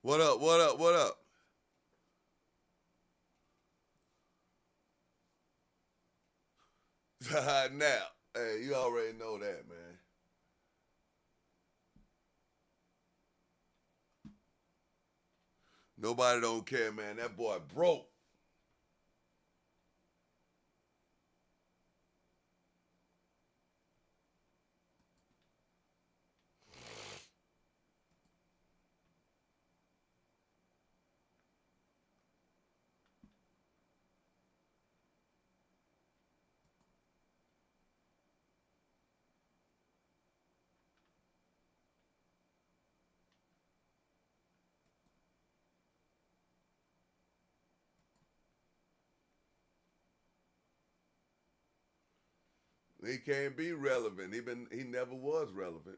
What up? What up? What up? Now, hey, you already know that, man. Nobody don't care, man. That boy broke. He can't be relevant. He never was relevant.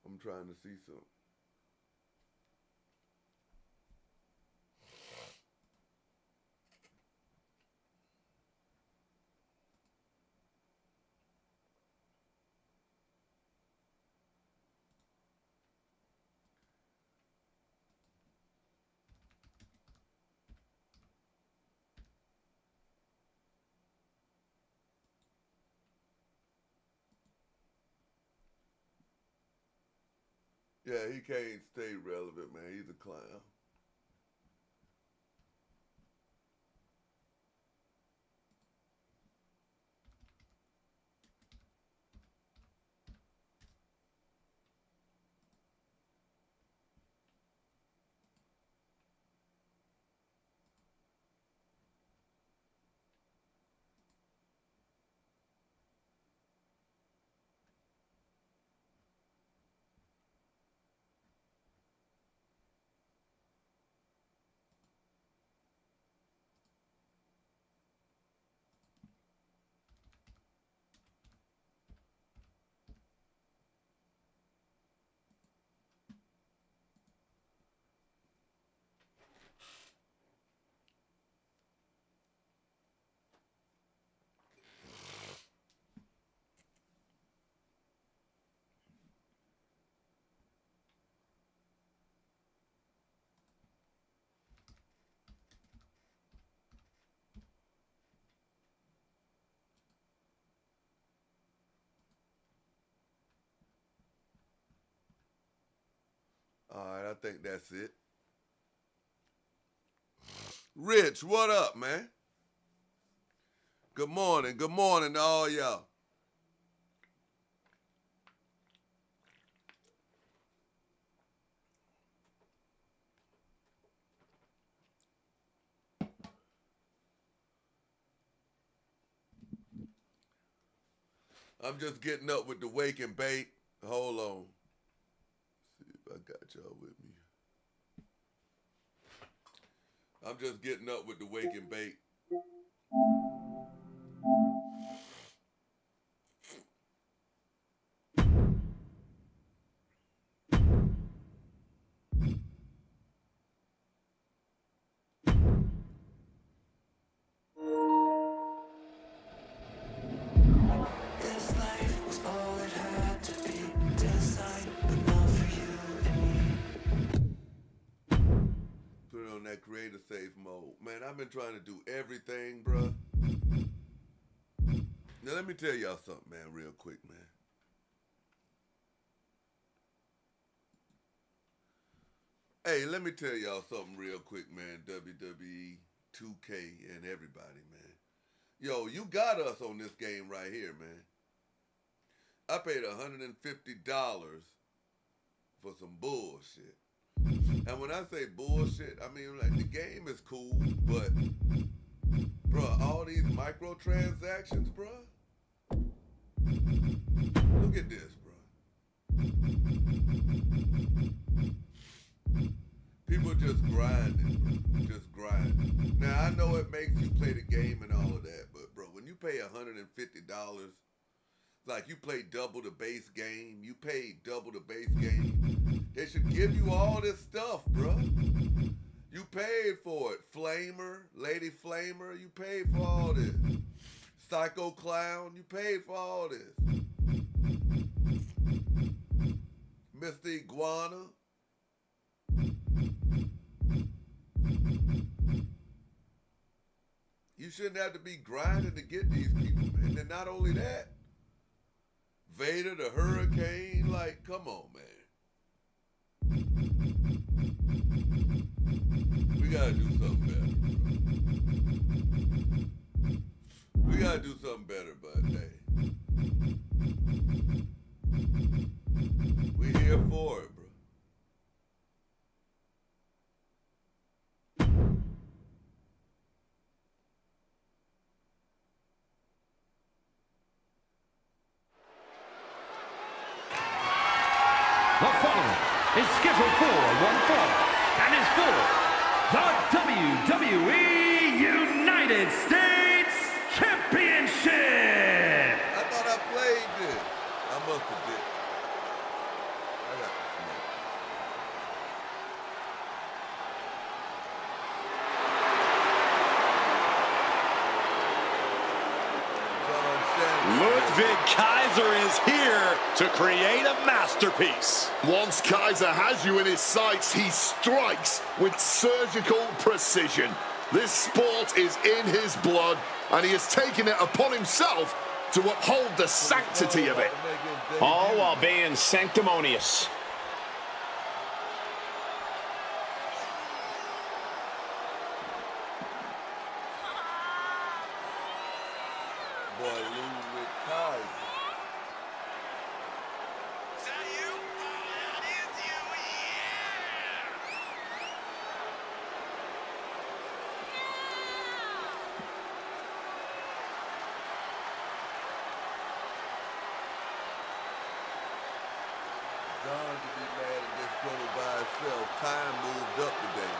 I'm trying to see something. Yeah, he can't stay relevant, man. He's a clown. All right, I think that's it. Rich, what up, man? Good morning. Good morning to all y'all. I'm just getting up with the wake and bake. Hold on. See if I got y'all with me. I'm just getting up with the wake and bake. Put it on that creator safe mode. Man, I've been trying to do everything, bruh. Now, let me tell y'all something, man, real quick, man. Hey, let me tell y'all something real quick, man. WWE 2K and everybody, man. Yo, you got us on this game right here, man. I paid $150 for some bullshit. And when I say bullshit, I mean like the game is cool, but bruh, all these microtransactions, bruh. Look at this, bruh. People just grinding, bro. Just grinding. Now I know it makes you play the game and all of that, but bro, when you pay $150, like you play double the base game, you pay double the base game. They should give you all this stuff, bro. You paid for it. Flamer, Lady Flamer, you paid for all this. Psycho Clown, you paid for all this. Mr. Iguana. You shouldn't have to be grinding to get these people, man. And not only that, Vader the Hurricane, like, come on, man. We gotta do something better, bro. We gotta do something better, but hey. We here for it, bro. The following is scheduled for one fall and is for the WWE United States Championship. I thought I played this. I must have did. I got the smoke. Ludwig Kaiser is here to create a masterpiece. Once Kaiser has you in his sights, he strikes with surgical precision. This sport is in his blood, and he has taken it upon himself to uphold the sanctity of it. All while being sanctimonious. Boy, Ludwig Kaiser. Is that you? Oh, that is you, John to be mad at this brother by itself. Time moved up today.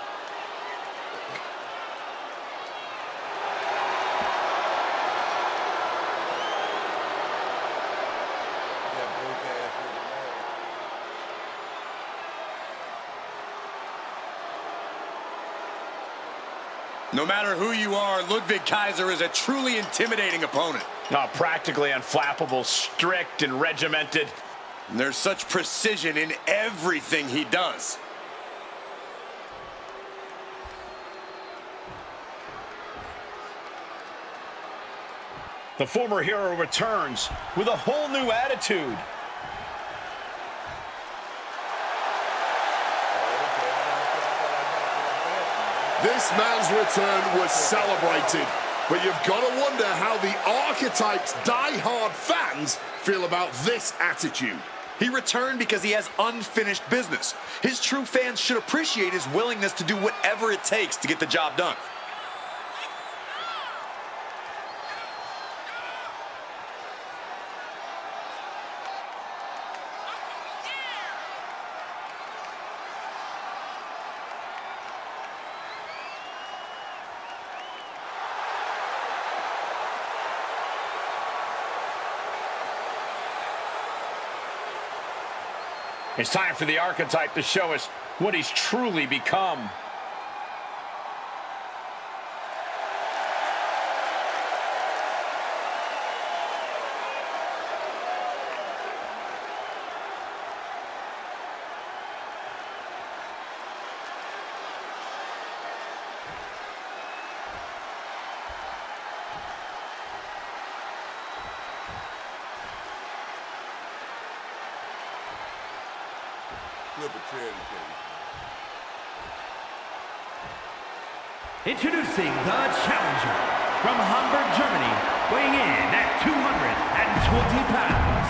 That broke ass nigga mad. No matter who you are, Ludwig Kaiser is a truly intimidating opponent. Practically unflappable, strict and regimented. And there's such precision in everything he does. The former hero returns with a whole new attitude. This man's return was celebrated, but you've got to wonder how the Archetype's die-hard fans feel about this attitude. He returned because he has unfinished business. His true fans should appreciate his willingness to do whatever it takes to get the job done. It's time for the Archetype to show us what he's truly become. Flip a charity case. Introducing the challenger from Hamburg, Germany, weighing in at 220 pounds.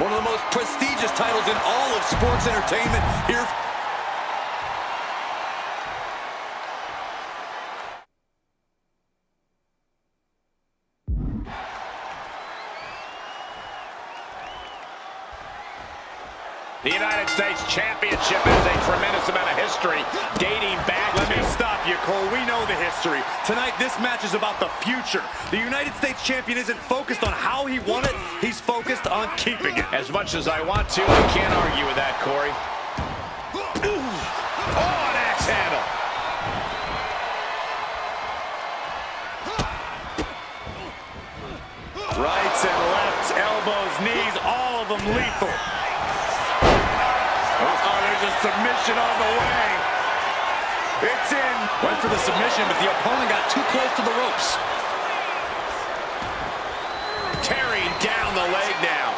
One of the most prestigious titles in all of sports entertainment here. The United States Championship has a tremendous amount of history dating back Let me stop you, Cole. We know the history. Tonight, this match is about the future. The United States champion isn't focused on how he won it. He's focused on keeping it. As much as I want to, I can't argue with that, Corey. Rights and lefts, elbows, knees, all of them lethal. Oh, there's a submission on the way. It's in. Went for the submission, but the opponent got too close to the ropes. Tearing down the leg now.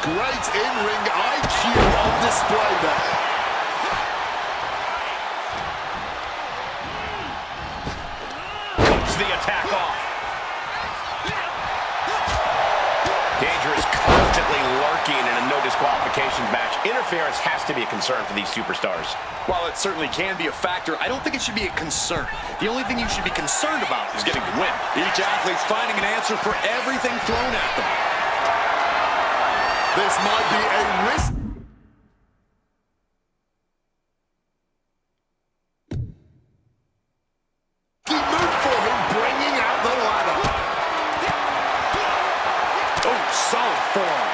Great in-ring IQ on display there. Cuts the attack off. Danger is constantly lurking in a no disqualifications match. Interference has to be a concern for these superstars. While it certainly can be a factor, I don't think it should be a concern. The only thing you should be concerned about is getting the win. Each athlete's finding an answer for everything thrown at them. This might be a risk. Move for him, bringing out the ladder. Oh, solid form.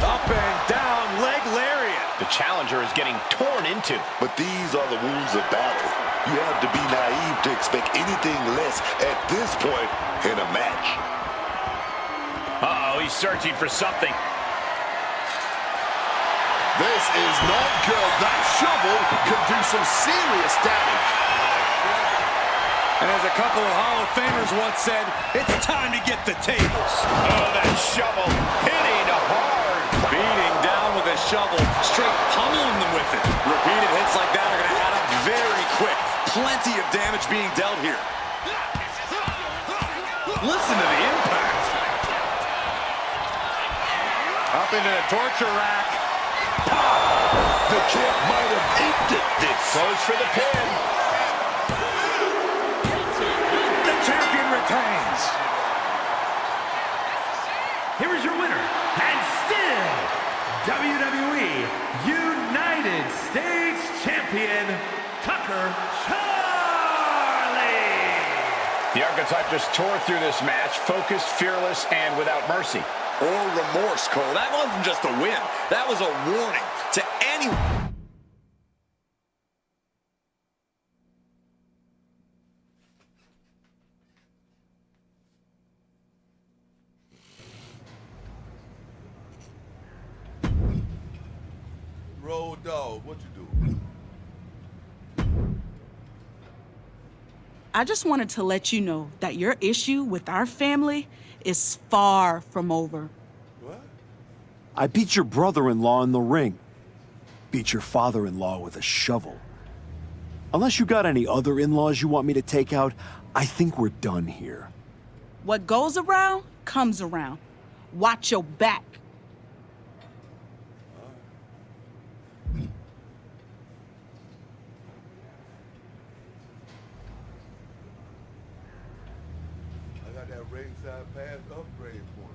Up and down, leg lariat. The challenger is getting torn into. But these are the wounds of battle. You have to be naive to expect anything less at this point in a match. Uh-oh, he's searching for something. This is not good. That shovel could do some serious damage. And as a couple of Hall of Famers once said, it's time to get the tables. Oh, that shovel hitting hard. Beating down with a shovel, straight pummeling them with it. Repeated hits like that are going to add up very quick. Plenty of damage being dealt here. Listen to the impact. Up into the torture rack. The champ might have ended this. Goes for the pin. The champion retains. Here is your winner, and still WWE United States Champion, Tucker Charlie. The archetype just tore through this match, focused, fearless, and without mercy. Or remorse, Cole. That wasn't just a win. That was a warning to anyone. Road dog, what you doing? I just wanted to let you know that your issue with our family is far from over. What? I beat your brother-in-law in the ring. Beat your father-in-law with a shovel. Unless you got any other in-laws you want me to take out, I think we're done here. What goes around, comes around. Watch your back. I got that ringside pass upgrade for you.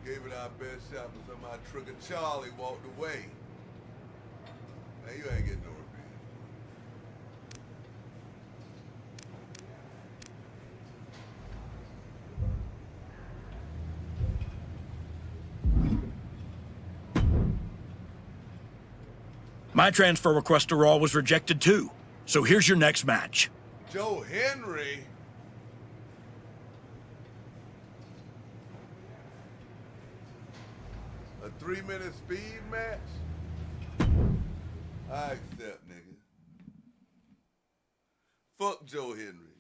Gave it our best shot, but somehow Trigger Charlie walked away. Now you ain't getting no revenge. My transfer request to Raw was rejected too. So here's your next match. Joe Henry. A 3-minute speed match? I accept, nigga. Fuck Joe Henry.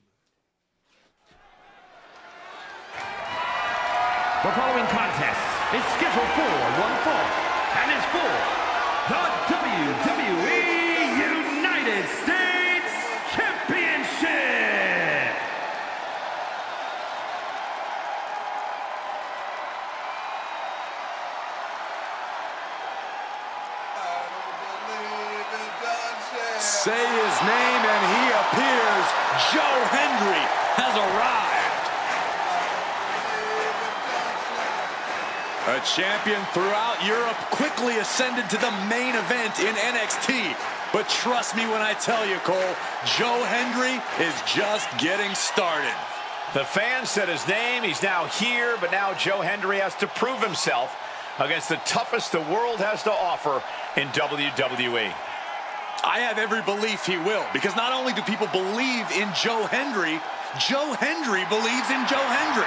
The following contest is scheduled for one fall and is for the WWE United States Championship. Say his name and he appears. Joe Hendry has arrived. A champion throughout Europe, quickly ascended to the main event in NXT. But trust me when I tell you, Cole, Joe Hendry is just getting started. The fans said his name, he's now here, but now Joe Hendry has to prove himself against the toughest the world has to offer in WWE. I have every belief he will, because not only do people believe in Joe Hendry believes in Joe Hendry.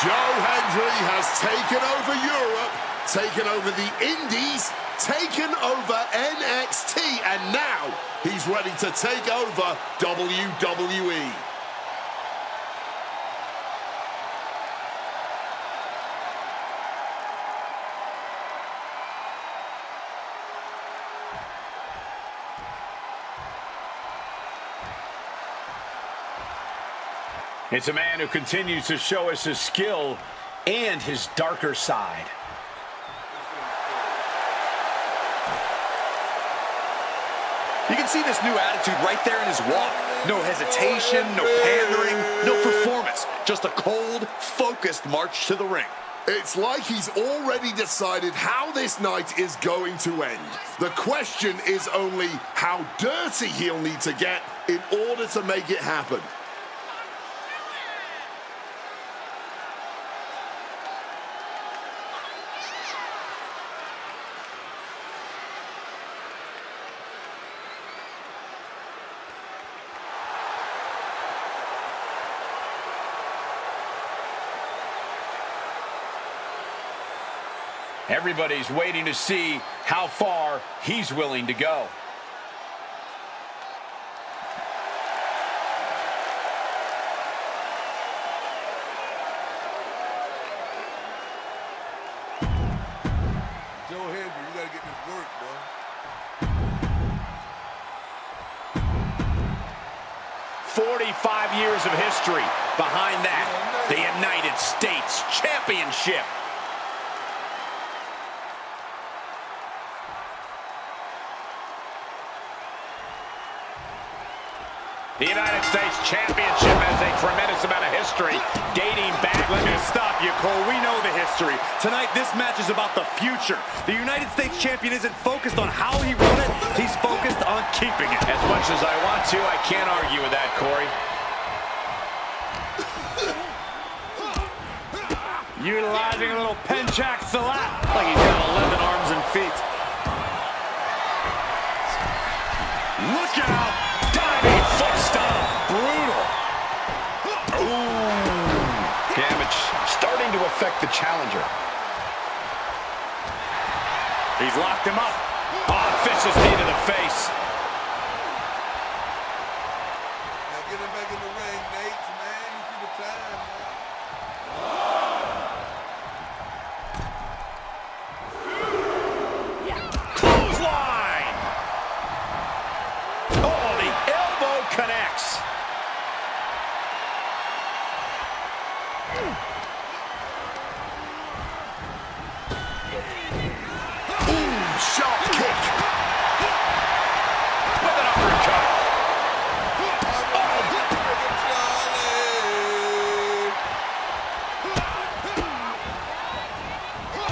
Joe Hendry has taken over Europe, taken over the Indies, taken over NXT, and now he's ready to take over WWE. It's a man who continues to show us his skill and his darker side. You can see this new attitude right there in his walk. No hesitation, no pandering, no performance. Just a cold, focused march to the ring. It's like he's already decided how this night is going to end. The question is only how dirty he'll need to get in order to make it happen. Everybody's waiting to see how far he's willing to go. Joe Hendry, you gotta get this work, bro. 45 years of history behind that. The United States Championship. The United States Championship has a tremendous amount of history dating back Let me stop you, Cole. We know the history. Tonight, this match is about the future. The United States Champion isn't focused on how he won it. He's focused on keeping it. As much as I want to, I can't argue with that, Corey. Utilizing a little penchak salat like he's got 11 arms and feet. Look out! Diving foot stomp. Brutal. Ooh. Damage starting to affect the challenger. He's locked him up. Oh, vicious knee to the face. Now get him back in the ring, Nate, man. You see the time, man. Clothesline. Oh, the elbow connects. Sharp kick. With an uppercut.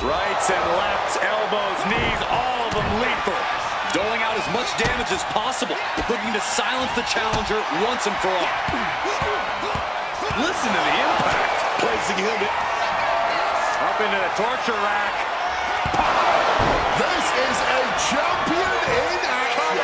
Rights and lefts, elbows, knees, all of them lethal. Doling out as much damage as possible, looking to silence the challenger once and for all. Listen to the impact. Placing him up into the torture rack. This is a champion in action.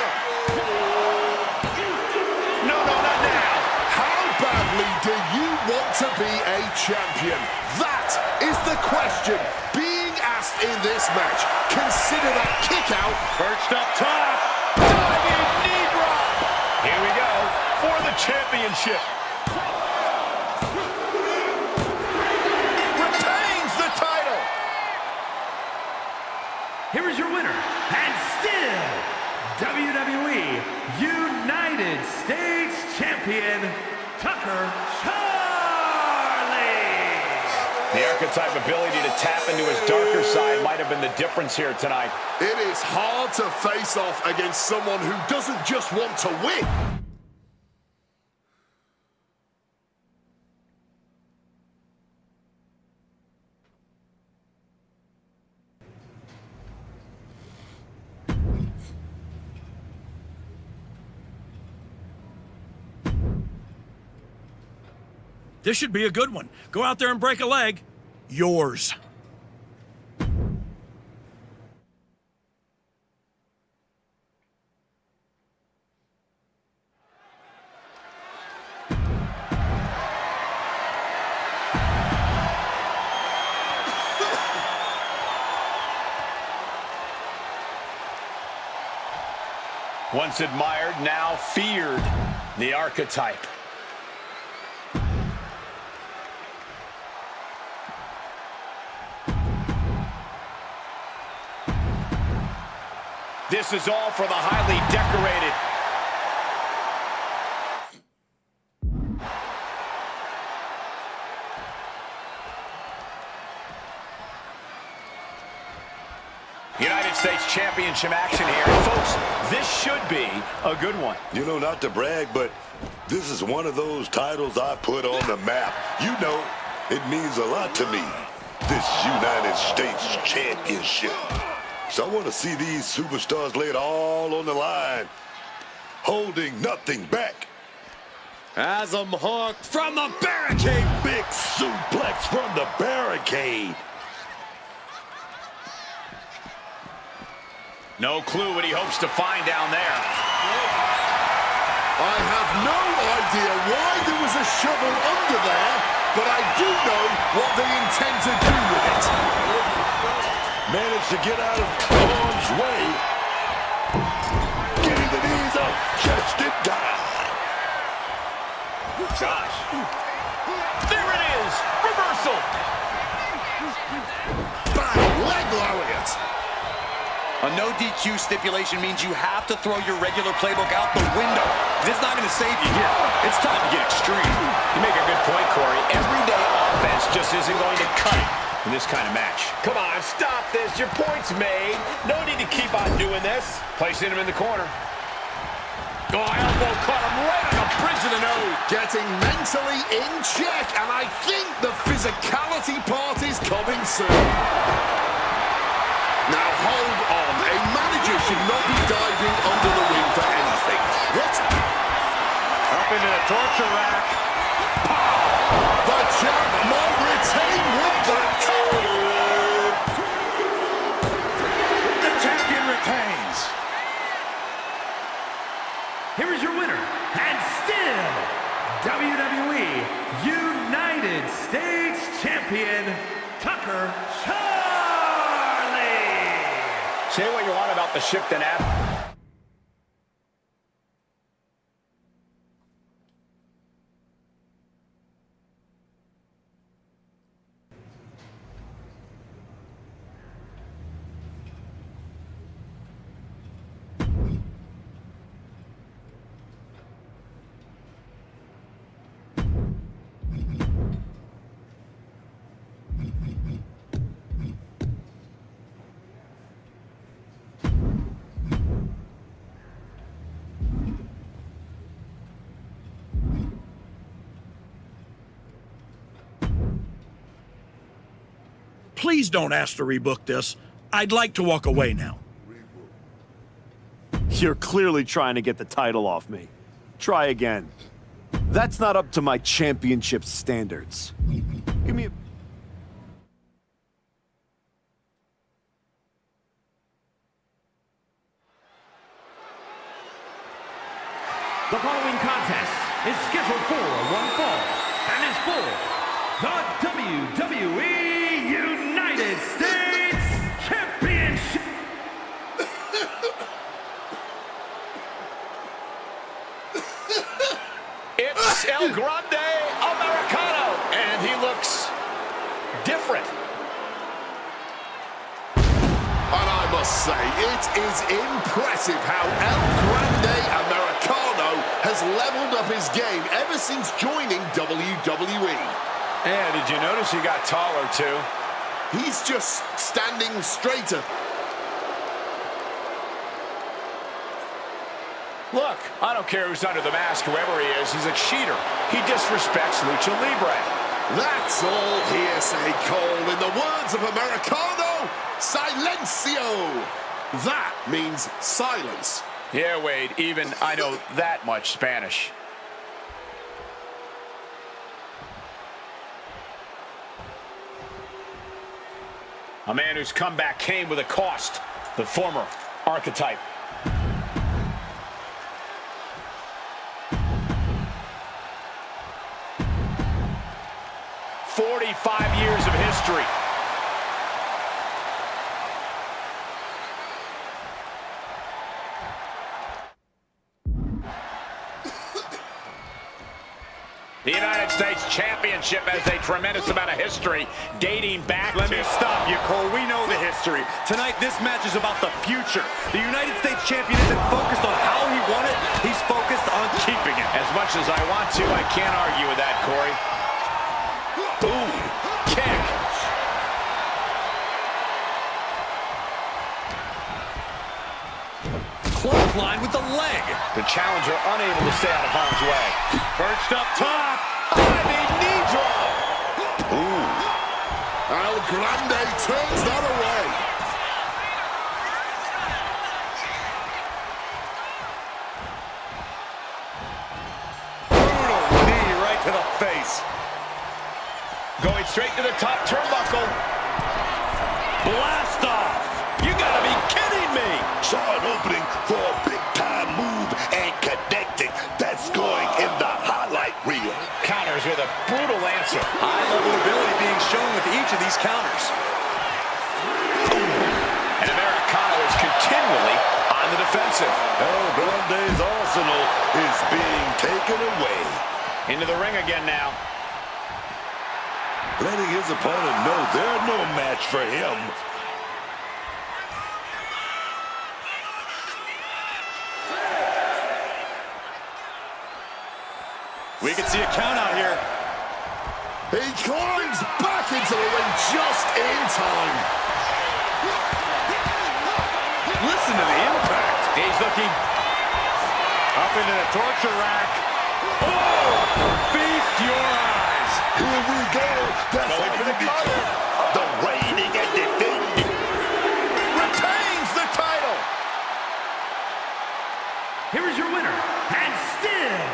No, not now. How badly do you want to be a champion? That is the question being asked in this match. Consider that kick out. Perched up top. Diving knee drop. Here we go for the championship. Retains the title. Here is your winner, and still WWE United States Champion, Tucker Charlie. The archetype ability to tap into his darker side might have been the difference here tonight. It is hard to face off against someone who doesn't just want to win. This should be a good one. Go out there and break a leg. Yours. Once admired, now feared. The archetype. This is all for the highly decorated. United States Championship action here. Folks, this should be a good one. You know, not to brag, but this is one of those titles I put on the map. You know, it means a lot to me. This United States Championship. So I want to see these superstars lay it all on the line, holding nothing back. Has him hooked from the barricade. Big suplex from the barricade. No clue what he hopes to find down there. I have no idea why there was a shovel under there, but I do know what they intend to do with it. Managed to get out of harm's way. Getting the knees up just in time. Josh. There it is. Reversal. Bang, leg lariat. A no DQ stipulation means you have to throw your regular playbook out the window. It's not going to save you here. It's time to get extreme. You make a good point, Corey. Everyday offense just isn't going to cut it in this kind of match. Come on, stop this. Your point's made. No need to keep on doing this. Placing him in the corner. Oh, elbow caught him right on the bridge of the nose. Getting mentally in check, and I think the physicality part is coming soon. Now hold on. A manager should not be diving under the ring for anything. What? Up into the torture rack. The champ might retain with that. The champion retains. Here is your winner, and still WWE United States Champion, Tucker Charlie. Say what you want about the shift in app. Please don't ask to rebook this. I'd like to walk away now. You're clearly trying to get the title off me. Try again. That's not up to my championship standards. Give me a... The following contest is scheduled for one fall and is for the WWE United States Championship. It's El Grande Americano, and he looks different. And I must say, It is impressive how El Grande Americano has leveled up his game ever since joining WWE. Yeah, did you notice he got taller, too? He's just standing straighter. Look, I don't care who's under the mask, whoever he is, he's a cheater. He disrespects Lucha Libre. That's all hearsay, Cole. In the words of Americano, silencio. That means silence. Yeah, Wade, even I know that much Spanish. A man whose comeback came with a cost. The former archetype. "45 years of history. The United States Championship has a tremendous amount of history dating back Let to... me stop you, Cole. We know the history. Tonight, this match is about the future. The United States Champion isn't focused on how he won it. He's focused on keeping it. As much as I want to, I can't argue with that, Corey. Boom. Kick. Clothesline with the leg. The challenger unable to stay out of harm's way. Perched up top. Diving knee drop. Ooh. El Grande turns that away. Brutal knee right to the face. Going straight to the top turnbuckle. Blast off. You gotta be kidding me. Saw an opening for a big-time move and connecting. That's going in the highlight reel. Counters with a brutal answer. High-level ability being shown with each of these counters. And Americano is continually on the defensive. El Grande's arsenal is being taken away. Into the ring again now. Letting his opponent know they're no match for him. We can see a count out here. He climbs back into the ring just in time. Listen to the impact. He's looking Up into the torture rack. Oh! Feast your eyes. Here we go. That's Going how for the you cover. the reigning and defending. Retains the title. Here is your winner, and still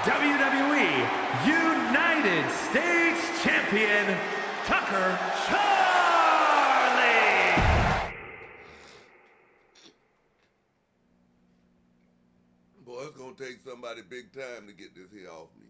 WWE United States Champion, Tucker Charlie. Boy, it's gonna take somebody big time to get this here off me, man.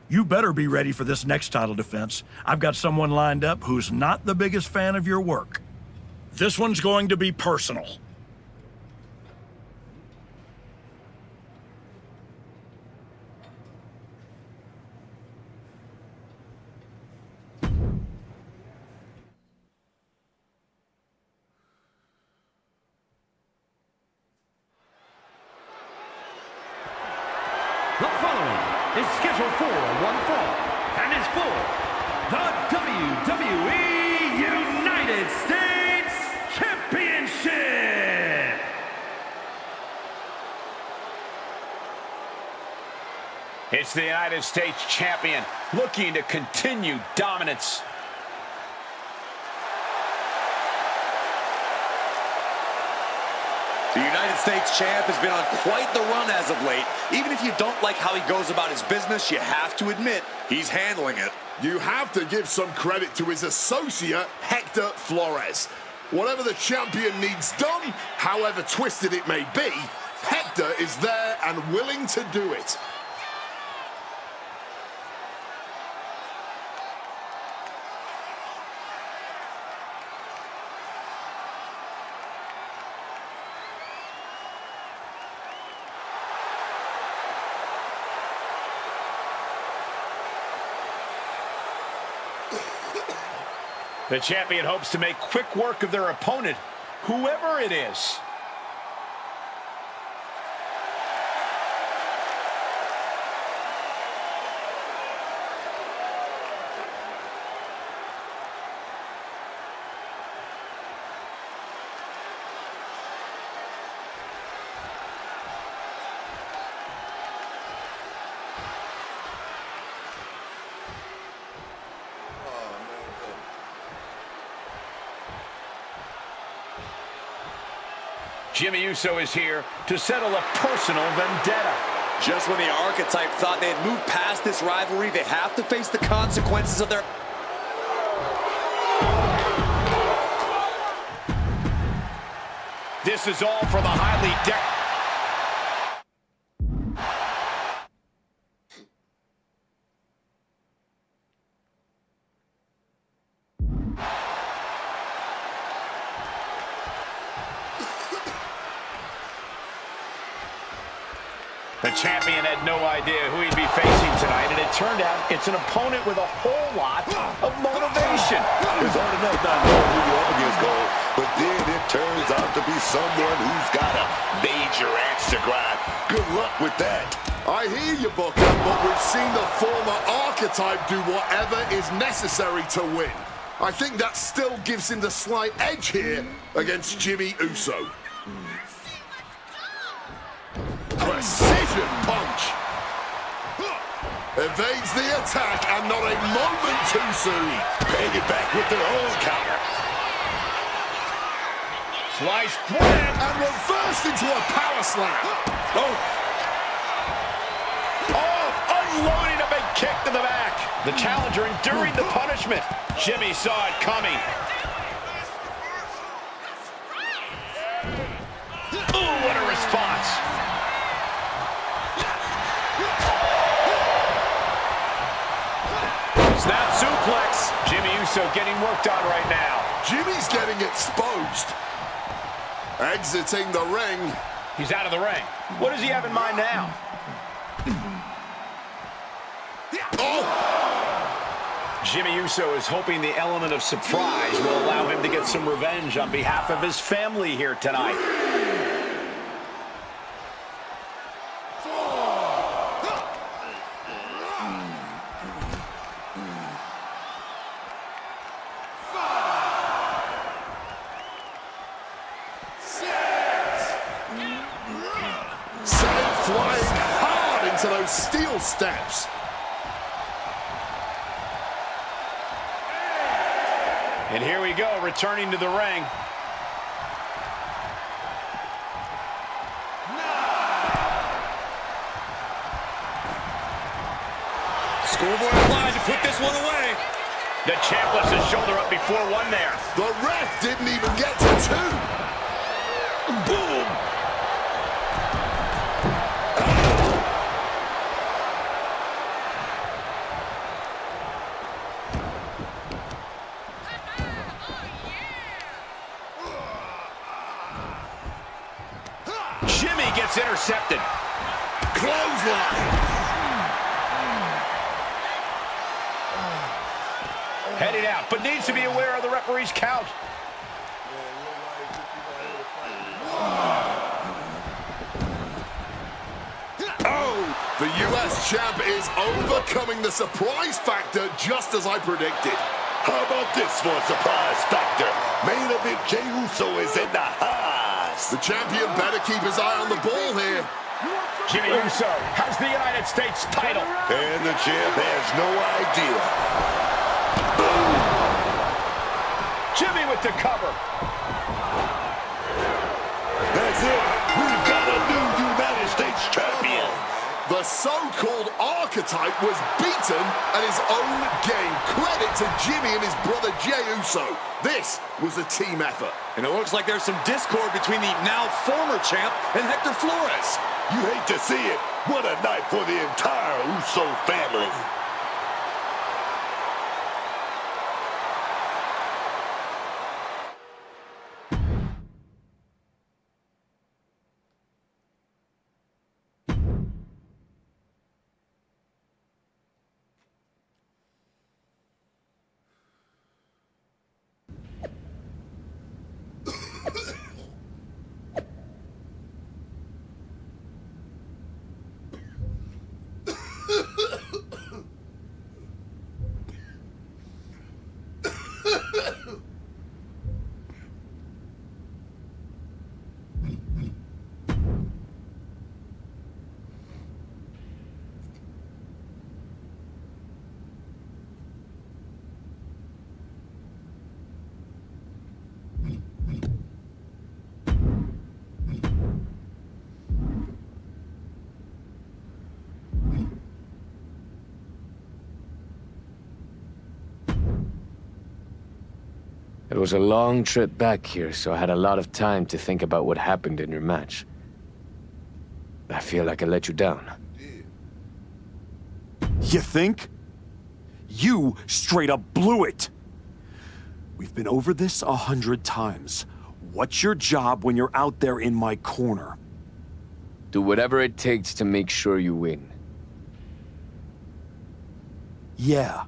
You better be ready for this next title defense. I've got someone lined up who's not the biggest fan of your work. This one's going to be personal. The following is scheduled for one fall and is for the WWE United States Championship. It's the United States Champion looking to continue dominance. The United States champ has been on quite the run as of late. Even if you don't like how he goes about his business, you have to admit he's handling it. You have to give some credit to his associate, Hector Flores. Whatever the champion needs done, however twisted it may be, Hector is there and willing to do it. The champion hopes to make quick work of their opponent, whoever it is. Jimmy Uso is here to settle a personal vendetta. Just when the Archetype thought they had moved past this rivalry, they have to face the consequences of their... This is all for the highly decorated... The champion had no idea who he'd be facing tonight, and it turned out it's an opponent with a whole lot of motivation. It's hard enough not knowing who you're up against, Cole, but then it turns out to be someone who's got a major axe to grind. Good luck with that. I hear you, Booker, but we've seen the former Archetype do whatever is necessary to win. I think that still gives him the slight edge here against Jimmy Uso. Precision punch. Evades the attack, and not a moment too soon. Paying it back with their own counter. Sliced bread. And reversed into a power slam. Unloading a big kick to the back. The challenger enduring the punishment. Jimmy saw it coming. Ooh, what a response. Snap suplex. Jimmy Uso getting worked on right now. Jimmy's getting exposed. Exiting the ring. He's out of the ring. What does he have in mind now? Jimmy Uso is hoping the element of surprise will allow him to get some revenge on behalf of his family here tonight. Flying hard into those steel steps. And here we go, returning to the ring. Scoreboard applied to put this one away. The champ lifts his shoulder up before one there. The ref didn't even get to two. Boom. Jimmy gets intercepted. Clothesline. Headed out, but needs to be aware of the referee's count. The U.S. champ is overcoming the surprise factor just as I predicted. How about this for a surprise factor? Main event Jey Uso is in the house. The champion better keep his eye on the ball here. Jimmy Uso has the United States title. And the champ has no idea. Jimmy with the cover. That's it. We've got a new United States champion. The so-called Archetype was beaten at his own game. Credit to Jimmy and his brother Jey Uso. This was a team effort. And it looks like there's some discord between the now former champ and Hector Flores. You hate to see it. What a night for the entire Uso family. It was a long trip back here, so I had a lot of time to think about what happened in your match. I feel like I let you down. You think? You straight up blew it! We've been over this 100 times. What's your job when you're out there in my corner? Do whatever it takes to make sure you win. Yeah.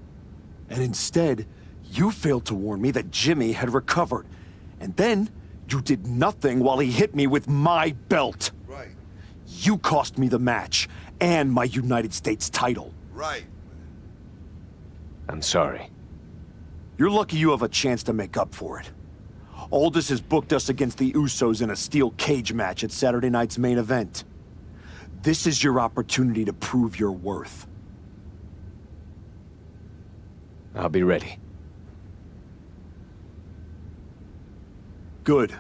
And instead, you failed to warn me that Jimmy had recovered. And then, you did nothing while he hit me with my belt. Right. You cost me the match, and my United States title. Right. I'm sorry. You're lucky you have a chance to make up for it. Aldous has booked us against the Usos in a steel cage match at Saturday night's main event. This is your opportunity to prove your worth. I'll be ready. Good.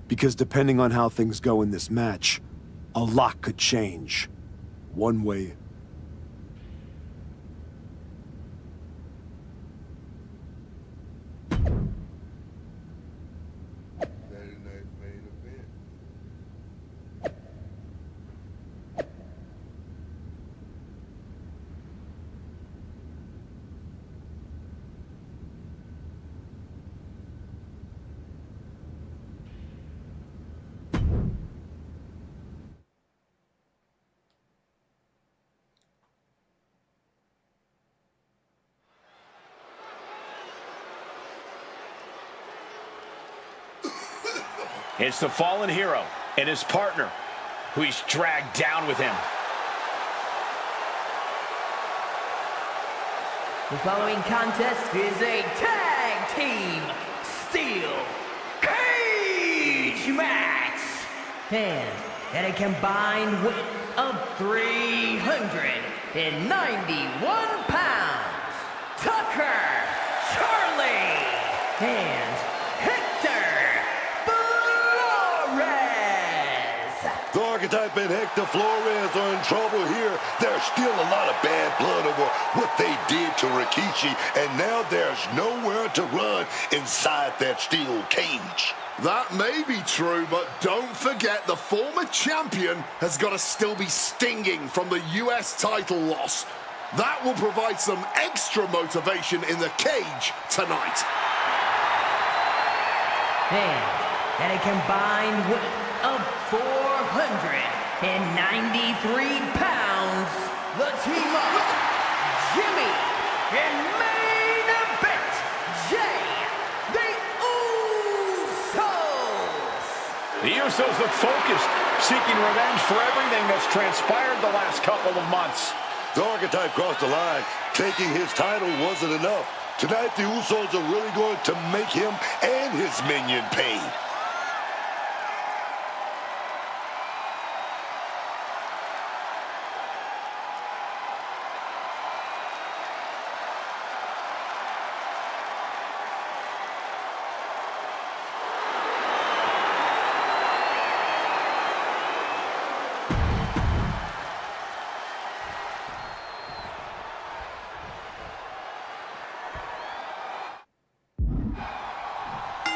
Because depending on how things go in this match, a lot could change. One way. Saturday night's main event. It's the fallen hero and his partner, who he's dragged down with him. The following contest is a tag team steel cage match. And at a combined weight of 391 pounds, Tucker, Charlie, and The Archetype and Hector Flores are in trouble here. There's still a lot of bad blood over what they did to Rikishi, and now there's nowhere to run inside that steel cage. That may be true, but don't forget the former champion has got to still be stinging from the US title loss. That will provide some extra motivation in the cage tonight. And at a combined weight of 493 pounds, the team of Jimmy and main event Jay, the Usos. The Usos look focused, seeking revenge for everything that's transpired the last couple of months. The Archetype crossed the line. Taking his title wasn't enough. Tonight, the Usos are really going to make him and his minion pay.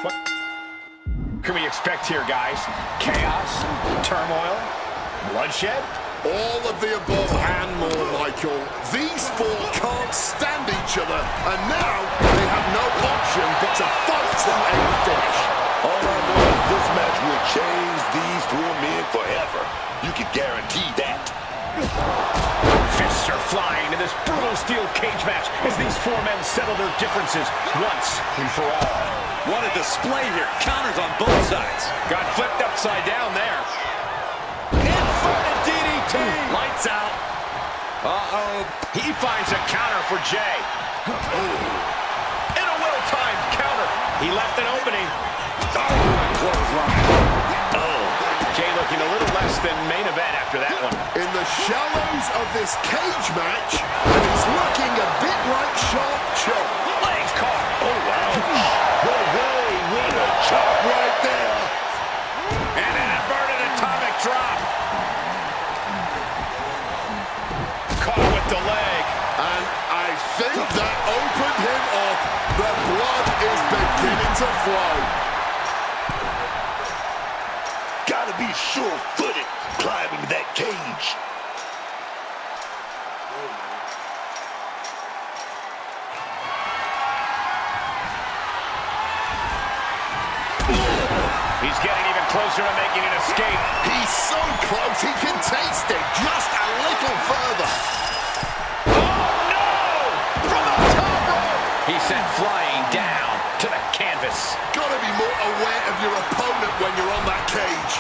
What can we expect here, guys? Chaos? Turmoil? Bloodshed? All of the above and more, Michael. These four can't stand each other, and now they have no option but to fight to a finish. All I know is this match will change these four men forever. You can guarantee that. Fists are flying in this brutal steel cage match as these four men settle their differences once and for all. What a display here. Counters on both sides. Got flipped upside down there. Inverted DDT. Lights out. Uh-oh. He finds a counter for Jay. And a well-timed counter. He left an opening. Clothesline. Jay looking a little less than main event after that one. In the shallows of this cage match, and it's looking a bit like sharp choke. Legs caught. Oh, wow. The way with a chop right there. And an inverted atomic drop. Caught with the leg. And I think that opened him up. The blood is beginning flow. Gotta be sure-footed climbing that cage. He's getting even closer to making an escape. He's so close, he can taste it just a little further. Oh, no! From the top rope! He's sent flying down to the canvas. Gotta be more aware of your opponent when you're on that cage.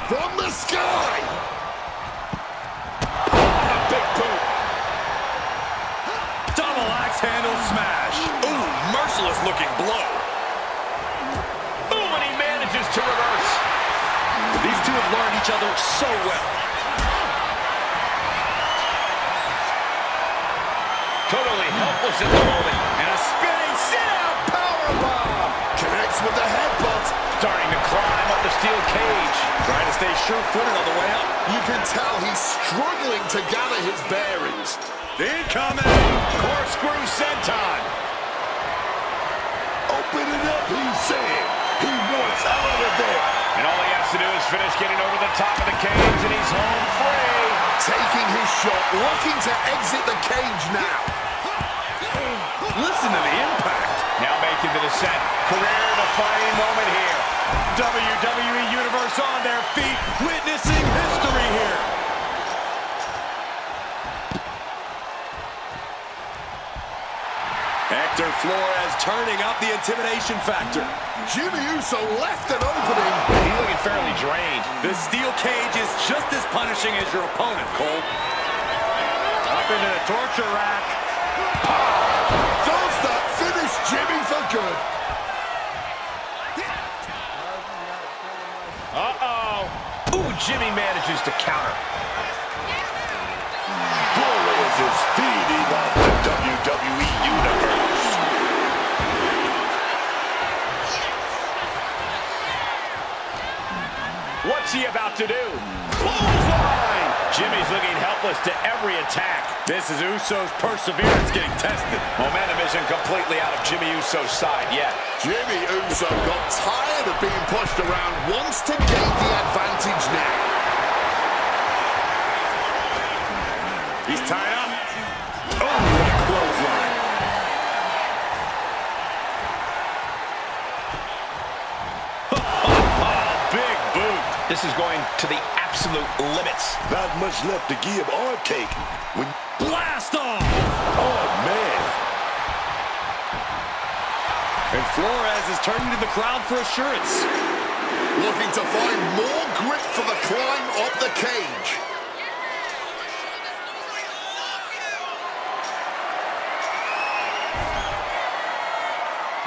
From the sky! A big boot. Double axe handle smash. Ooh, merciless looking blow. Ooh, and he manages to reverse. These two have learned each other so well. Totally helpless at the moment. And a spinning sit-out powerbomb. Connects with the headbutt. Starting to climb up the steel cage. Trying to stay sure-footed on the way up. You can tell he's struggling to gather his bearings. Incoming! Corkscrew senton. Open it up, he's saying. He wants out of there. And all he has to do is finish getting over the top of the cage, and he's home free. Taking his shot, looking to exit the cage now. Listen to the impact. Now making the descent. Career-defining moment here. WWE Universe on their feet, witnessing history here. Hector Flores turning up the intimidation factor. Jimmy Uso left an opening. He's looking fairly drained. The steel cage is just as punishing as your opponent, Cole. Up into the torture rack. Does that finish Jimmy for good? Uh-oh. Ooh, Jimmy manages to counter. Flores is feeding off the WWE Universe. What's he about to do? Clothesline! Jimmy's looking helpless to every attack. This is Uso's perseverance getting tested. Momentum isn't completely out of Jimmy Uso's side yet. Jimmy Uso got tired of being pushed around, wants to gain the advantage now. He's tied up. Oh, what a clothesline. Big boot. This is going to the absolute limits. Not much left to give or take. When Blast off! oh, man. And Flores is turning to the crowd for assurance. Looking to find more grip for the climb up the cage.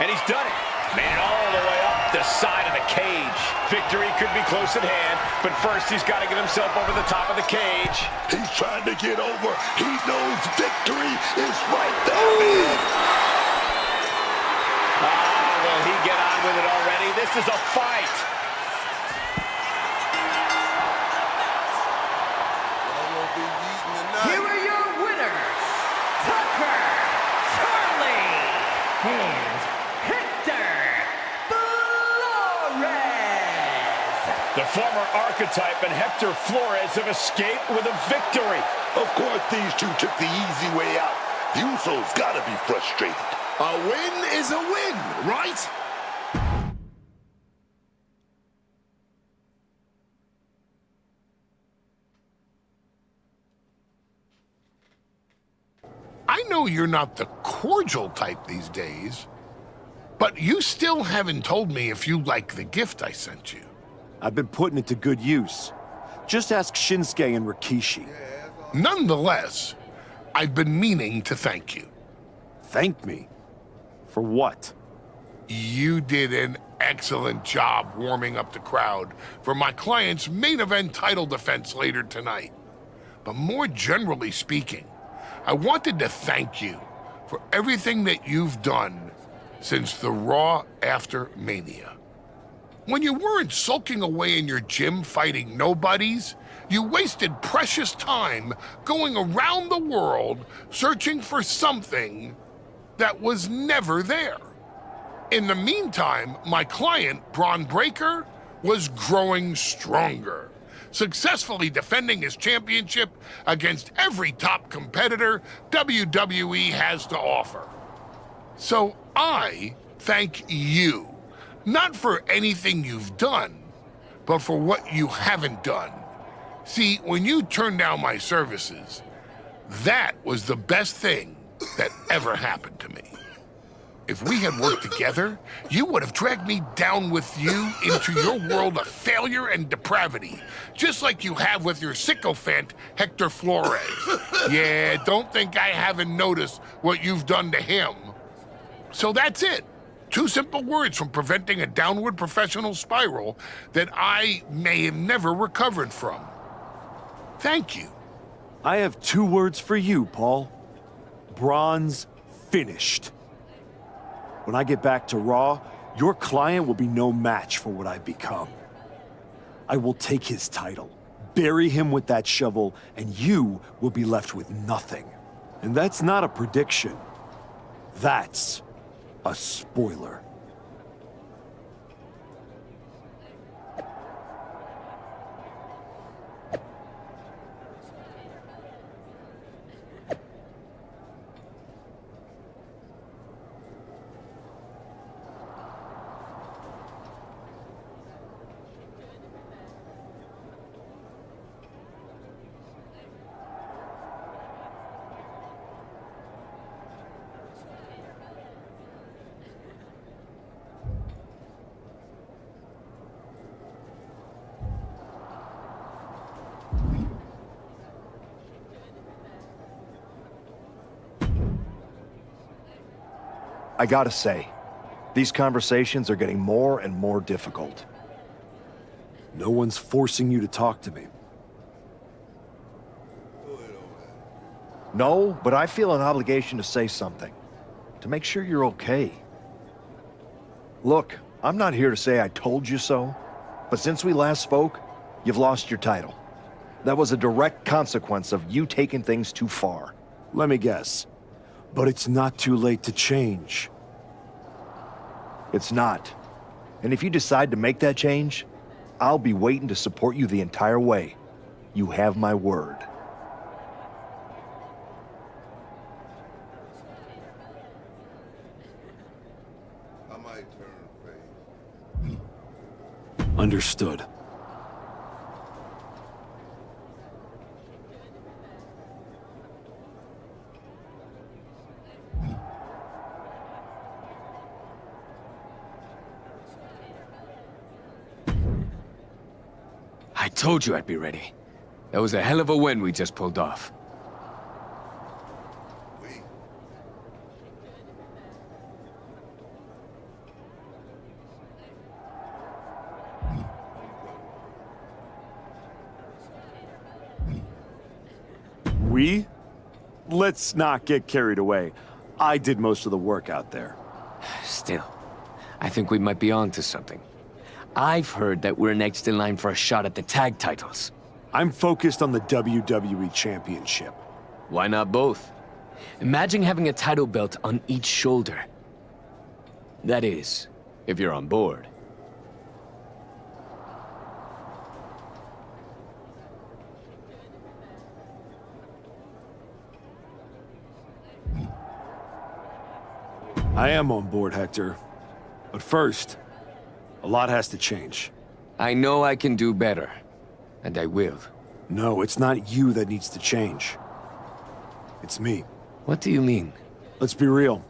And he's done it. Made it all the way up the side of the cage. Victory could be close at hand, but first he's got to get himself over the top of the cage. He's trying to get over. He knows victory is right there, man. Will he get on with it already? This is a fight. Here are your winners, Tucker, Charlie, and Hector Flores. The former archetype and Hector Flores have escaped with a victory. Of course, these two took the easy way out. The Usos gotta be frustrated. A win is a win, right? I know you're not the cordial type these days, but you still haven't told me if you like the gift I sent you. I've been putting it to good use. Just ask Shinsuke and Rikishi. Nonetheless, I've been meaning to thank you. Thank me? For what? You did an excellent job warming up the crowd for my client's main event title defense later tonight. But more generally speaking, I wanted to thank you for everything that you've done since the Raw after Mania. When you weren't sulking away in your gym fighting nobodies, you wasted precious time going around the world searching for something that was never there. In the meantime, my client, Braun Breaker, was growing stronger, successfully defending his championship against every top competitor WWE has to offer. So I thank you, not for anything you've done, but for what you haven't done. See, when you turned down my services, that was the best thing that ever happened to me. If we had worked together, you would have dragged me down with you into your world of failure and depravity, just like you have with your sycophant, Hector Flores. Yeah, don't think I haven't noticed what you've done to him. So that's it. 2 simple words from preventing a downward professional spiral that I may have never recovered from. Thank you. I have 2 words for you, Paul. Braun's finished. When I get back to Raw, your client will be no match for what I've become. I will take his title, bury him with that shovel, and you will be left with nothing. And that's not a prediction. That's a spoiler. I gotta say, these conversations are getting more and more difficult. No one's forcing you to talk to me. No, but I feel an obligation to say something. To make sure you're okay. Look, I'm not here to say I told you so, but since we last spoke, you've lost your title. That was a direct consequence of you taking things too far. Let me guess. But it's not too late to change. It's not. And if you decide to make that change, I'll be waiting to support you the entire way. You have my word. I might turn face. Understood. I told you I'd be ready. That was a hell of a win we just pulled off. We? Let's not get carried away. I did most of the work out there. Still, I think we might be onto something. I've heard that we're next in line for a shot at the tag titles. I'm focused on the WWE Championship. Why not both? Imagine having a title belt on each shoulder. That is, if you're on board. I am on board, Hector. But first, a lot has to change. I know I can do better. And I will. No, it's not you that needs to change. It's me. What do you mean? Let's be real.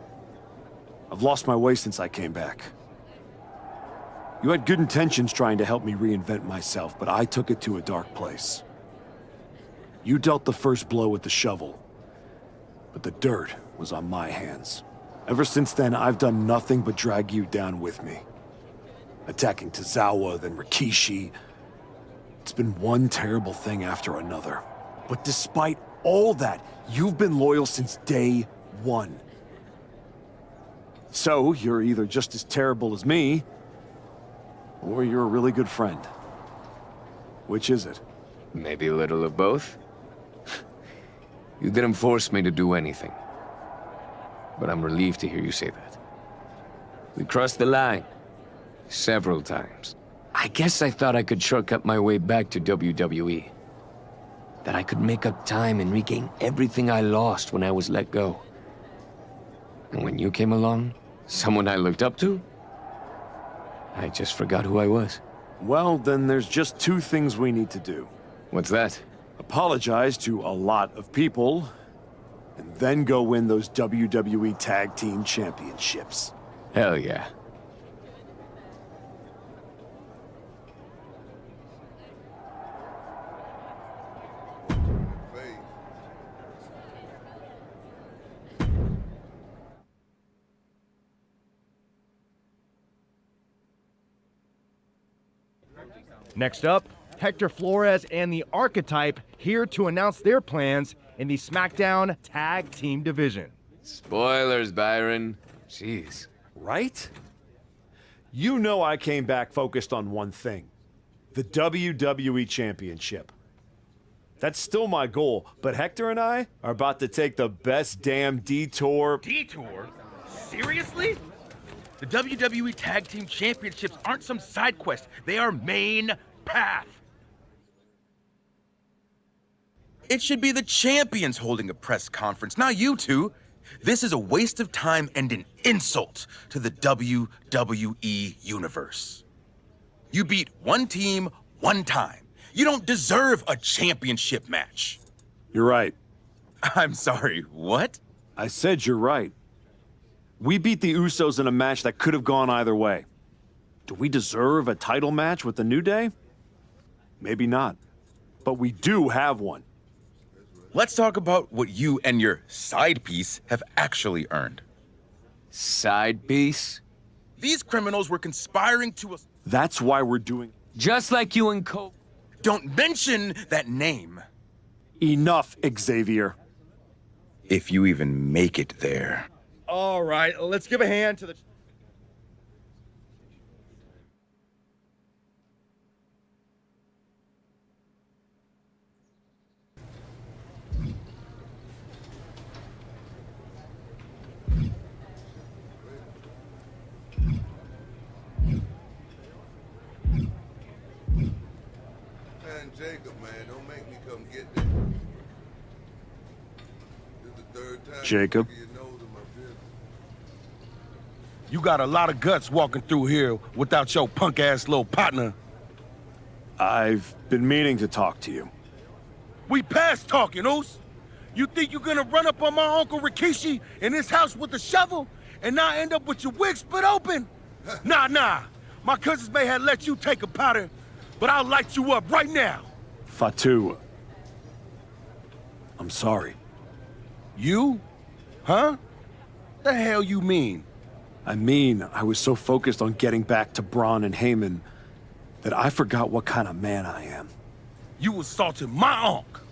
I've lost my way since I came back. You had good intentions trying to help me reinvent myself, but I took it to a dark place. You dealt the first blow with the shovel, but the dirt was on my hands. Ever since then, I've done nothing but drag you down with me. Attacking Tozawa, then Rikishi. It's been one terrible thing after another. But despite all that, you've been loyal since day one. So, you're either just as terrible as me, or you're a really good friend. Which is it? Maybe a little of both. You didn't force me to do anything. But I'm relieved to hear you say that. We crossed the line. Several times. I guess I thought I could shortcut my way back to WWE. That I could make up time and regain everything I lost when I was let go. And when you came along, someone I looked up to, I just forgot who I was. Well, then there's just two things we need to do. What's that? Apologize to a lot of people, and then go win those WWE Tag Team Championships. Hell yeah. Next up, Hector Flores and the Archetype here to announce their plans in the SmackDown Tag Team Division. Spoilers, Byron. Jeez. Right? You know I came back focused on one thing. The WWE Championship. That's still my goal, but Hector and I are about to take the best damn detour. Detour? Seriously? The WWE Tag Team Championships aren't some side quest. They are main path. It should be the champions holding a press conference, not you two. This is a waste of time and an insult to the WWE Universe. You beat one team one time. You don't deserve a championship match. You're right. I'm sorry, what? I said you're right. We beat the Usos in a match that could have gone either way. Do we deserve a title match with the New Day? Maybe not. But we do have one. Let's talk about what you and your side piece have actually earned. Side piece? These criminals were conspiring to... That's why we're doing... Just like you and Cole. Don't mention that name. Enough, Xavier. If you even make it there. All right, let's give a hand to the... And Jacob, man, don't make me come get that. This is the third time. Jacob? You got a lot of guts walking through here without your punk-ass little partner. I've been meaning to talk to you. We past talking, Oos. You think you're gonna run up on my Uncle Rikishi in his house with a shovel and not end up with your wig split open? Nah. My cousins may have let you take a powder, but I'll light you up right now. Fatu. I'm sorry. You? Huh? The hell you mean? I mean, I was so focused on getting back to Braun and Heyman that I forgot what kind of man I am. You assaulted my uncle.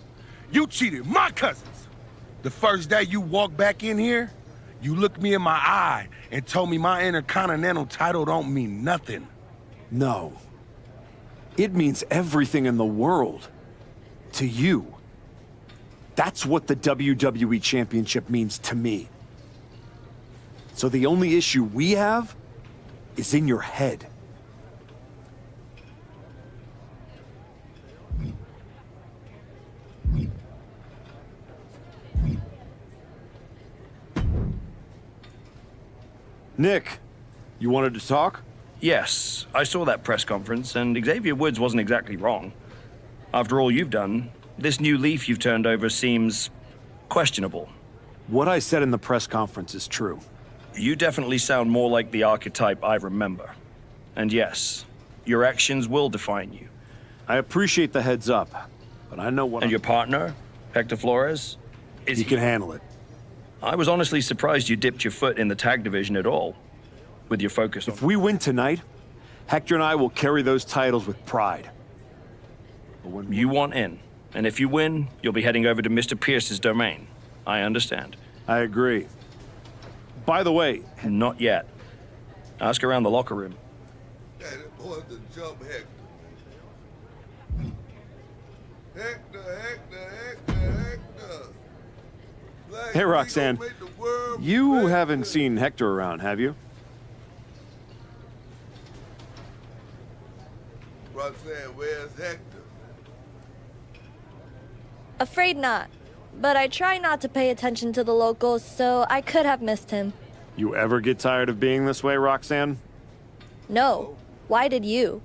You cheated my cousins. The first day you walked back in here, you looked me in my eye and told me my Intercontinental title don't mean nothing. No. It means everything in the world. To you. That's what the WWE Championship means to me. So the only issue we have is in your head. Nick, you wanted to talk? Yes, I saw that press conference, and Xavier Woods wasn't exactly wrong. After all you've done, this new leaf you've turned over seems questionable. What I said in the press conference is true. You definitely sound more like the archetype I remember. And yes, your actions will define you. I appreciate the heads up, but I know what... And your partner, Hector Flores? He can handle it. I was honestly surprised you dipped your foot in the tag division at all, with your focus on... If we win tonight, Hector and I will carry those titles with pride. But when you want in, and if you win, you'll be heading over to Mr. Pierce's domain. I understand. I agree. By the way... Not yet. Ask around the locker room. boys to jump Hector. Hector. Black Hey, Roxanne. You haven't seen Hector around, have you? Roxanne, where's Hector? Afraid not. But I try not to pay attention to the locals, so I could have missed him. You ever get tired of being this way, Roxanne? No. Why did you?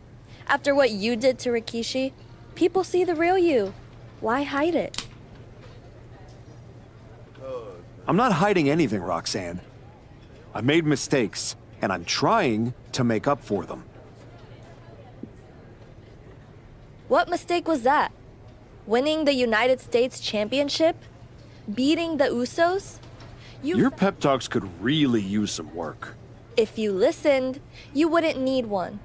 After what you did to Rikishi, people see the real you. Why hide it? I'm not hiding anything, Roxanne. I made mistakes, and I'm trying to make up for them. What mistake was that? Winning the United States Championship? Beating the Usos? Your pep talks could really use some work. If you listened, you wouldn't need one.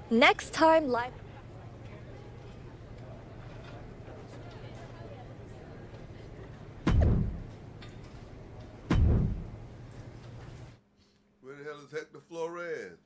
Next time, life... Where the hell is Hector Flores?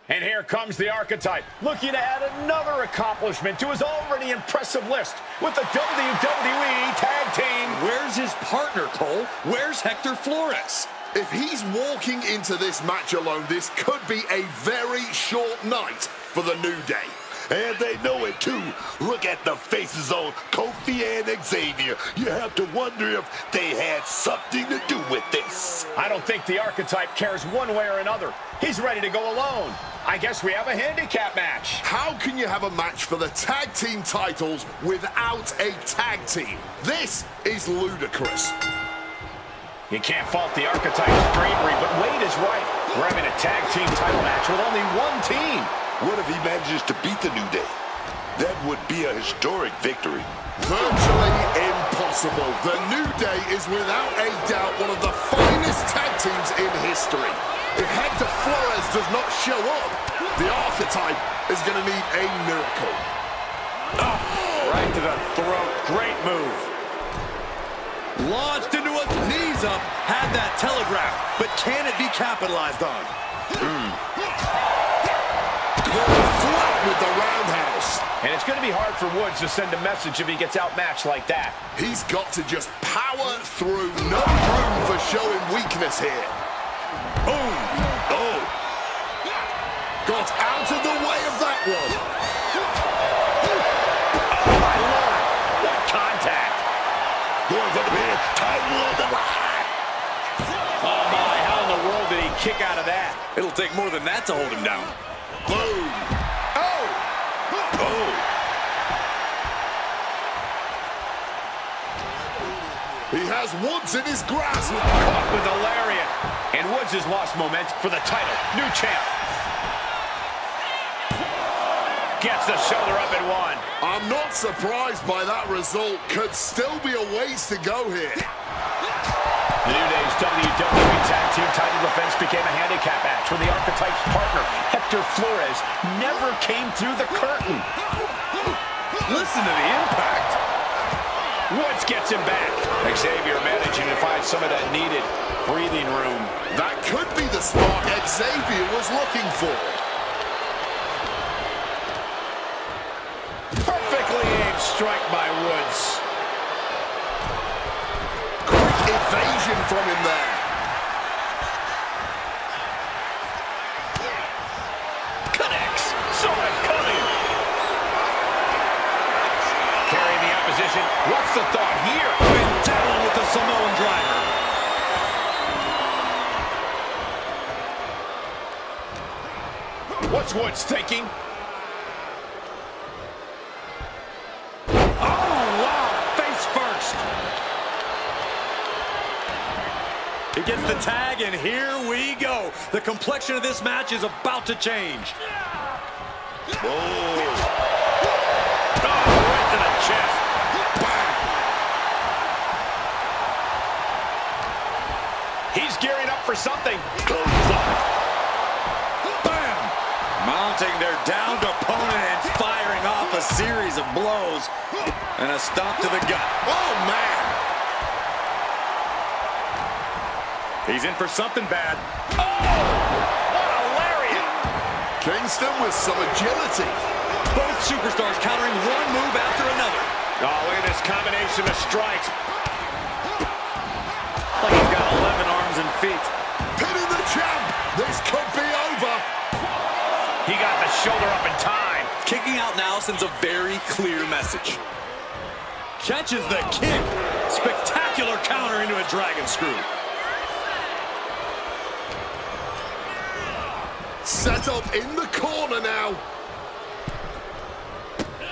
And here comes the Archetype, looking to add another accomplishment to his already impressive list with the WWE Tag Team. Where's his partner, Cole? Where's Hector Flores? If he's walking into this match alone, this could be a very short night for the New Day. And they know it too. Look at the faces on Kofi and Xavier. You have to wonder if they had something to do with this. I don't think the Archetype cares one way or another. He's ready to go alone. I guess we have a handicap match. How can you have a match for the tag team titles without a tag team? This is ludicrous. You can't fault the Archetype's bravery, but Wade is right. We're having a tag team title match with only one team. What if he manages to beat the New Day? That would be a historic victory. Virtually impossible. The New Day is without a doubt one of the finest tag teams in history. If Hector Flores does not show up, the Archetype is going to need a miracle. Oh, right to the throat. Great move. Launched into a knees up, had that telegraphed, but can it be capitalized on? Flat with the roundhouse. And it's going to be hard for Woods to send a message if he gets outmatched like that. He's got to just power through. No room for showing weakness here. Boom. Oh. Got out of the way of that one. Oh, my Lord. What contact. Going for the pin. Title on the line. Oh, my. How in the world did he kick out of that? It'll take more than that to hold him down. Boom. Oh. Oh. He has Woods in his grasp. Caught with a lariat. And Woods has lost momentum for the title. New champ. Gets the shoulder up and one. I'm not surprised by that result. Could still be a ways to go here. The New Day's WWE Tag Team title defense became a handicap match when the Archetype's partner, Hector Flores, never came through the curtain. Listen to the impact. Woods gets him back. Xavier managing to find some of that needed breathing room. That could be the spark Xavier was looking for. Perfectly aimed strike by Woods. Evasion from him there. Connects. Saw it coming. Carrying the opposition. What's the thought here? Been down with the Samoan driver. What's Woods thinking? He gets the tag, and here we go. The complexion of this match is about to change. Oh, right to the chest. He's gearing up for something. Bam! Mounting their downed opponent and firing off a series of blows. And a stomp to the gut. Oh, man. He's in for something bad. Oh! What a lariat! Kingston with some agility. Both superstars countering one move after another. Oh, look at this combination of strikes. Like he's got 11 arms and feet. Pinning the champ. This could be over. He got the shoulder up in time. Kicking out now sends a very clear message. Catches the kick. Spectacular counter into a dragon screw. Set up in the corner now.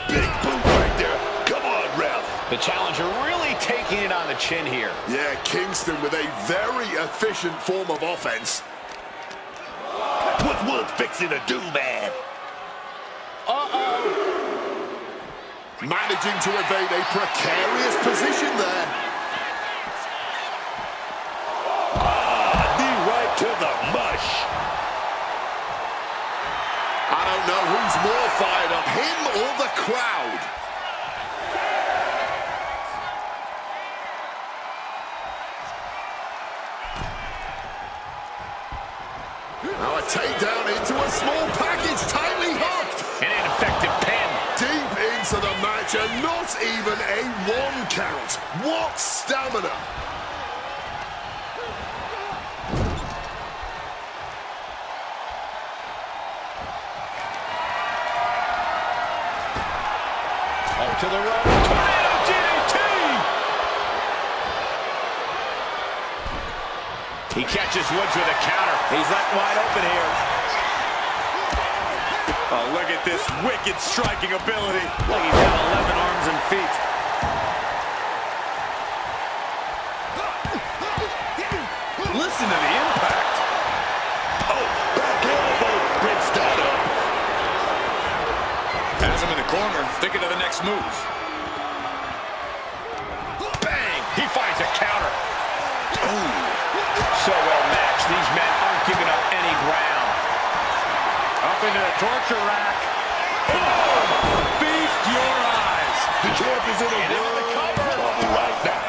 Big boot right there. Come on, ref. The challenger really taking it on the chin here. Yeah, Kingston with a very efficient form of offense. What's Wood fixing to do, man? Managing to evade a precarious position there. Knee right to the mush. I don't know who's more fired up, him or the crowd. Now a takedown into a small package, tightly hooked. An ineffective pin. Deep into the match and not even a 1 count. What stamina. Up to the rope. Tornado DDT! He catches Woods with a counter. He's left wide open here. Oh, look at this wicked striking ability. Look, he's got 11 arms and feet. Listen to the impact. Oh, back elbow breaks that up. Has him in the corner, thinking of the next move. Bang! He finds a counter. Ooh. So well matched. These men aren't giving up any ground. Up into the torture rack. Boom! Feast your eyes. The champ is in a world trouble right now.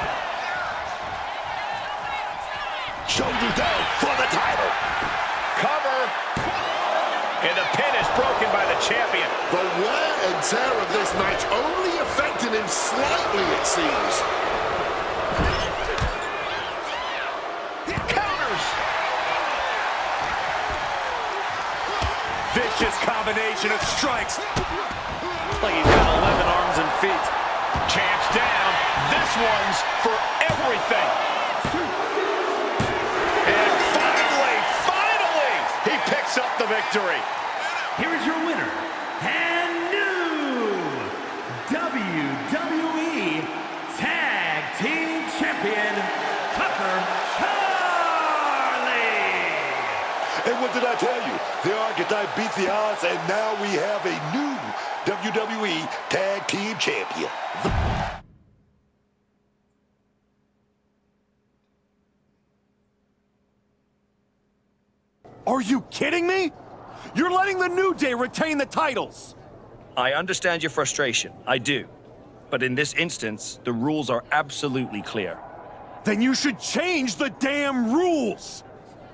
Shoulders down for the title. Cover. And the pin is broken by the champion. The wear and tear of this match only affected him slightly, it seems. Counters. Vicious combination of strikes. Like he's got 11 arms and feet. Champ's down. This one's for everything. And finally, he picks up the victory. Here is your winner and new WWE Tag Team Champion, Tucker Charlie. And what did I tell you? The Archetype beat the odds, and now we have a new WWE Tag Team Champion. Are you kidding me? You're letting the New Day retain the titles! I understand your frustration. I do. But in this instance, the rules are absolutely clear. Then you should change the damn rules!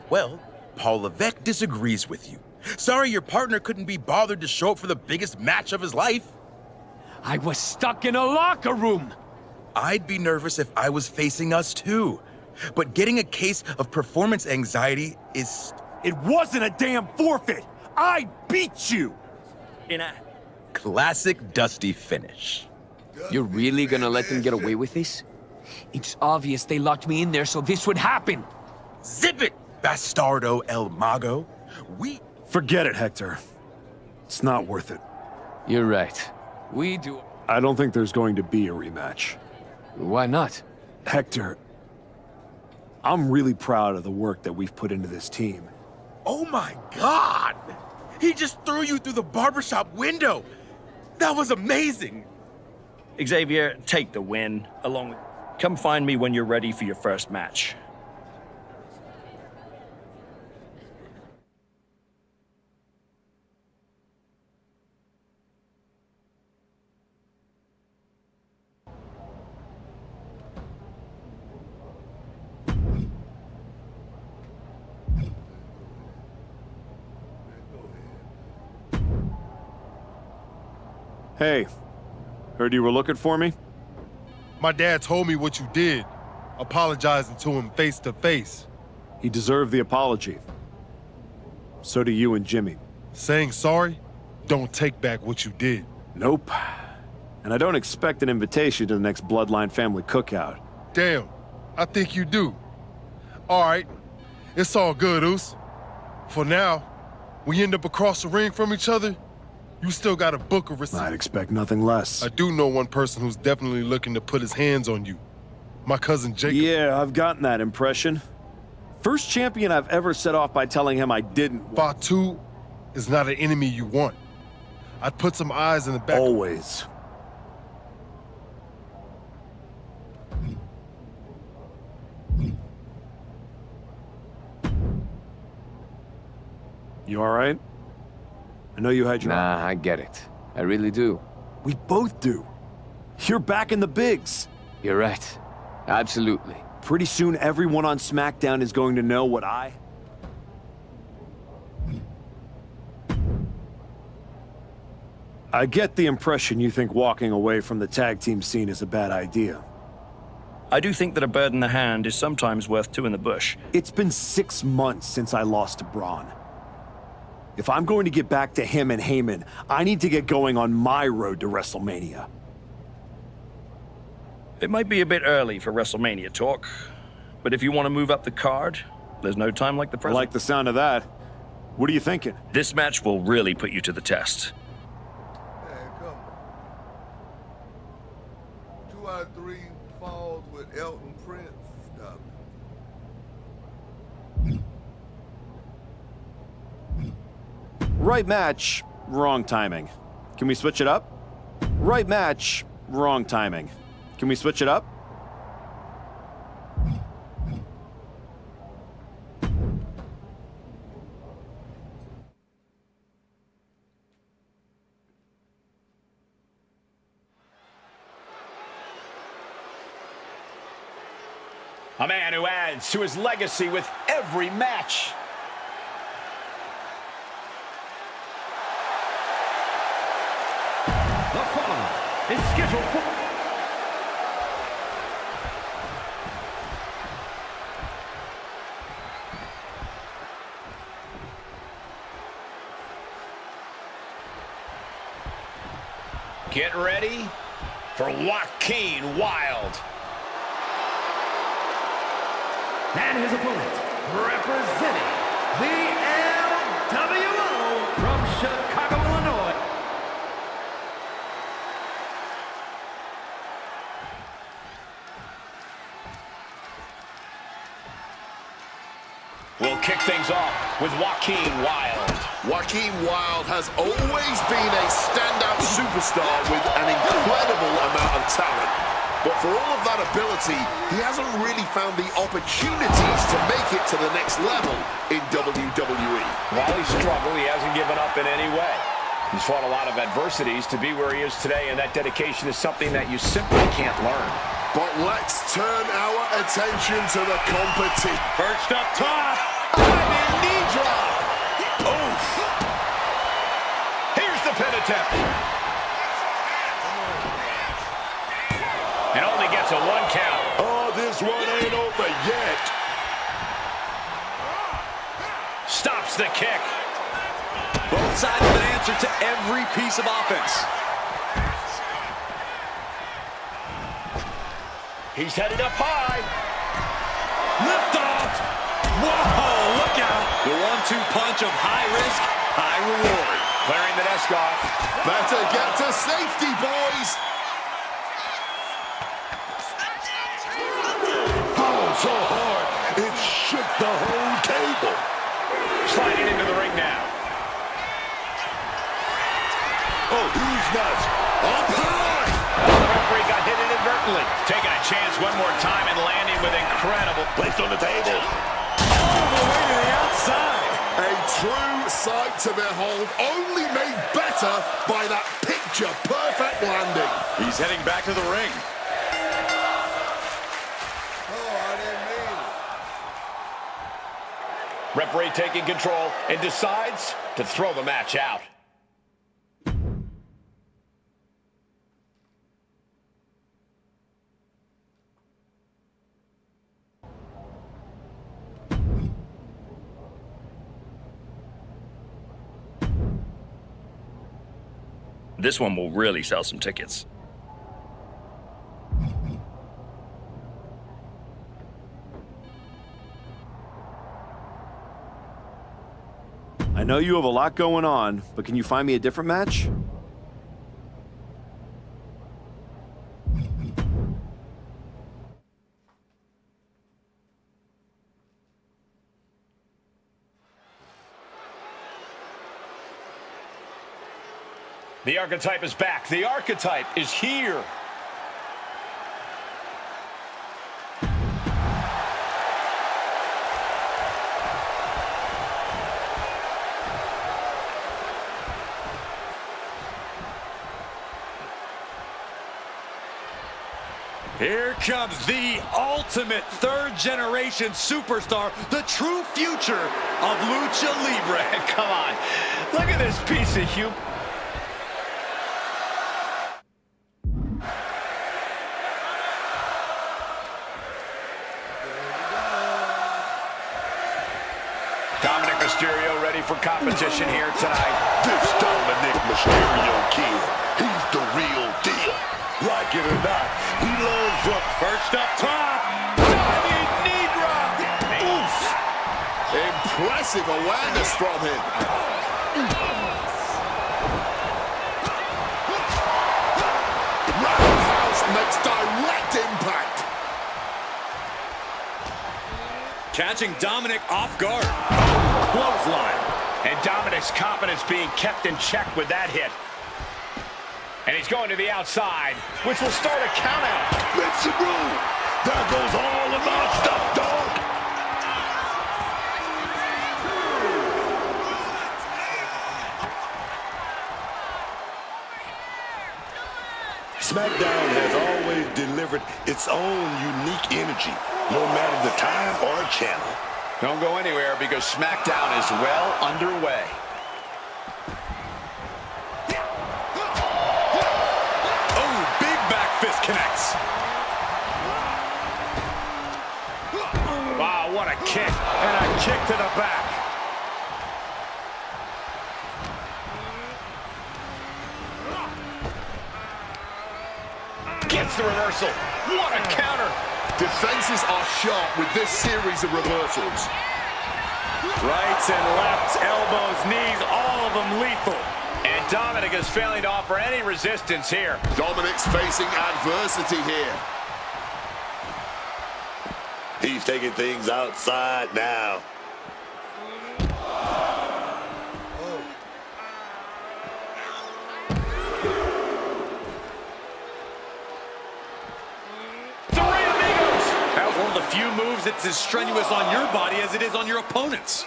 Well, Paul Levesque disagrees with you. Sorry your partner couldn't be bothered to show up for the biggest match of his life. I was stuck in a locker room. I'd be nervous if I was facing us too. But getting a case of performance anxiety is... It wasn't a damn forfeit! I beat you! In a classic Dusty finish. You're really gonna let them get away with this? It's obvious they locked me in there so this would happen. Zip it, Bastardo El Mago. Forget it, Hector. It's not worth it. You're right. We do... I don't think there's going to be a rematch. Why not? Hector, I'm really proud of the work that we've put into this team. Oh my God! He just threw you through the barbershop window! That was amazing! Xavier, take the win, along with... Come find me when you're ready for your first match. Hey, heard you were looking for me? My dad told me what you did, apologizing to him face to face. He deserved the apology. So do you and Jimmy. Saying sorry, don't take back what you did. Nope. And I don't expect an invitation to the next Bloodline family cookout. Damn, I think you do. All right, it's all good, Oos. For now, we end up across the ring from each other, you still got a book of receipts. I'd expect nothing less. I do know one person who's definitely looking to put his hands on you. My cousin Jacob. Yeah, I've gotten that impression. First champion I've ever set off by telling him I didn't. Fatu is not an enemy you want. I'd put some eyes in the back. Always. You all right? I know you had your... Nah, I get it. I really do. We both do. You're back in the bigs. You're right. Absolutely. Pretty soon, everyone on SmackDown is going to know what I... I get the impression you think walking away from the tag team scene is a bad idea. I do think that a bird in the hand is sometimes worth two in the bush. It's been 6 months since I lost to Braun. If I'm going to get back to him and Heyman, I need to get going on my road to WrestleMania. It might be a bit early for WrestleMania talk, but if you want to move up the card, there's no time like the present. I like the sound of that. What are you thinking? This match will really put you to the test. Hey, come on. 2 out of 3 falls with Elton Prince. Stop it. Right match, wrong timing. Can we switch it up? Right match, wrong timing. Can we switch it up? A man who adds to his legacy with every match. The following is scheduled for... Get ready for Joaquin Wilde. And his opponent, representing the LWO from Chicago, Illinois. We'll kick things off with Joaquin Wilde. Joaquin Wilde has always been a standout superstar with an incredible amount of talent. But for all of that ability, he hasn't really found the opportunities to make it to the next level in WWE. While he struggled, he hasn't given up in any way. He's fought a lot of adversities to be where he is today, and that dedication is something that you simply can't learn. But let's turn our attention to the competition. Perched up top. Diving knee drop. Oof. Here's the pin attempt. And only gets a 1 count. Oh, this one ain't over yet. Stops the kick. Both sides have an answer to every piece of offense. He's headed up high. Lift off. Whoa, look out. The 1-2 punch of high risk, high reward. Clearing the desk off. Better get to safety, boys. So hard, it shook the whole table. Sliding into the ring now. Oh, he's nuts. Up high. The referee got hit inadvertently. Taking a chance one more time and landing with incredible. Placed on the table. All the way to the outside. A true sight to behold, only made better by that picture-perfect landing. He's heading back to the ring. Referee taking control and decides to throw the match out. This one will really sell some tickets. I know you have a lot going on, but can you find me a different match? The Archetype is back. The Archetype is here. Here comes the ultimate third-generation superstar, the true future of Lucha Libre. Come on, look at this piece of human. Dominic Mysterio ready for competition here tonight. This Dominic Mysterio kid, he's the real deal. Like it or not, he learned from First up top, diving knee drop. Oof. Impressive awareness from him. Roundhouse makes direct impact. Catching Dominic off guard. Clothesline. And Dominic's confidence being kept in check with that hit. And he's going to the outside, which will start a count out. Make some room. There goes all of our stuff, dog. SmackDown has always delivered its own unique energy, no matter the time or channel. Don't go anywhere because SmackDown is well underway. Connects. Wow, what a kick. And a kick to the back. Gets the reversal. What a counter. Defenses are sharp with this series of reversals. Rights and lefts, elbows, knees, all of them lethal. And Dominic is failing to offer any resistance here. Dominic's facing adversity here. He's taking things outside now. Three amigos. That was one of the few moves that's as strenuous on your body as it is on your opponent's.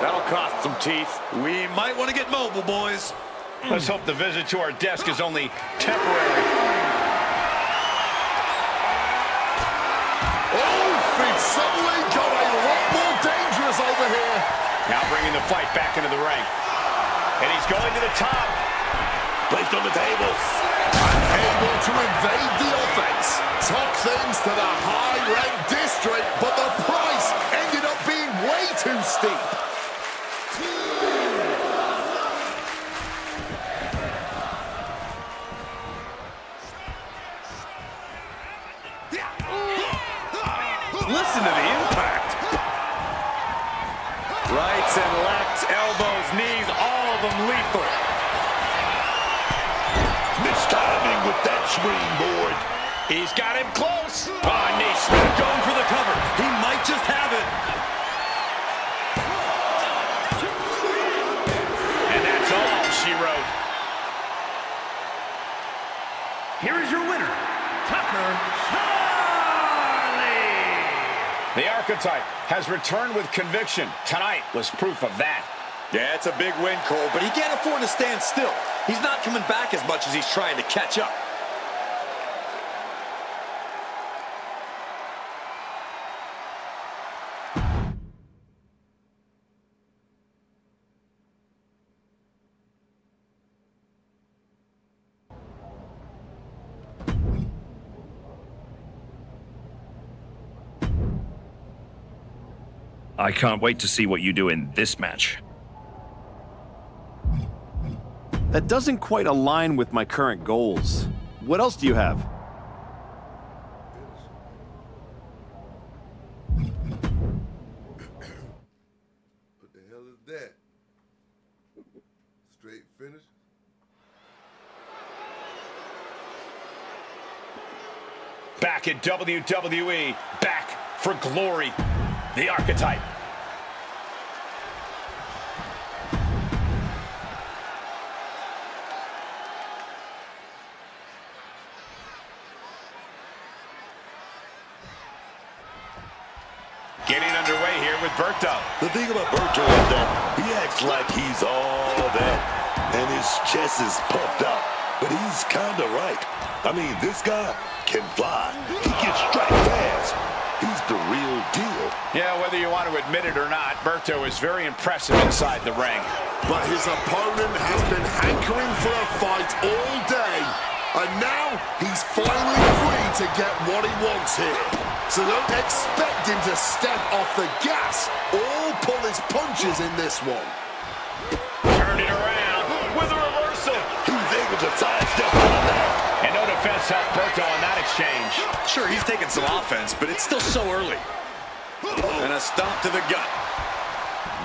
That'll cost some teeth. We might want to get mobile, boys. Let's hope the visit to our desk is only temporary. Oh, it's suddenly got a lot more dangerous over here. Now bringing the fight back into the ring. And he's going to the top. Placed on the table. Unable to invade the offense. Took things to the high-ranked district, but the price ended up being way too steep. Listen to the impact. Rights and lefts, elbows, knees, all of them lethal. Mistiming with that springboard. He's got him close. Knee smack, going for the cover. He might just have it. And that's all she wrote. Here is your winner, Tucker. The Archetype has returned with conviction. Tonight was proof of that. Yeah, it's a big win, Cole, but he can't afford to stand still. He's not coming back as much as he's trying to catch up. I can't wait to see what you do in this match. That doesn't quite align with my current goals. What else do you have? What the hell is that? Straight finish? Back at WWE, back for glory, the archetype. Getting underway here with Berto. The thing about Berto is that he acts like he's all that, and his chest is puffed out. But he's kind of right. I mean, this guy can fly. He can strike fast. He's the real deal. Yeah, whether you want to admit it or not, Berto is very impressive inside the ring. But his opponent has been hankering for a fight all day. And now he's finally free to get what he wants here. So don't expect him to step off the gas or pull his punches in this one. Turned it around with a reversal. He was able to sidestep out of that. And no defense helped Berto on that exchange. Sure, he's taking some offense, but it's still so early. And a stomp to the gut.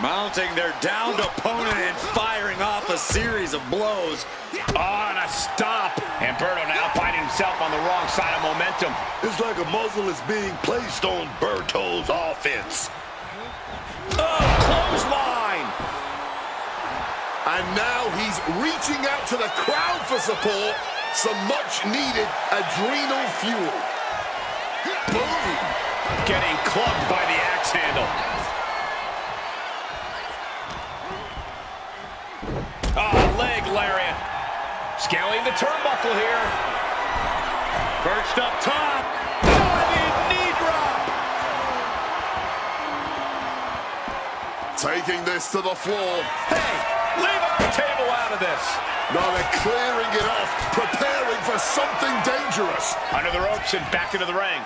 Mounting their downed opponent and firing off a series of blows. On a stomp. And Berto now finding himself on the wrong side of momentum. It's like a muzzle is being placed on Berto's offense. Oh, clothesline. And now he's reaching out to the crowd for support. Some much-needed adrenal fuel. Boom! Getting clubbed by the axe handle. Oh, leg lariat. Scaling the turnbuckle here. Perched up top. Diving knee drop. Taking this to the floor. Hey, leave our table out of this. Now they're clearing it off, preparing for something dangerous. Under the ropes and back into the ring.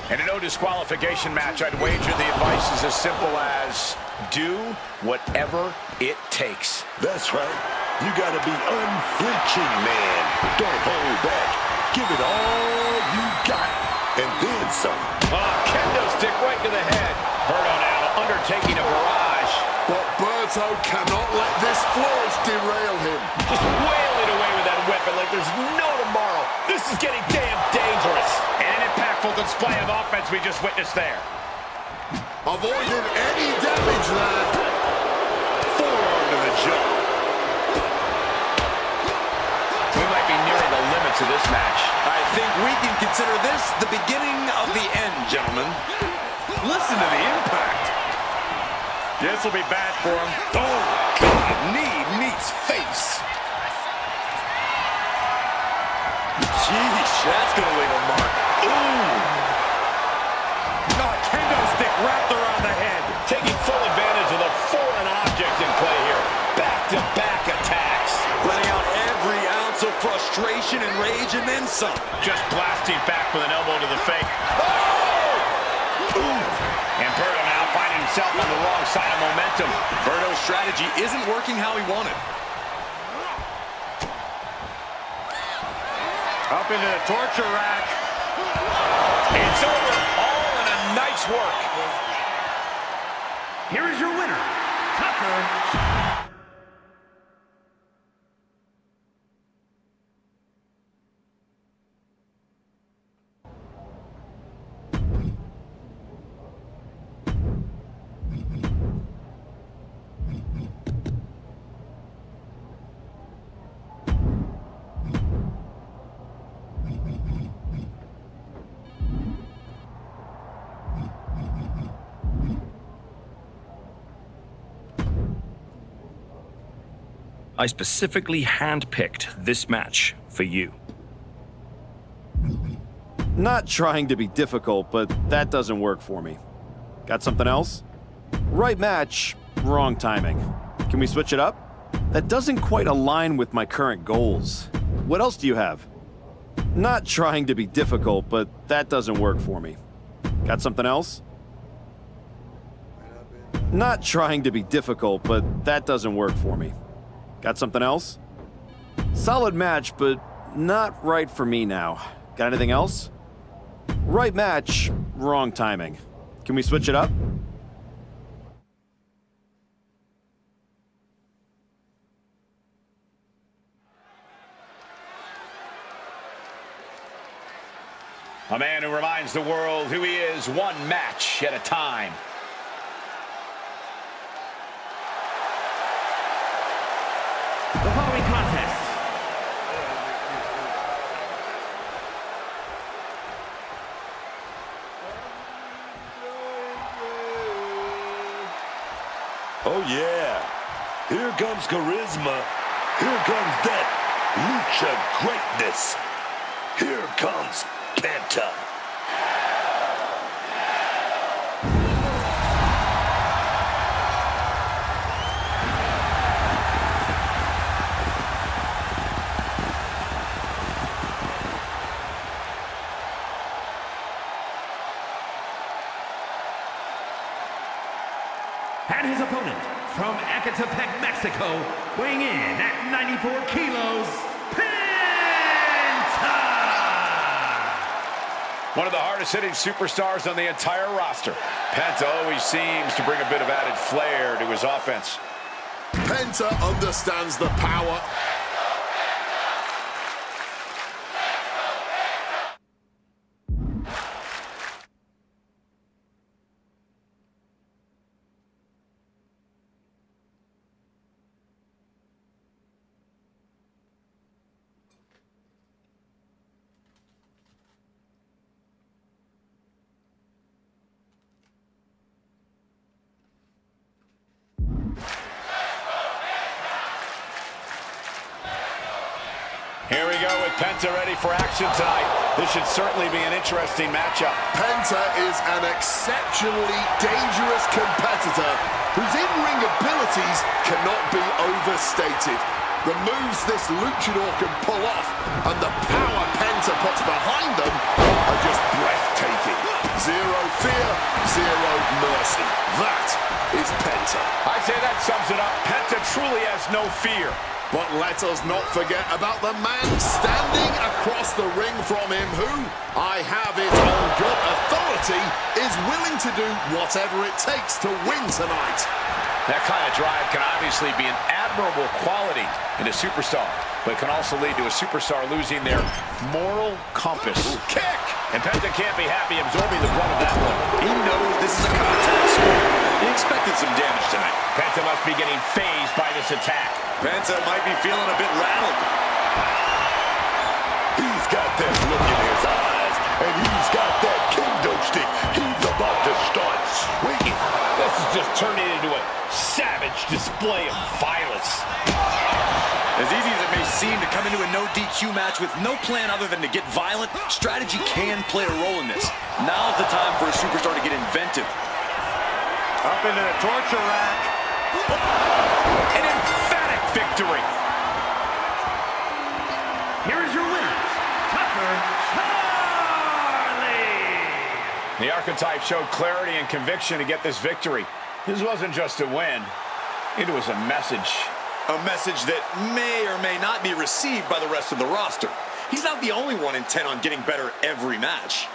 In a no disqualification match, I'd wager the advice is as simple as do whatever it takes. That's right. You gotta be unflinching, man. Don't hold back. Give it all you got. And then some. Kendo stick right to the head. Berto now undertaking a barrage. But Berto cannot let this flourish derail him. Just wailing away with that weapon like there's no tomorrow. This is getting damn dangerous. And an impactful display of offense we just witnessed there. Avoiding any damage there. Forearm to the jaw. We might be nearing the limits of this match. I think we can consider this the beginning of the end, gentlemen. Listen to the impact. This will be bad for him. Oh, God, knee meets face. Sheesh, that's going to leave a mark. Ooh. Kendo stick wrapped around the head. Taking full advantage of the foreign object in play here. Back-to-back attacks. Letting out every ounce of frustration and rage and then some. Just blasting back with an elbow to the face. Oh! Ooh. And Berto now finding himself on the wrong side of momentum. Berto's strategy isn't working how he wanted. Up into the torture rack. It's over. All in a night's work. Here is your winner, Tucker. I specifically handpicked this match for you. Not trying to be difficult, but that doesn't work for me. Got something else? Right match, wrong timing. Can we switch it up? That doesn't quite align with my current goals. What else do you have? Not trying to be difficult, but that doesn't work for me. Got something else? Not trying to be difficult, but that doesn't work for me. Got something else? Solid match, but not right for me now. Got anything else? Right match, wrong timing. Can we switch it up? A man who reminds the world who he is one match at a time. The following contest. Oh, yeah. Here comes charisma. Here comes that lucha greatness. Here comes Penta. And his opponent, from Ecatepec, Mexico, weighing in at 94 kilos, Penta! One of the hardest-hitting superstars on the entire roster. Penta always seems to bring a bit of added flair to his offense. Penta understands the power. Here we go with Penta ready for action tonight. This should certainly be an interesting matchup. Penta is an exceptionally dangerous competitor whose in-ring abilities cannot be overstated. The moves this luchador can pull off and the power Penta puts behind them are just breathtaking. Zero fear, zero mercy. That is Penta. I'd say that sums it up. Penta truly has no fear. But let us not forget about the man standing across the ring from him who, I have it on good authority, is willing to do whatever it takes to win tonight. That kind of drive can obviously be an admirable quality in a superstar, but can also lead to a superstar losing their moral compass. Kick! And Penta can't be happy absorbing the brunt of that one. He knows this is a contact sport. He expected some damage tonight. Penta must be getting phased by this attack. Penta might be feeling a bit rattled. He's got that look in his eyes, and he's got that kendo stick. He's about to start swinging. This is just turning into a savage display of violence. As easy as it may seem to come into a no DQ match with no plan other than to get violent, strategy can play a role in this. Now's the time for a superstar to get inventive. Up into the torture rack. An emphatic victory. Here is your winner, Tucker Charlie! The archetype showed clarity and conviction to get this victory. This wasn't just a win. It was a message. A message that may or may not be received by the rest of the roster. He's not the only one intent on getting better every match.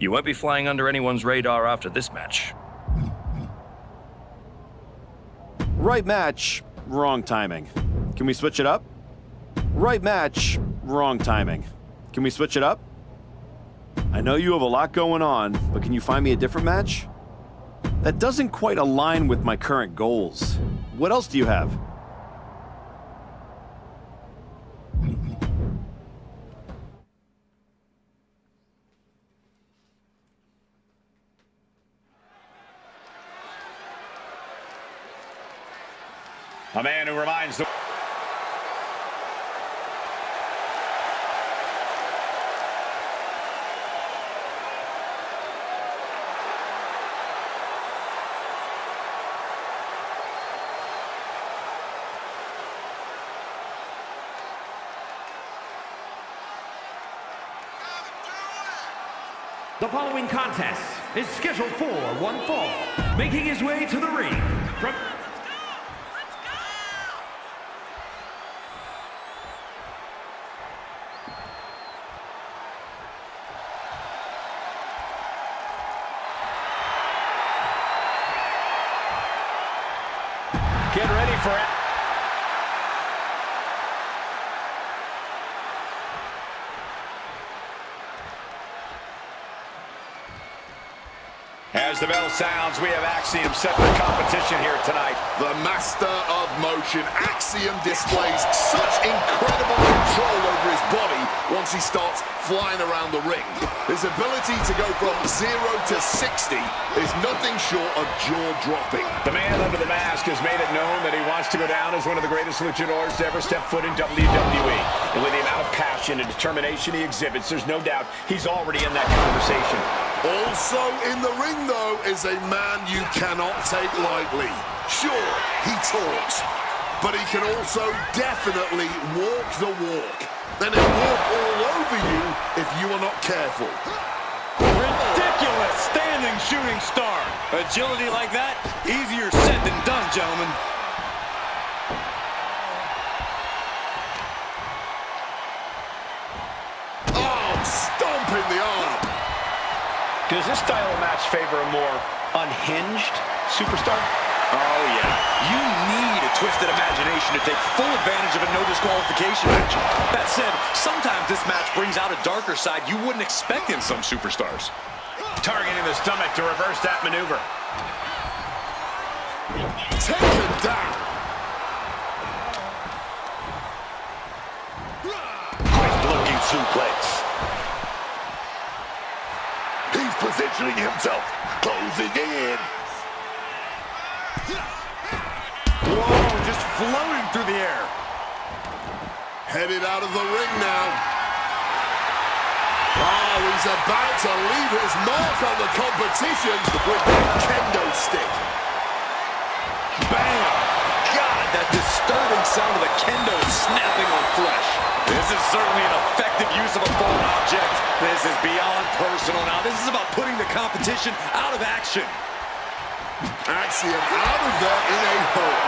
You won't be flying under anyone's radar after this match. Right match, wrong timing. Can we switch it up? Right match, wrong timing. Can we switch it up? I know you have a lot going on, but can you find me a different match? That doesn't quite align with my current goals. What else do you have? A man who reminds the... The following contest is scheduled for one fall. Making his way to the ring from... Get ready for it. As the bell sounds, we have Axiom set for competition here tonight. The master of motion, Axiom displays such incredible control over his body once he starts flying around the ring. His ability to go from 0 to 60 is nothing short of jaw-dropping. The man under the mask has made it known that he wants to go down as one of the greatest luchadors to ever step foot in WWE. And with the amount of passion and determination he exhibits, there's no doubt he's already in that conversation. Also in the ring, though, is a man you cannot take lightly. Sure, he talks, but he can also definitely walk the walk. Then he'll walk all over you if you are not careful. Ridiculous standing shooting star. Agility like that, easier said than done, gentlemen. Oh, stomping the arm. Does this style of match favor a more unhinged superstar? Oh, yeah. You need a twisted imagination to take full advantage of a no disqualification match. That said, sometimes this match brings out a darker side you wouldn't expect in some superstars. Targeting the stomach to reverse that maneuver. Take him down. Quick-looking suplex. He's positioning himself, closing in. Whoa, just floating through the air. Headed out of the ring now. Oh, he's about to leave his mark on the competition with that kendo stick. Bam! God, that disturbing sound of the kendo snapping on flesh. This is certainly an effective use of a foreign object. This is beyond personal now. This is about putting the competition out of action. Axiom out of there in a hurry.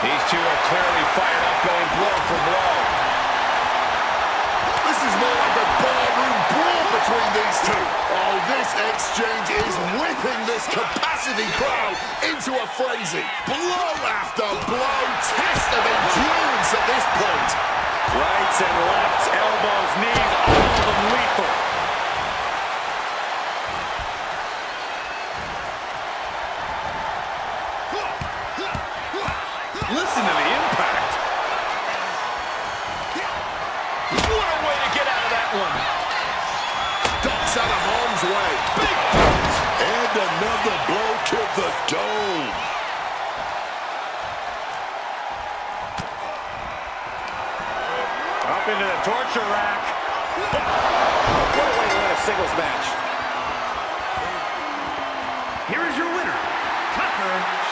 These two are clearly fired up, going blow for blow. This is more like a barroom brawl between these two. Oh, this exchange is whipping this capacity crowd into a frenzy. Blow after blow, test of endurance at this point. Rights and lefts, elbows, knees, all of them lethal. Listen to the impact. What a way to get out of that one. Ducks out of harm's way. Big punch. And another blow to the dome. Up into the torture rack. What a way to win a singles match. Here is your winner, Tucker.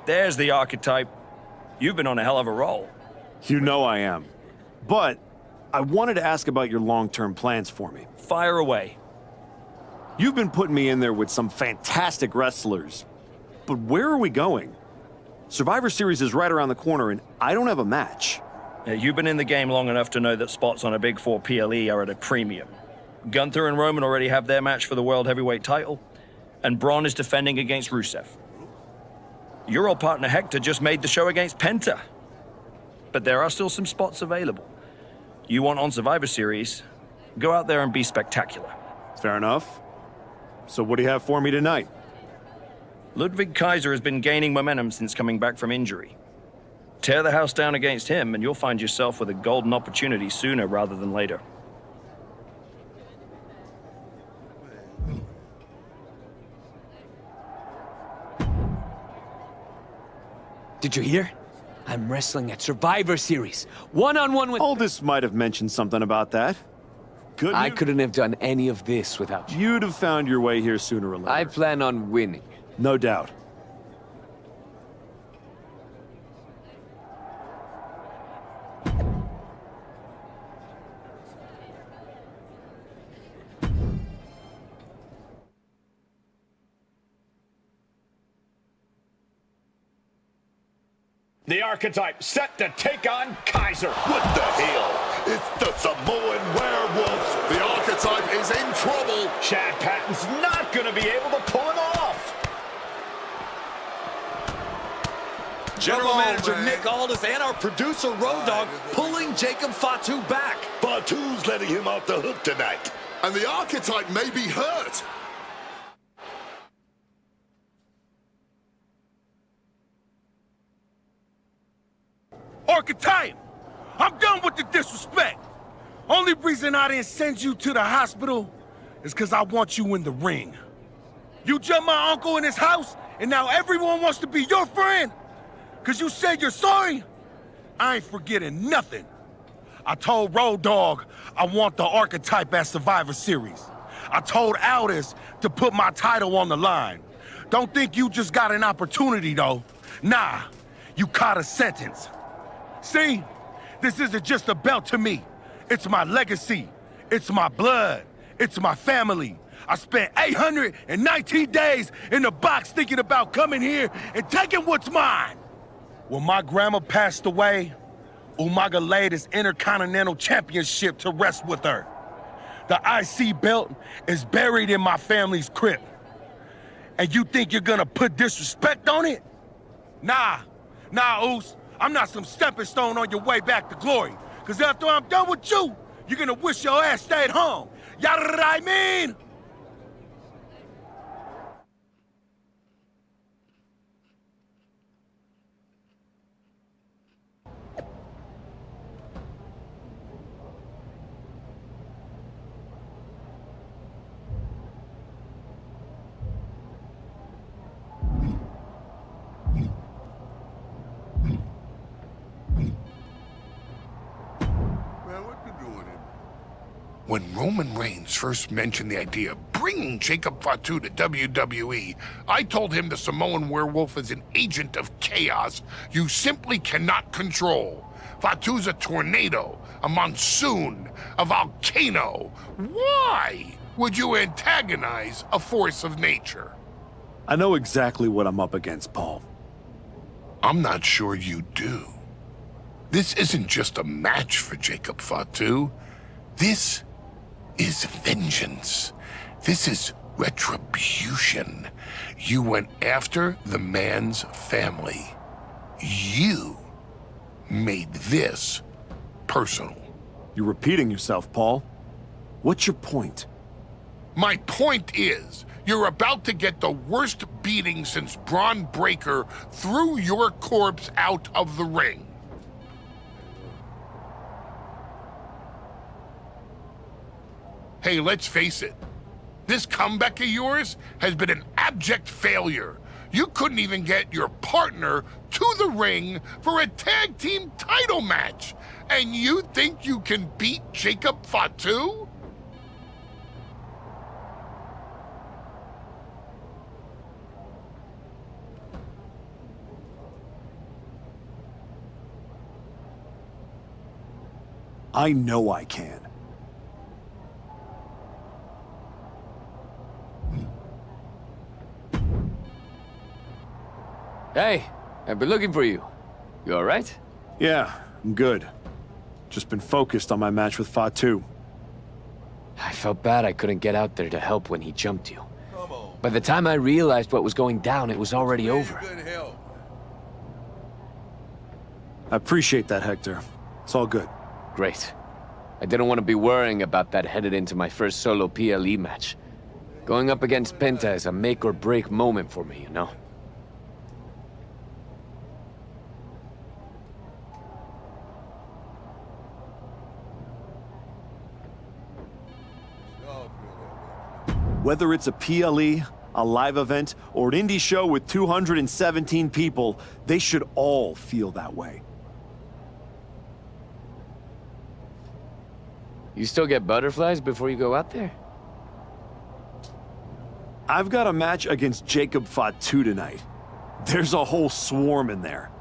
There's the archetype. You've been on a hell of a roll. You know I am. But I wanted to ask about your long-term plans for me. Fire away. You've been putting me in there with some fantastic wrestlers. But where are we going? Survivor Series is right around the corner, and I don't have a match. You've been in the game long enough to know that spots on a Big 4 PLE are at a premium. Gunther and Roman already have their match for the World Heavyweight title, and Braun is defending against Rusev. Your old partner Hector just made the show against Penta. But there are still some spots available. You want on Survivor Series, go out there and be spectacular. Fair enough. So what do you have for me tonight? Ludwig Kaiser has been gaining momentum since coming back from injury. Tear the house down against him, and you'll find yourself with a golden opportunity sooner rather than later. Did you hear? I'm wrestling at Survivor Series. One-on-one with... Aldous might have mentioned something about that. I couldn't have done any of this without you. You'd have found your way here sooner or later. I plan on winning. No doubt. The archetype set to take on Kaiser. What the hell? It's the Samoan werewolf. The archetype is in trouble. Chad Patton's not going to be able to pull him off. General Manager Nick Aldis and our producer Road Dogg pulling Jacob Fatu back. Fatu's letting him off the hook tonight. And the archetype may be hurt. Archetype! I'm done with the disrespect. Only reason I didn't send you to the hospital is because I want you in the ring. You jumped my uncle in his house, and now everyone wants to be your friend? Because you said you're sorry? I ain't forgetting nothing. I told Road Dogg I want the archetype at Survivor Series. I told Aldis to put my title on the line. Don't think you just got an opportunity, though. Nah, you caught a sentence. See, this isn't just a belt to me. It's my legacy. It's my blood. It's my family. I spent 819 days in the box thinking about coming here and taking what's mine. When my grandma passed away, Umaga laid his Intercontinental Championship to rest with her. The IC belt is buried in my family's crypt. And you think you're gonna put disrespect on it? Nah, Oos. I'm not some stepping stone on your way back to glory. Because after I'm done with you, you're gonna wish your ass stayed home. You know what I mean? When Roman Reigns first mentioned the idea of bringing Jacob Fatu to WWE, I told him the Samoan werewolf is an agent of chaos you simply cannot control. Fatu's a tornado, a monsoon, a volcano. Why would you antagonize a force of nature? I know exactly what I'm up against, Paul. I'm not sure you do. This isn't just a match for Jacob Fatu. This is vengeance. This is retribution. You went after the man's family. You made this personal. You're repeating yourself, Paul. What's your point? My point is, you're about to get the worst beating since Braun Breaker threw your corpse out of the ring. Hey, let's face it. This comeback of yours has been an abject failure. You couldn't even get your partner to the ring for a tag team title match. And you think you can beat Jacob Fatu? I know I can. Hey, I've been looking for you. You alright? Yeah, I'm good. Just been focused on my match with Fatu. I felt bad I couldn't get out there to help when he jumped you. By the time I realized what was going down, it was already over. I appreciate that, Hector. It's all good. Great. I didn't want to be worrying about that headed into my first solo PLE match. Going up against Penta is a make-or-break moment for me, you know? Whether it's a PLE, a live event, or an indie show with 217 people, they should all feel that way. You still get butterflies before you go out there? I've got a match against Jacob Fatu tonight. There's a whole swarm in there.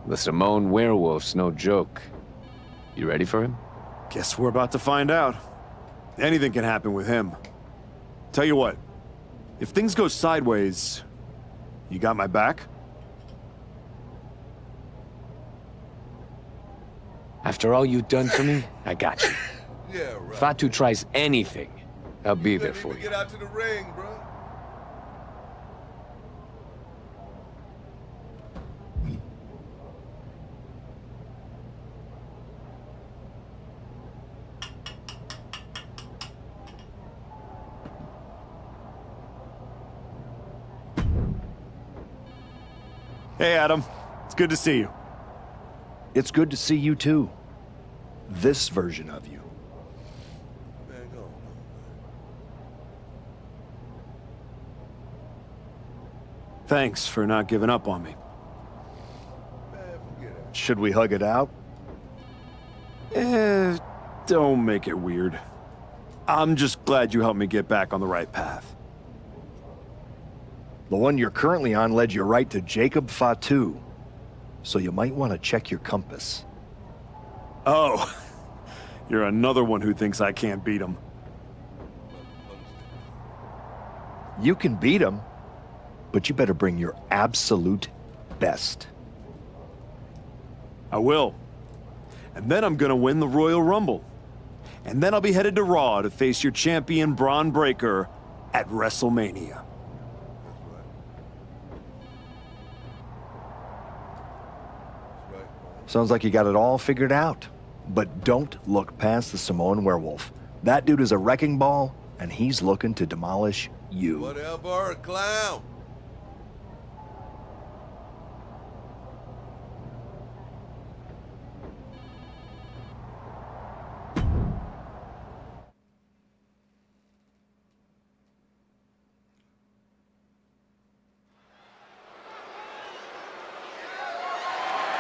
The Samoan werewolf's no joke. You ready for him? Guess we're about to find out. Anything can happen with him. Tell you what, if things go sideways, you got my back? After all you've done for me, I got you. Yeah, right. If Fatu tries anything, I'll be there for you. Get out to the ring, bro. Hey, Adam. It's good to see you. It's good to see you, too. This version of you. Thanks for not giving up on me. Should we hug it out? Don't make it weird. I'm just glad you helped me get back on the right path. The one you're currently on led you right to Jacob Fatu, so you might want to check your compass. Oh, you're another one who thinks I can't beat him. You can beat him, but you better bring your absolute best. I will. And then I'm gonna win the Royal Rumble. And then I'll be headed to Raw to face your champion Braun Breaker at WrestleMania. Sounds like you got it all figured out. But don't look past the Samoan werewolf. That dude is a wrecking ball, and he's looking to demolish you. Whatever, clown.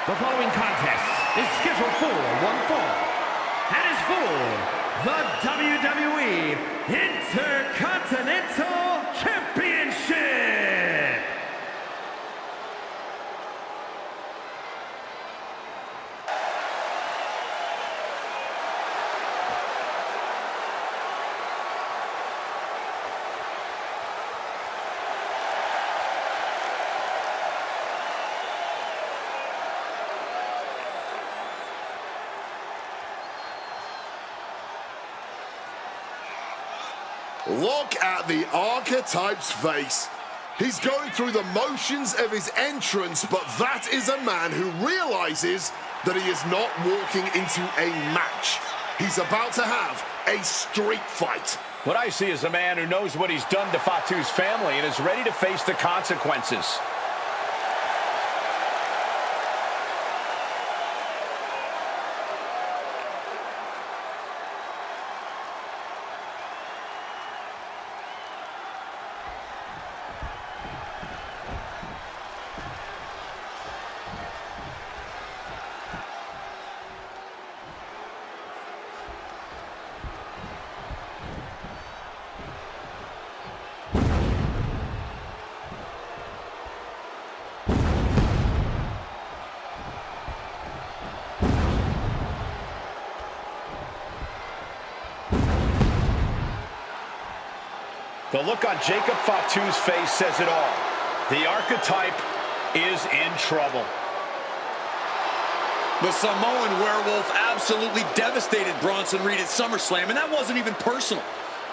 The following contest is scheduled for one fall and is for the WWE Intercontinental Championship. Look at the archetype's face. He's going through the motions of his entrance, but that is a man who realizes that he is not walking into a match. He's about to have a street fight. What I see is a man who knows what he's done to Fatu's family and is ready to face the consequences. The look on Jacob Fatu's face says it all. The archetype is in trouble. The Samoan werewolf absolutely devastated Bronson Reed at SummerSlam, and that wasn't even personal.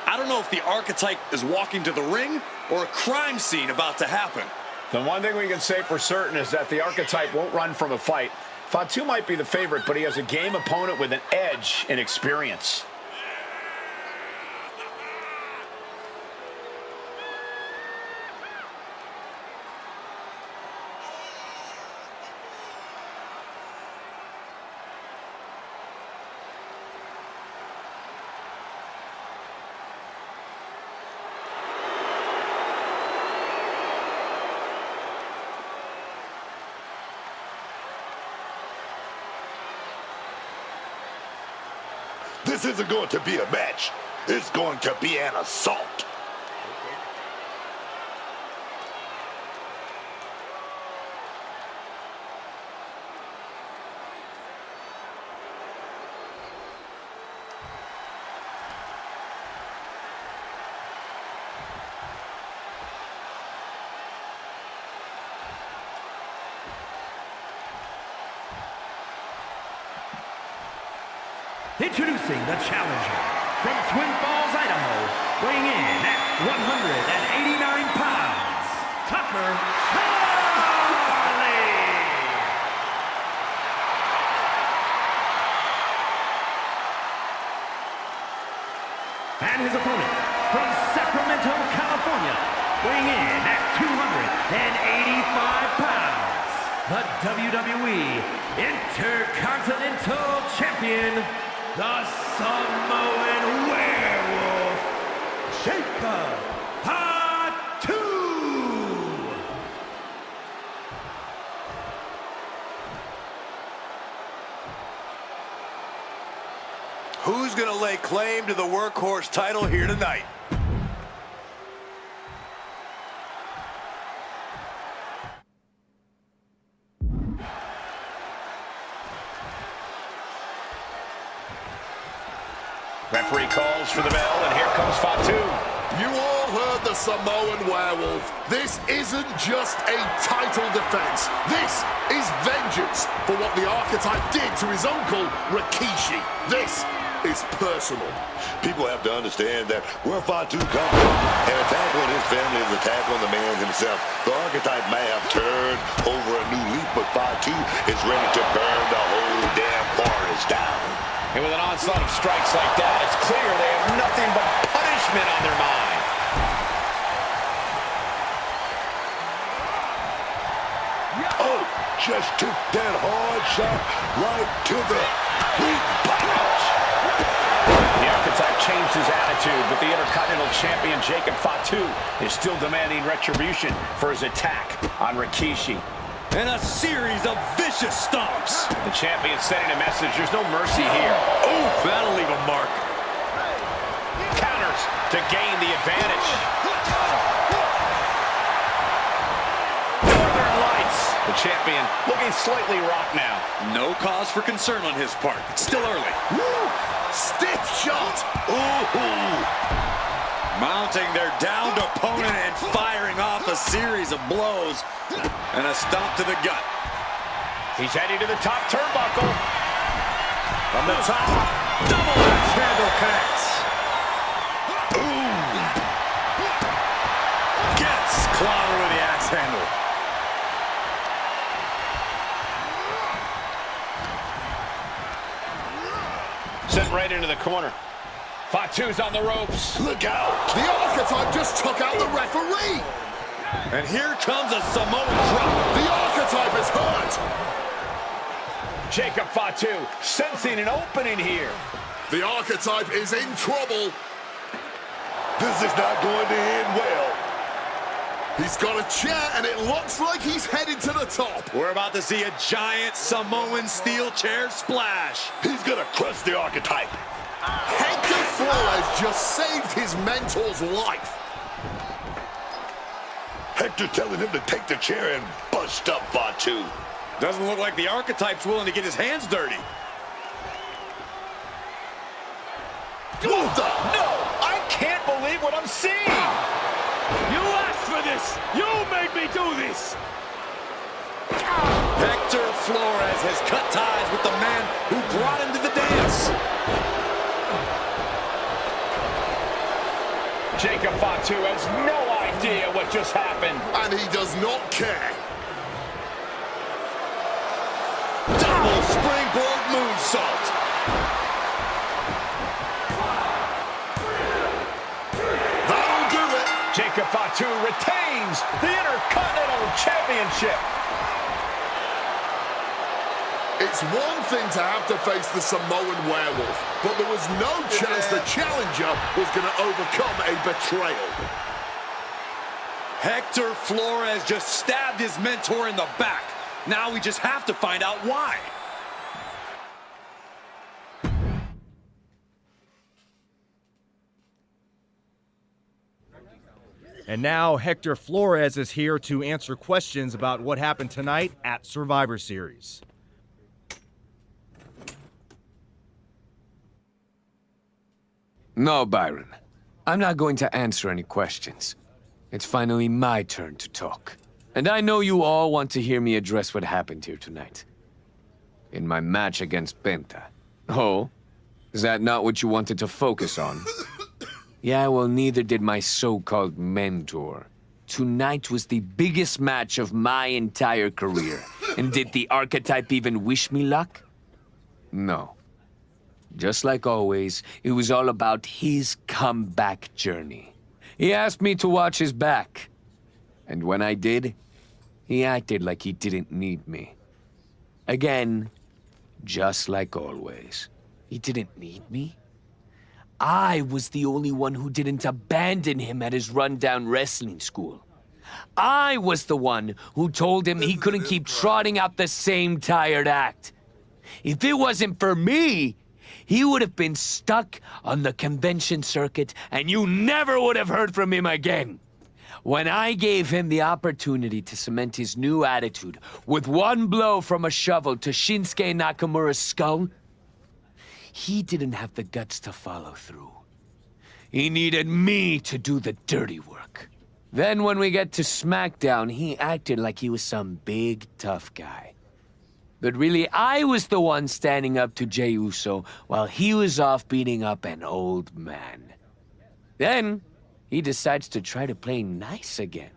I don't know if the archetype is walking to the ring or a crime scene about to happen. The one thing we can say for certain is that the archetype won't run from a fight. Fatu might be the favorite, but he has a game opponent with an edge in experience. This isn't going to be a match. It's going to be an assault. Introducing the challenger from Twin Falls, Idaho, weighing in at 189 pounds, Tucker Harley. And his opponent from Sacramento, California, weighing in at 285 pounds, the WWE Intercontinental Champion, the Samoan Werewolf, Jacob Fatu. Who's going to lay claim to the workhorse title here tonight? Referee calls for the bell, and here comes Fatu. You all heard the Samoan werewolf. This isn't just a title defense. This is vengeance for what the archetype did to his uncle, Rikishi. This is personal. People have to understand that where Fatu comes from, an attack on his family is an attack on the man himself. The archetype may have turned over a new leaf, but Fatu is ready to burn the whole damn forest down. And with an onslaught of strikes like that, it's clear they have nothing but punishment on their mind. Oh, just took that hard shot right to the weak pouch. The archetype changed his attitude, but the Intercontinental Champion Jacob Fatu is still demanding retribution for his attack on Rikishi. And a series of vicious stomps. The champion sending a message, there's no mercy here. Oof, that'll leave a mark. Counters to gain the advantage. Northern Lights. The champion looking slightly rocked now. No cause for concern on his part. It's still early. Woo! Stiff shot. Ooh. Mounting their downed opponent and firing off a series of blows. And a stomp to the gut. He's heading to the top turnbuckle. From the top, double axe handle connects. Ooh. Gets clobbered with the axe handle. Sent right into the corner. Fatu's on the ropes. Look out! The archetype just took out the referee. And here comes a Samoan drop. The archetype is hurt. Jacob Fatu sensing an opening here. The archetype is in trouble. This is not going to end well. He's got a chair, and it looks like he's headed to the top. We're about to see a giant Samoan steel chair splash. He's going to crush the archetype. Hector Flores just saved his mentor's life. Hector telling him to take the chair and bust up Fatu. Doesn't look like the archetype's willing to get his hands dirty. What the? No! I can't believe what I'm seeing! this! You made me do this! Hector Flores has cut ties with the man who brought him to the dance. Jacob Fatu has no idea what just happened. And he does not care. Double springboard moonsault. That'll do it. Jacob Fatu retains the Intercontinental Championship. It's one thing to have to face the Samoan werewolf, but there was no chance the challenger was going to overcome a betrayal. Hector Flores just stabbed his mentor in the back. Now we just have to find out why. And now Hector Flores is here to answer questions about what happened tonight at Survivor Series. No, Byron. I'm not going to answer any questions. It's finally my turn to talk. And I know you all want to hear me address what happened here tonight. In my match against Penta. Oh? Is that not what you wanted to focus on? Yeah, well, neither did my so-called mentor. Tonight was the biggest match of my entire career. And did the archetype even wish me luck? No. Just like always, it was all about his comeback journey. He asked me to watch his back. And when I did, he acted like he didn't need me. Again, just like always. He didn't need me. I was the only one who didn't abandon him at his rundown wrestling school. I was the one who told him he couldn't keep trotting out the same tired act. If it wasn't for me, he would have been stuck on the convention circuit, and you never would have heard from him again. When I gave him the opportunity to cement his new attitude with one blow from a shovel to Shinsuke Nakamura's skull, he didn't have the guts to follow through. He needed me to do the dirty work. Then when we get to SmackDown, he acted like he was some big, tough guy. But really, I was the one standing up to Jey Uso while he was off beating up an old man. Then, he decides to try to play nice again.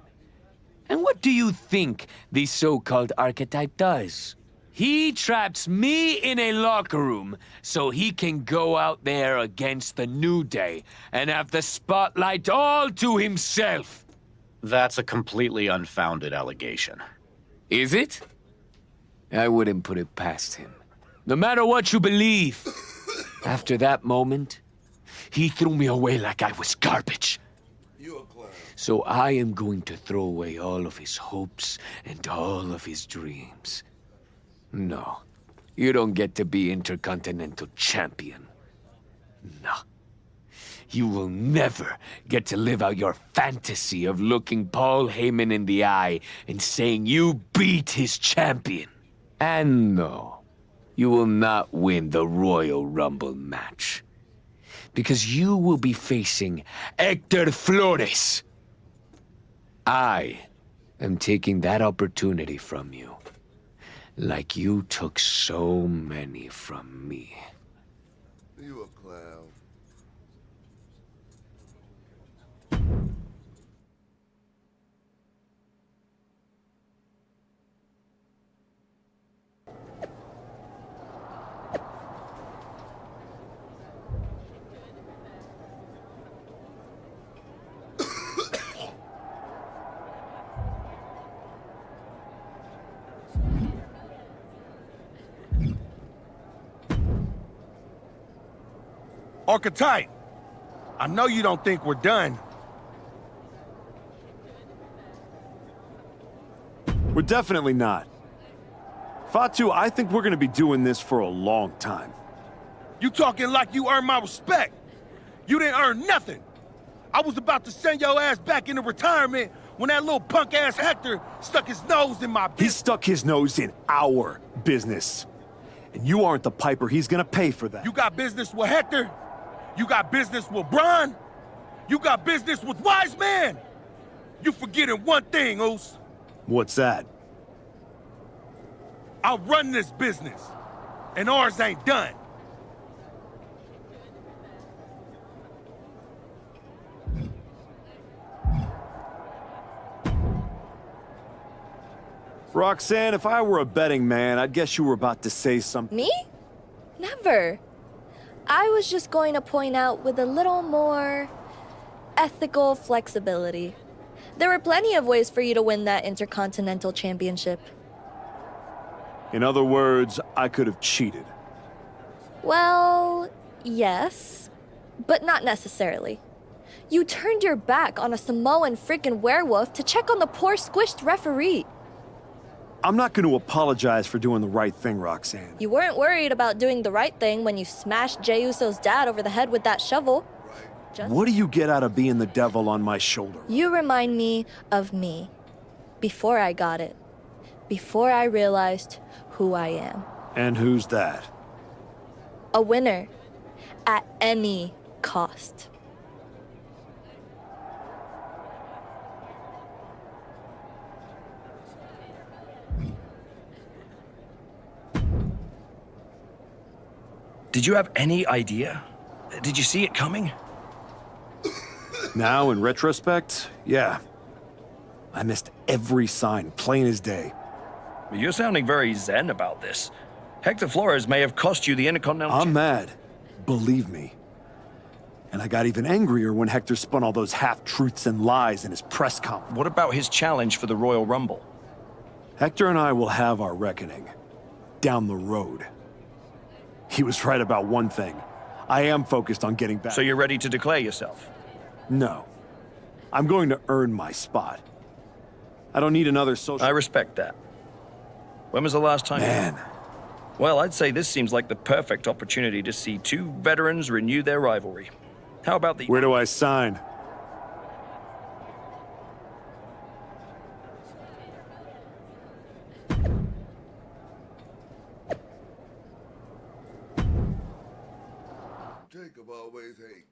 And what do you think the so-called archetype does? He traps me in a locker room so he can go out there against the New Day and have the spotlight all to himself. That's a completely unfounded allegation. Is it? I wouldn't put it past him. No matter what you believe. After that moment, he threw me away like I was garbage. You a clown. So I am going to throw away all of his hopes and all of his dreams. No, you don't get to be Intercontinental Champion. No. You will never get to live out your fantasy of looking Paul Heyman in the eye and saying you beat his champion. And no, you will not win the Royal Rumble match. Because you will be facing Hector Flores. I am taking that opportunity from you. Like you took so many from me. You a clown. Archetype, I know you don't think we're done. We're definitely not. Fatu, I think we're gonna be doing this for a long time. You talking like you earned my respect. You didn't earn nothing. I was about to send your ass back into retirement when that little punk-ass Hector stuck his nose in my business. He stuck his nose in our business. And you aren't the piper he's gonna pay for that. You got business with Hector? You got business with Braun? You got business with Wise Man? You forgetting one thing, Oos. What's that? I run this business, and ours ain't done. Roxanne, if I were a betting man, I'd guess you were about to say something. Me? Never. I was just going to point out with a little more ethical flexibility. There were plenty of ways for you to win that Intercontinental Championship. In other words, I could have cheated. Well, yes, but not necessarily. You turned your back on a Samoan freaking werewolf to check on the poor squished referee. I'm not going to apologize for doing the right thing, Roxanne. You weren't worried about doing the right thing when you smashed Jey Uso's dad over the head with that shovel. What do you get out of being the devil on my shoulder? You remind me of me. Before I got it. Before I realized who I am. And who's that? A winner. At any cost. Did you have any idea? Did you see it coming? Now, in retrospect, yeah. I missed every sign, plain as day. You're sounding very zen about this. Hector Flores may have cost you the Intercontinental... I'm mad. Believe me. And I got even angrier when Hector spun all those half-truths and lies in his press conference. What about his challenge for the Royal Rumble? Hector and I will have our reckoning. Down the road. He was right about one thing. I am focused on getting back. So you're ready to declare yourself? No. I'm going to earn my spot. I don't need another social... I respect that. When was the last time... Man. Well, I'd say this seems like the perfect opportunity to see two veterans renew their rivalry. How about the... Where do I sign? Jacob always hate.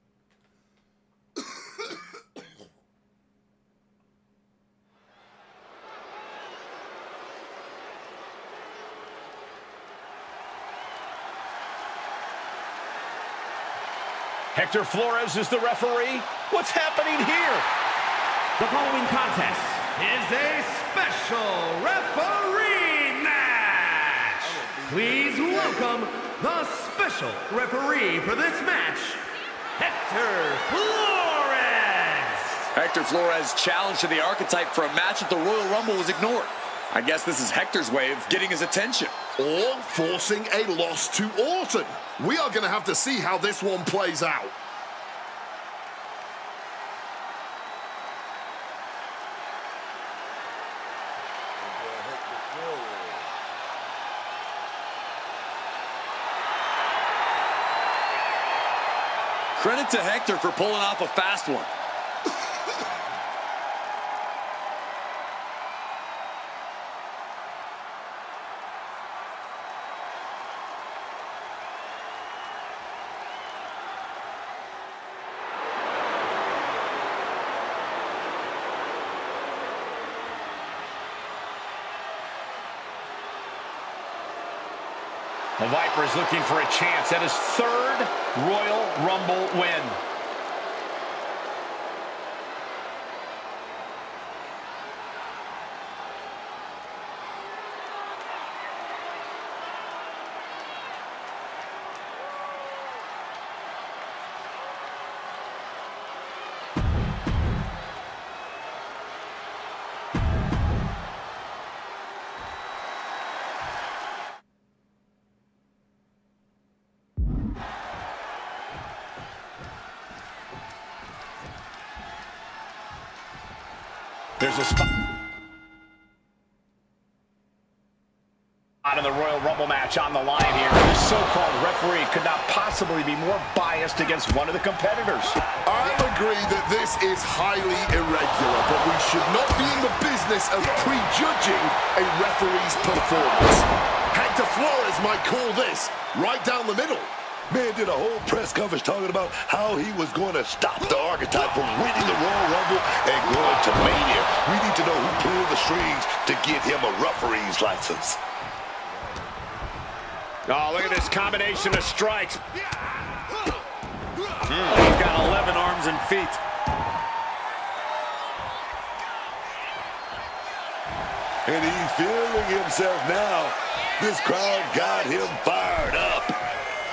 Hector Flores is the referee. What's happening here? The following contest is a special referee match. Please welcome the special referee for this match, Hector Flores. Hector Flores' challenge to the Archetype for a match at the Royal Rumble was ignored. I guess this is Hector's way of getting his attention. Or forcing a loss to Orton. We are going to have to see how this one plays out. Credit to Hector for pulling off a fast one. The Viper is looking for a chance at his third Royal Rumble win. There's a spot in the Royal Rumble match on the line here. The so-called referee could not possibly be more biased against one of the competitors. I'll agree that this is highly irregular, but we should not be in the business of prejudging a referee's performance. Hector Flores might call this right down the middle. Man did a whole press conference talking about how he was going to stop the Archetype from winning the Royal Rumble and going to Mania. We need to know who pulled the strings to get him a referee's license. Oh, look at this combination of strikes. He's got 11 arms and feet. And he's feeling himself now. This crowd got him fired up.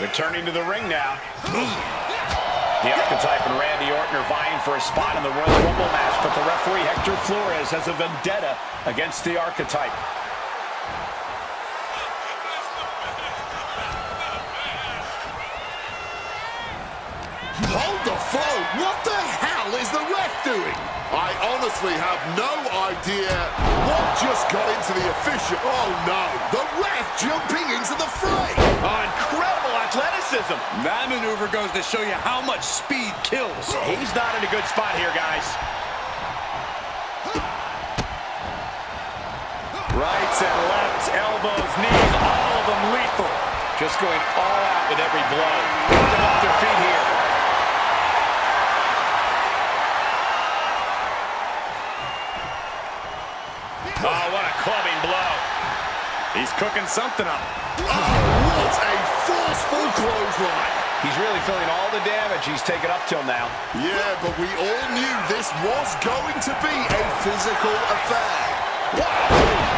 Returning to the ring now. The Archetype and Randy Orton are vying for a spot in the Royal Rumble match, but the referee, Hector Flores, has a vendetta against the Archetype. Hold the phone! What the hell is the ref doing? I honestly have no idea what just got into the official. Oh no, the ref jumping into the fray. Oh, incredible athleticism. That maneuver goes to show you how much speed kills. He's not in a good spot here, guys. Rights and lefts, elbows, knees, all of them lethal. Just going all out with every blow. Get them off their feet here. Oh, what a clubbing blow. He's cooking something up. Oh, what a forceful clothesline. He's really feeling all the damage he's taken up till now. Yeah, but we all knew this was going to be a physical affair. Wow.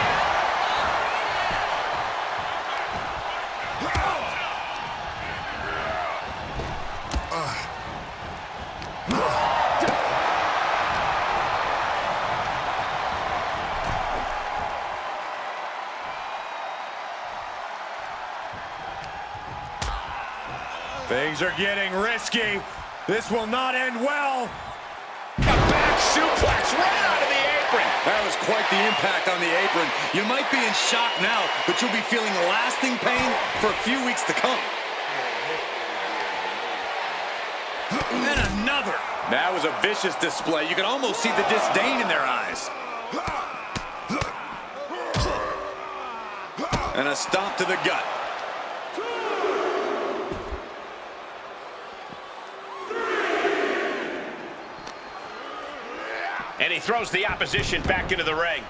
Things are getting risky. This will not end well. A back suplex right out of the apron. That was quite the impact on the apron. You might be in shock now, but you'll be feeling lasting pain for a few weeks to come. And another. That was a vicious display. You can almost see the disdain in their eyes. And a stomp to the gut. And he throws the opposition back into the ring.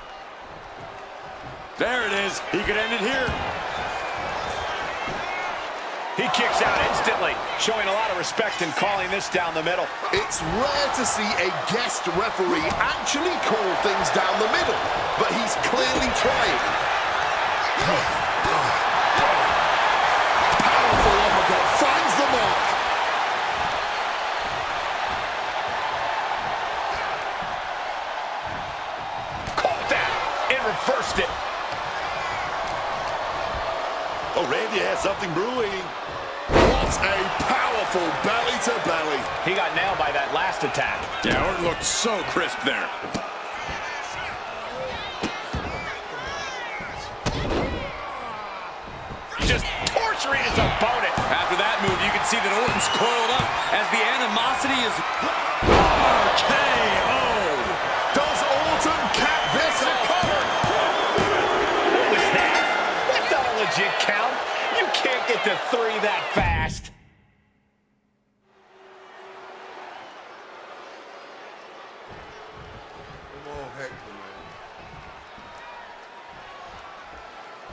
There it is. He could end it here. He kicks out instantly, showing a lot of respect in calling this down the middle. It's rare to see a guest referee actually call things down the middle, but he's clearly trying. Powerful uppercut finds the mark. Reversed it. Oh, Randy has something brewing. What a powerful belly-to-belly. He got nailed by that last attack. Yeah, Orton looked so crisp there. Just torturing his opponent. After that move, you can see that Orton's coiled up as the animosity is RKO. Does Orton cap this a cover? Legit count. You can't get to 3 that fast. Come on, Hector, man.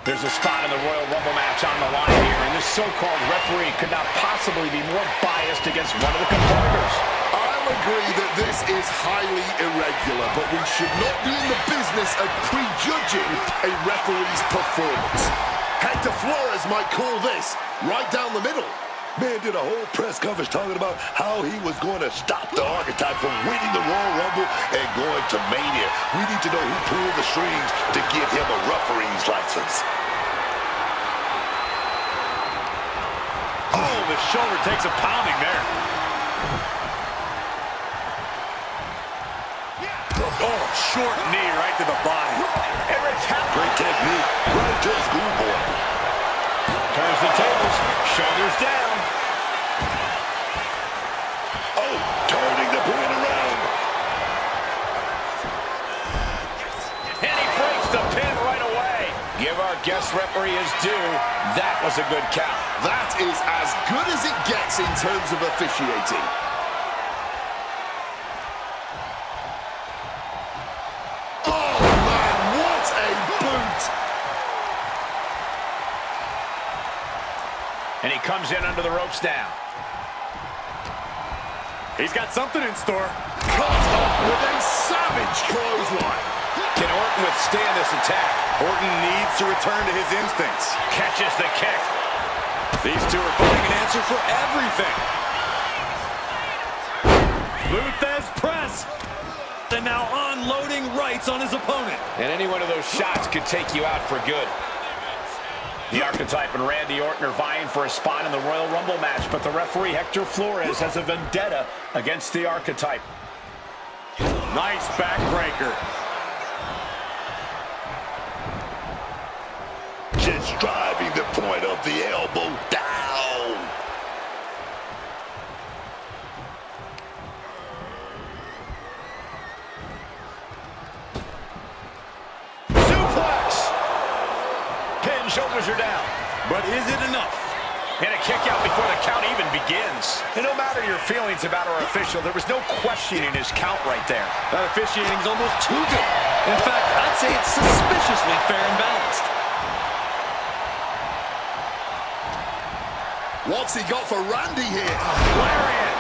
There's a spot in the Royal Rumble match on the line here, and this so-called referee could not possibly be more biased against one of the competitors. I'll agree that this is highly irregular, but we should not be in the business of prejudging a referee's performance. Hector Flores might call this right down the middle. Man did a whole press conference talking about how he was going to stop the Archetype from winning the Royal Rumble and going to Mania. We need to know who pulled the strings to get him a referee's license. Oh, the shoulder takes a pounding there. Oh, short knee right to the body. Great technique, right to the schoolboy. Turns the tables, shoulders down. Oh, turning the pin around. And he breaks the pin right away. Give our guest referee is due. That was a good count. That is as good as it gets in terms of officiating. Oh, man, what a boot! And he comes in under the ropes now. He's got something in store. Cut off with a savage clothesline. Can Orton withstand this attack? Orton needs to return to his instincts. Catches the kick. These two are finding an answer for everything. Luthez press. And now unloading rights on his opponent. And any one of those shots could take you out for good. The Archetype and Randy Orton are vying for a spot in the Royal Rumble match, but the referee, Hector Flores, has a vendetta against the Archetype. Nice backbreaker. Just driving the point of the elbow down. Suplex! Pin, shoulders are down. But is it enough? And a kick out before the count even begins. And no matter your feelings about our official, there was no questioning his count right there. That officiating's almost too good. In fact, I'd say it's suspiciously fair and balanced. What's he got for Randy here? Lariat!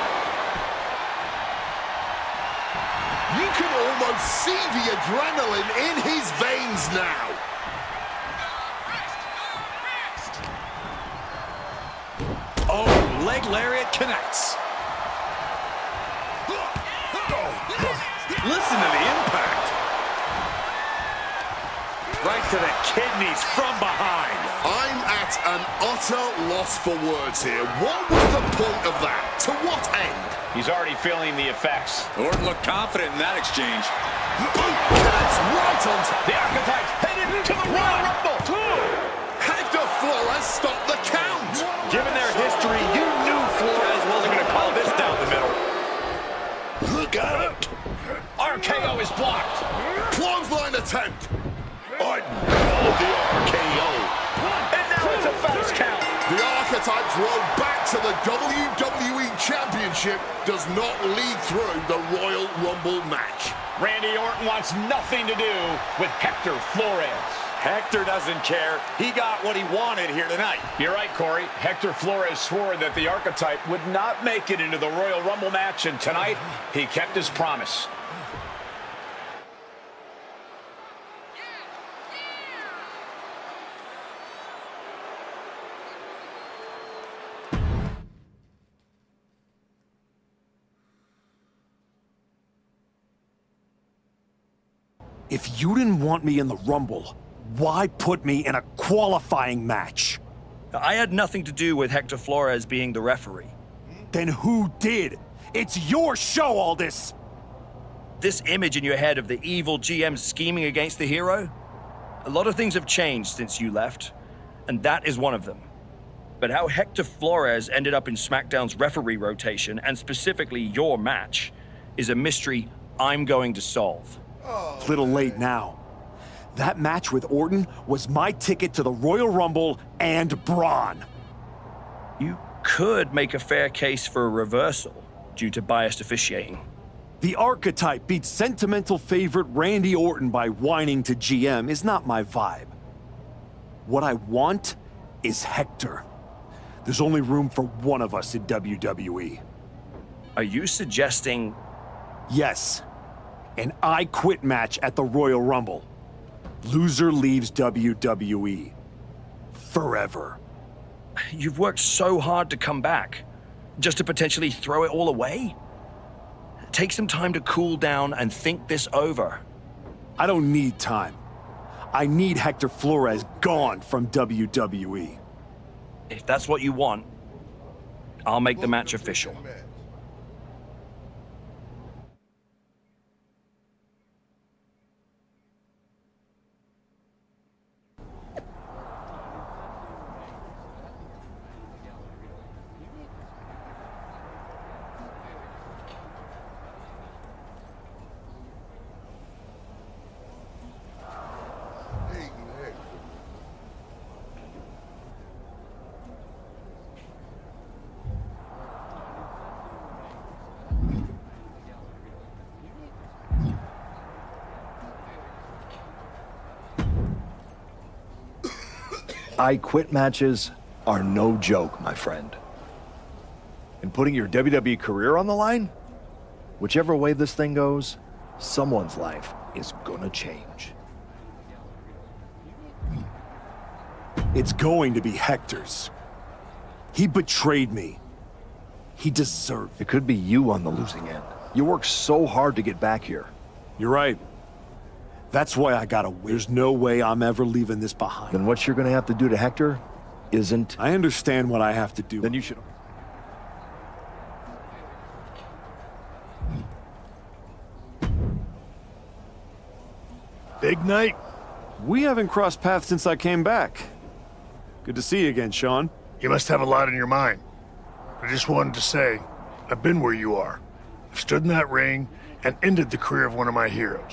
You can almost see the adrenaline in his veins now. Oh, leg lariat connects. Listen to the impact. Right to the kidneys from behind. I'm at an utter loss for words here. What was the point of that? To what end? He's already feeling the effects. Orton looked confident in that exchange. Boot connects right on top. The Archetype headed to the Royal Rumble. Hector Flores stopped the count. Given their history, you knew Flores wasn't going to call this down the middle. Look out. RKO is blocked. Clothesline attempt. The RKO. And now it's a fast count. The Archetype's road back to the WWE Championship does not lead through the Royal Rumble match. Randy Orton wants nothing to do with Hector Flores. Hector doesn't care. He got what he wanted here tonight. You're right, Corey. Hector Flores swore that the Archetype would not make it into the Royal Rumble match, and tonight he kept his promise. If you didn't want me in the Rumble, why put me in a qualifying match? I had nothing to do with Hector Flores being the referee. Then who did? It's your show, all this! This image in your head of the evil GM scheming against the hero? A lot of things have changed since you left, and that is one of them. But how Hector Flores ended up in SmackDown's referee rotation, and specifically your match, is a mystery I'm going to solve. Little late now. That match with Orton was my ticket to the Royal Rumble and Braun. You could make a fair case for a reversal due to biased officiating. The Archetype beat sentimental favorite Randy Orton by whining to GM is not my vibe. What I want is Hector. There's only room for one of us in WWE. Are you suggesting... Yes. An I Quit match at the Royal Rumble. Loser leaves WWE. Forever. You've worked so hard to come back, just to potentially throw it all away? Take some time to cool down and think this over. I don't need time. I need Hector Flores gone from WWE. If that's what you want, I'll make the match official. I quit matches are no joke, my friend. And putting your WWE career on the line? Whichever way this thing goes, someone's life is gonna change. It's going to be Hector's. He betrayed me. He deserved it. It could be you on the losing end. You worked so hard to get back here. You're right. That's why I gotta win. There's no way I'm ever leaving this behind. Then what you're gonna have to do to Hector isn't... I understand what I have to do. Then you should... Big night. We haven't crossed paths since I came back. Good to see you again, Sean. You must have a lot in your mind. I just wanted to say, I've been where you are. I've stood in that ring and ended the career of one of my heroes.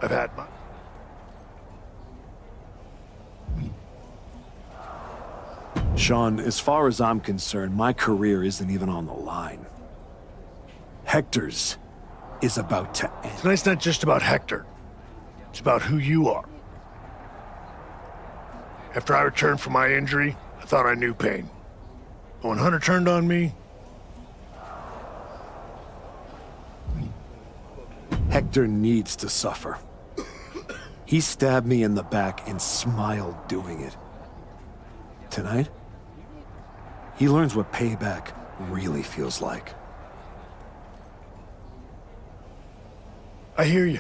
I've had my... Sean, as far as I'm concerned, my career isn't even on the line. Hector's is about to end. Tonight's not just about Hector. It's about who you are. After I returned from my injury, I thought I knew pain. But when Hunter turned on me... Hector needs to suffer. He stabbed me in the back and smiled doing it. Tonight, he learns what payback really feels like. I hear you.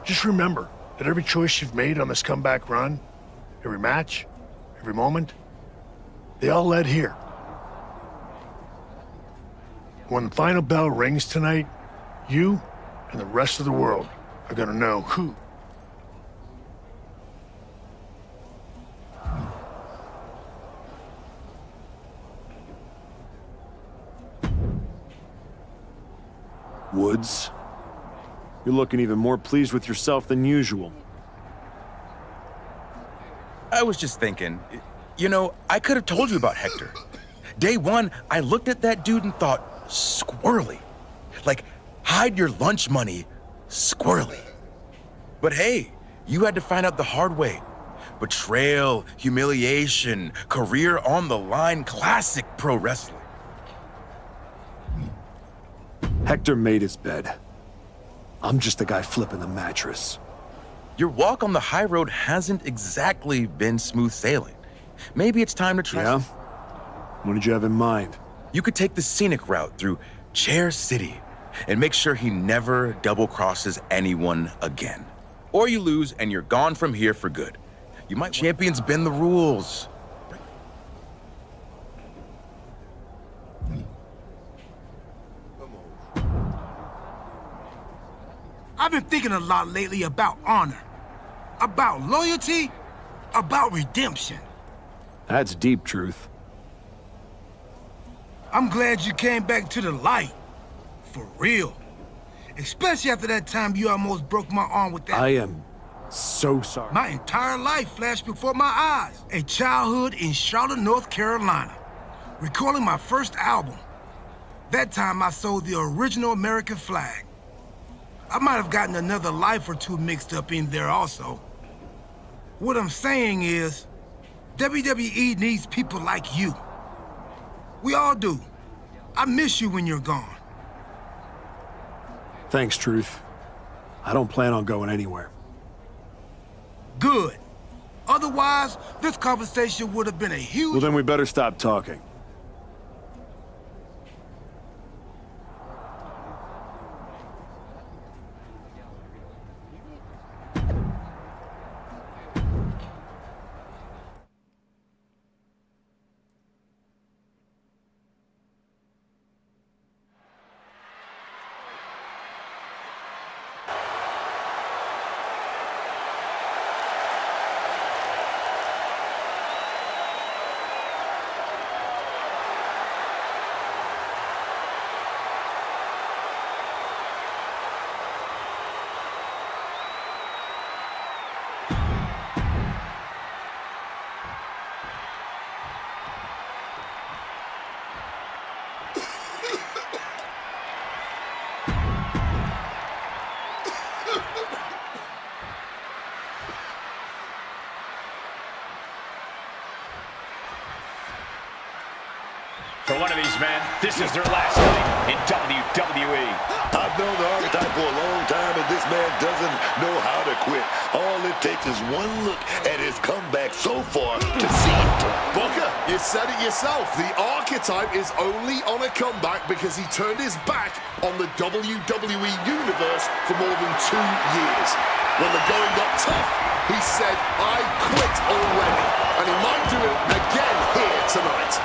Just remember that every choice you've made on this comeback run, every match, every moment, they all led here. When the final bell rings tonight, you and the rest of the world are gonna know who. Woods, you're looking even more pleased with yourself than usual. I was just thinking, you know, I could have told you about Hector. Day one, I looked at that dude and thought, squirrely. Like, hide your lunch money, squirrely. But hey, you had to find out the hard way. Betrayal, humiliation, career on the line, classic pro wrestling. Hector made his bed. I'm just the guy flipping the mattress. Your walk on the high road hasn't exactly been smooth sailing. Maybe it's time to try. Yeah? What did you have in mind? You could take the scenic route through Chair City and make sure he never double crosses anyone again. Or you lose and you're gone from here for good. You might champions bend the rules. I've been thinking a lot lately about honor, about loyalty, about redemption. That's deep, Truth. I'm glad you came back to the light. For real. Especially after that time you almost broke my arm with that. I am so sorry. My entire life flashed before my eyes. A childhood in Charlotte, North Carolina. Recalling my first album. That time I sold the original American flag. I might have gotten another life or two mixed up in there also. What I'm saying is, WWE needs people like you. We all do. I miss you when you're gone. Thanks, Truth. I don't plan on going anywhere. Good. Otherwise, this conversation would have been a huge... Well, then we better stop talking. of these men. This is their last night in WWE. I've known the archetype for a long time, and this man doesn't know how to quit. All it takes is one look at his comeback so far to see it. Booker, you said it yourself. The archetype is only on a comeback because he turned his back on the WWE Universe for more than 2 years. When the going got tough, he said, I quit already. And he might do it again here tonight.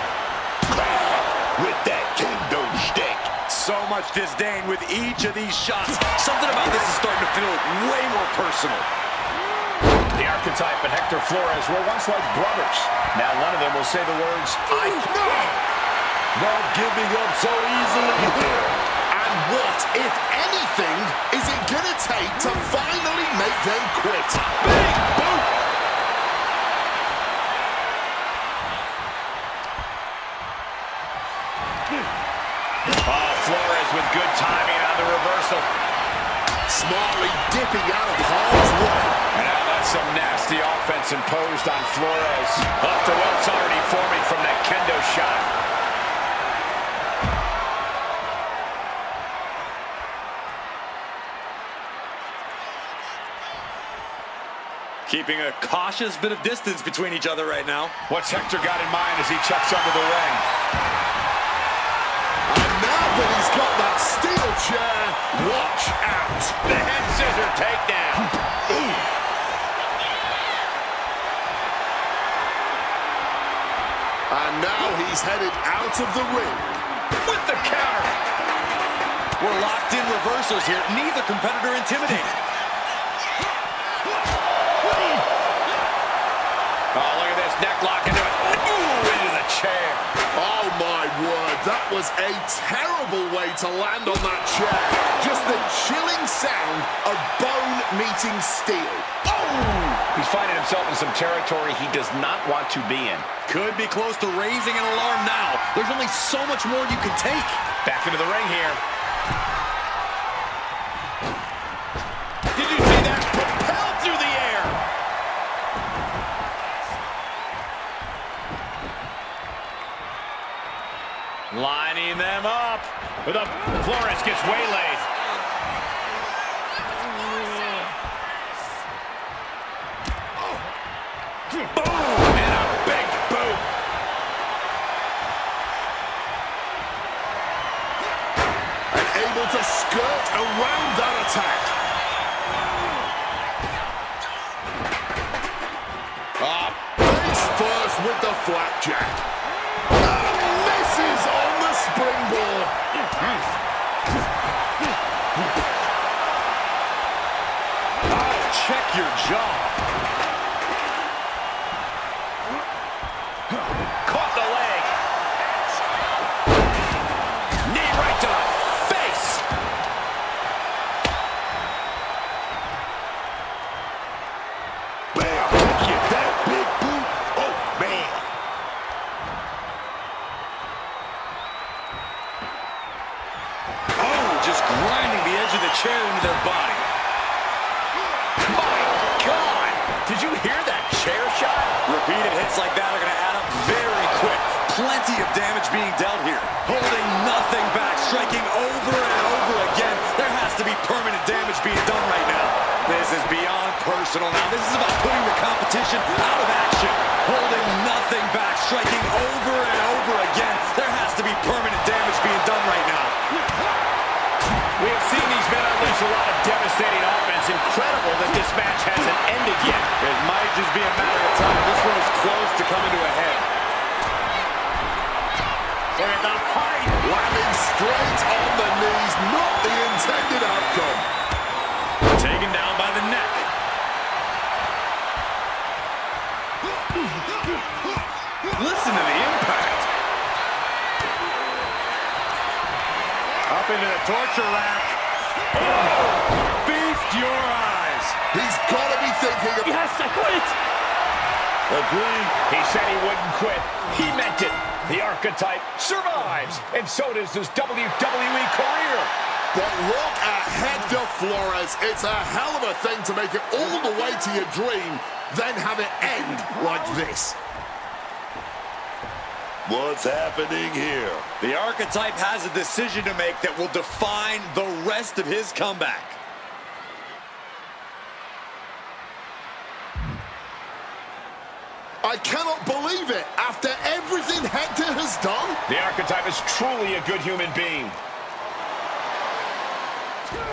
With that kendo stick. So much disdain with each of these shots. Something about this is starting to feel way more personal. The archetype and Hector Flores were once like brothers. Now one of them will say the words, I quit. Not giving up so easily. And what, if anything, is it going to take to finally make them quit? Big boot! Oh, Flores with good timing on the reversal. Smartly dipping out of harm's way. And now that's some nasty offense imposed on Flores. After what's already forming from that kendo shot. Keeping a cautious bit of distance between each other right now. What's Hector got in mind as he checks under the ring? And now that he's got that steel chair, watch out. The head scissor takedown. And now he's headed out of the ring. With the counter. We're locked in reversals here. Neither competitor intimidated. Oh, look at this neck lock into it. Ooh, into the chair. Oh, my word. That was a terrible way to land on that chair. Just the chilling sound of bone meeting steel. Oh! He's finding himself in some territory he does not want to be in. Could be close to raising an alarm now. There's only so much more you can take. Back into the ring here. Did you see that? Propelled through the air. Lining them up. With a Flores gets waylaid. Boom! And a big boot. And able to skirt around that attack. Face first with the flapjack. Misses on the springboard. Oh, check your jaw. Caught the leg. Knee right to the face. Bam! Get that big boot. Oh, man. Oh, just grinding the edge of the chair into their body. My God! Did you hear that chair shot? Repeated hits like that are going to add up very quick. Plenty of damage being dealt here. Holding nothing back, striking over and over again. There has to be permanent damage being done right now. This is beyond personal now. This is about putting the competition out of action. Holding nothing back, striking over and over again. There has to be permanent damage being done right now. We have seen these men unleash a lot of devastating offense. Incredible that this match hasn't ended yet. It might just be a matter of time. This one is close to coming to a head. Look at the height. Landing straight on the knees. Not the intended outcome. Taken down by the neck. Listen to the impact. Up into the torture rack. Oh, feast your eyes. He's got to be thinking of... Yes, I quit! Agreed. He said he wouldn't quit. He meant it. The archetype survives, and so does his WWE career. But look at Hector Flores. It's a hell of a thing to make it all the way to your dream, then have it end like this. what's happening here. The Archetype has a decision to make that will define the rest of his comeback. I cannot believe it. After everything Hector has done. The Archetype is truly a good human being.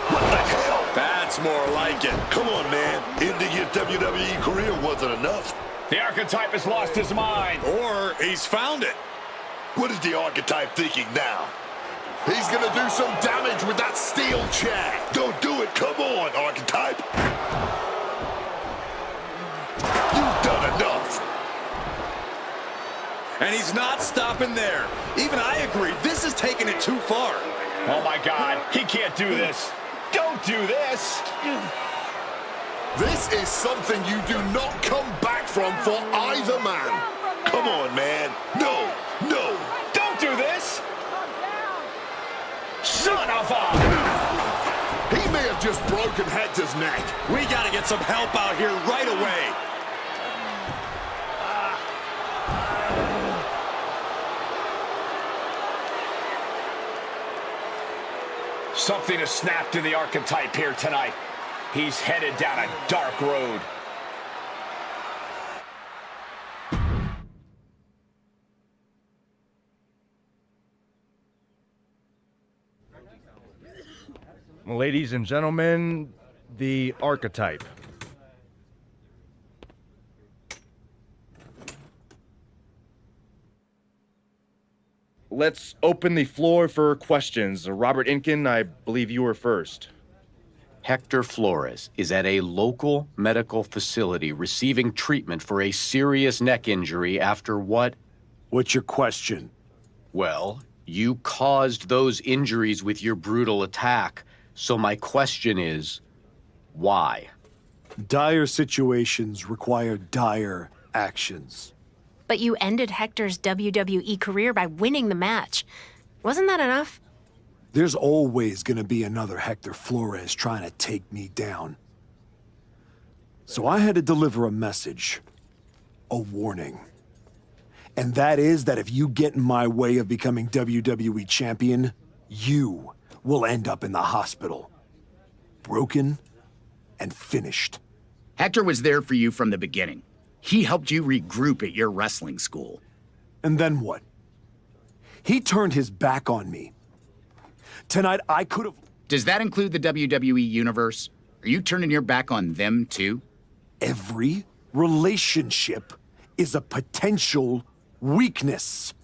What the hell? That's more like it. Come on, man. Ending your WWE career wasn't enough. The Archetype has lost his mind. Or he's found it. What is the Archetype thinking now? He's going to do some damage with that steel chair. Don't do it. Come on, Archetype. You've done enough. And he's not stopping there. Even I agree, this is taking it too far. Oh my God, he can't do this. Don't do this. This is something you do not come back from for either man. Come on, man. No, no. Don't do this. Son of a... He may have just broken Hector's neck. We got to get some help out here right away. Something has snapped in the Archetype here tonight. He's headed down a dark road. Ladies and gentlemen, the Archetype. Let's open the floor for questions. Robert Inkin, I believe you were first. Hector Flores is at a local medical facility receiving treatment for a serious neck injury after what? What's your question? Well, you caused those injuries with your brutal attack, so my question is, why? Dire situations require dire actions. But you ended Hector's WWE career by winning the match. Wasn't that enough? There's always gonna be another Hector Flores trying to take me down. So I had to deliver a message, a warning. And that is that if you get in my way of becoming WWE champion, you will end up in the hospital. Broken and finished. Hector was there for you from the beginning. He helped you regroup at your wrestling school. And then what? He turned his back on me. Tonight, I could have... Does that include the WWE Universe? Are you turning your back on them, too? Every relationship is a potential weakness.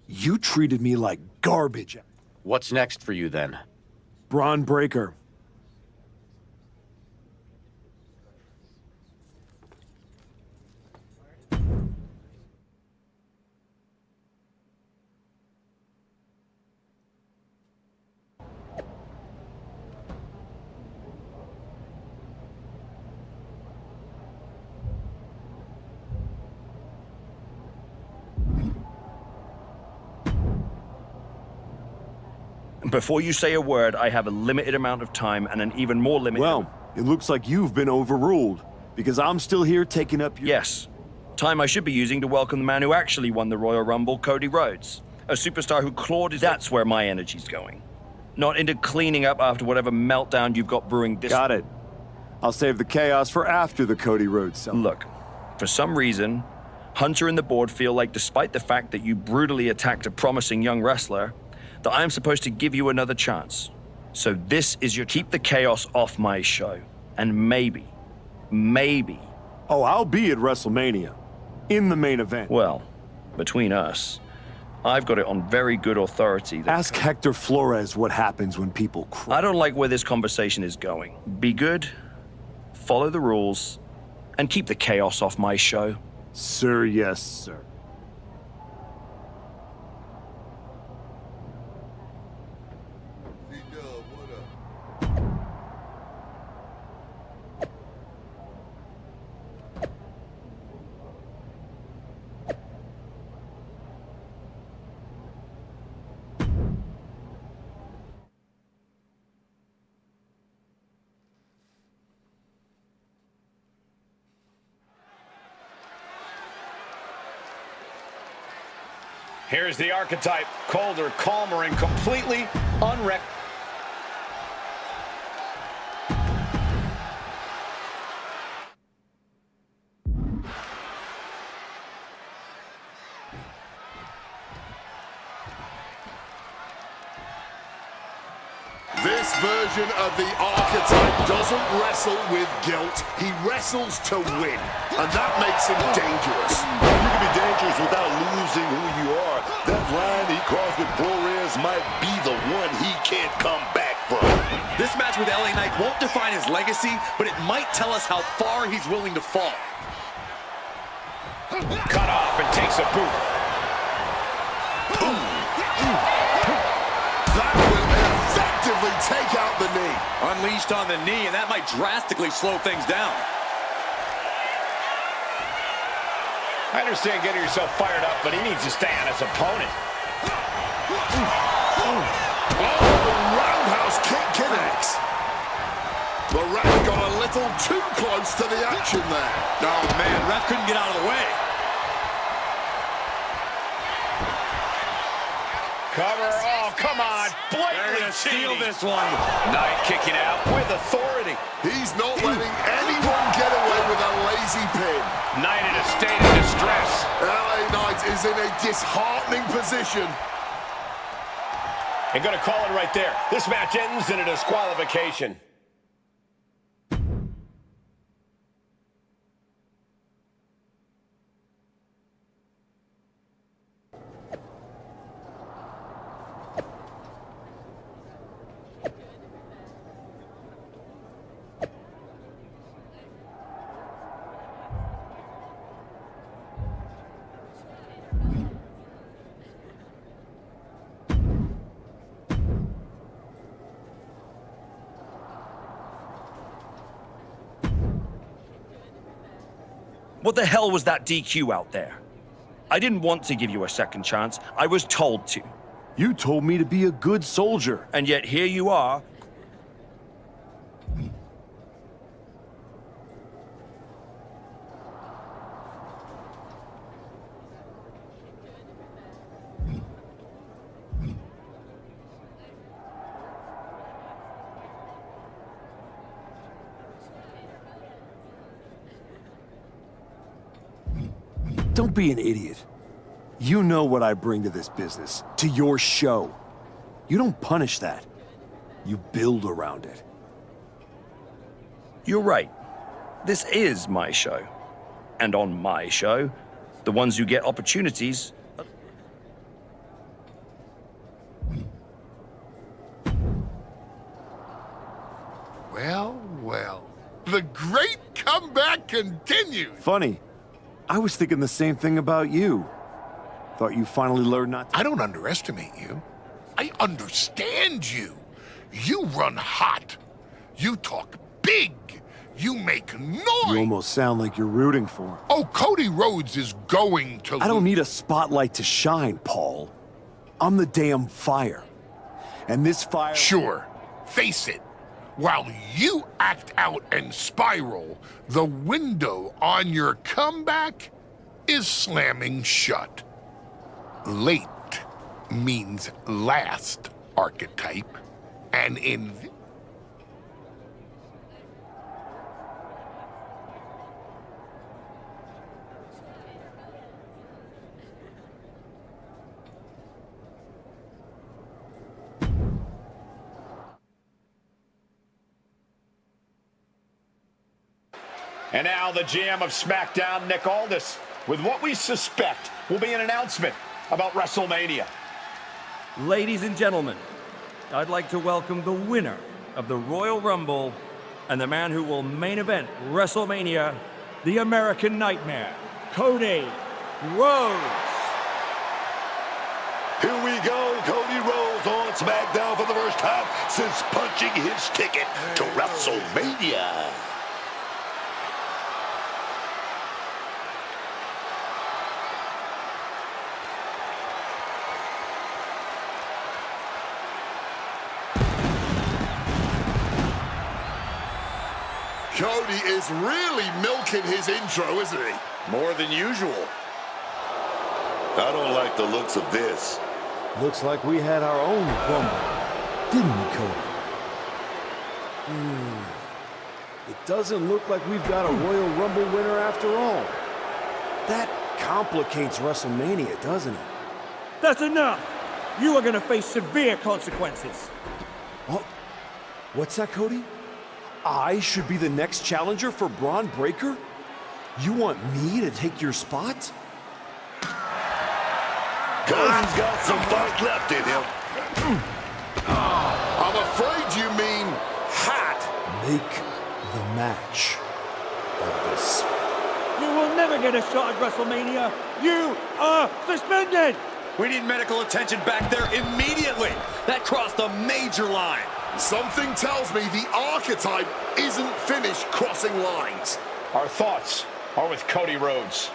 You treated me like garbage. What's next for you, then? Braun Breaker. Before you say a word, I have a limited amount of time and an even more limited... Well, it looks like you've been overruled, because I'm still here taking up your... Yes. Time I should be using to welcome the man who actually won the Royal Rumble, Cody Rhodes. A superstar who clawed his... That's where my energy's going. Not into cleaning up after whatever meltdown you've got brewing this... Got it. I'll save the chaos for after the Cody Rhodes celebration. Look, for some reason, Hunter and the board feel like despite the fact that you brutally attacked a promising young wrestler, that I am supposed to give you another chance. So this is your keep the chaos off my show. And maybe... Oh, I'll be at WrestleMania. In the main event. Well, between us, I've got it on very good authority that... Ask Hector Flores what happens when people cry. I don't like where this conversation is going. Be good, follow the rules, and keep the chaos off my show. Sir, yes, sir. Here's the archetype, colder, calmer, and completely unwrecked. This version of the archetype doesn't wrestle with guilt. He wrestles to win, and that makes him dangerous. You can be dangerous without losing who you are. That line he crossed with Flores might be the one he can't come back from. This match with LA Knight won't define his legacy, but it might tell us how far he's willing to fall. Cut off and takes a boot. That will effectively take out the knee. Unleashed on the knee, and that might drastically slow things down. I understand getting yourself fired up, but he needs to stay on his opponent. Oh, the roundhouse kick connects. The ref got a little too close to the action there. Oh, man, ref couldn't get out of the way. Cover, oh, come on. They're going to steal this one. Knight kicking out with authority. He's not letting anyone get away with a lazy pin. Knight in a state of distress. LA Knight is in a disheartening position. They're going to call it right there. This match ends in a disqualification. What the hell was that DQ out there? I didn't want to give you a second chance. I was told to. You told me to be a good soldier. And yet here you are. Don't be an idiot. You know what I bring to this business, to your show. You don't punish that. You build around it. You're right. This is my show. And on my show, the ones who get opportunities... Well, well. The great comeback continues. Funny. I was thinking the same thing about you. Thought you finally learned not to... I don't underestimate you. I understand you. You run hot. You talk big. You make noise. You almost sound like you're rooting for him. Oh, Cody Rhodes is going to... I don't need a spotlight to shine, Paul. I'm the damn fire. And this fire... Sure. Face it. While you act out and spiral, the window on your comeback is slamming shut. Late means last, archetype, and in... And now the GM of SmackDown, Nick Aldis, with what we suspect will be an announcement about WrestleMania. Ladies and gentlemen, I'd like to welcome the winner of the Royal Rumble and the man who will main event WrestleMania, the American Nightmare, Cody Rhodes. Here we go, Cody Rhodes on SmackDown for the first time since punching his ticket to WrestleMania. Cody is really milking his intro, isn't he? More than usual. I don't like the looks of this. Looks like we had our own Rumble, didn't we, Cody? It doesn't look like we've got a Royal Rumble winner after all. That complicates WrestleMania, doesn't it? That's enough! You are gonna face severe consequences. Oh, what's that, Cody? I should be the next challenger for Braun Breaker? You want me to take your spot? Cody's got some fight left in him. I'm afraid you mean had. Make the match of this. You will never get a shot at WrestleMania. You are suspended! We need medical attention back there immediately. That crossed a major line. Something tells me the archetype isn't finished crossing lines. Our thoughts are with Cody Rhodes.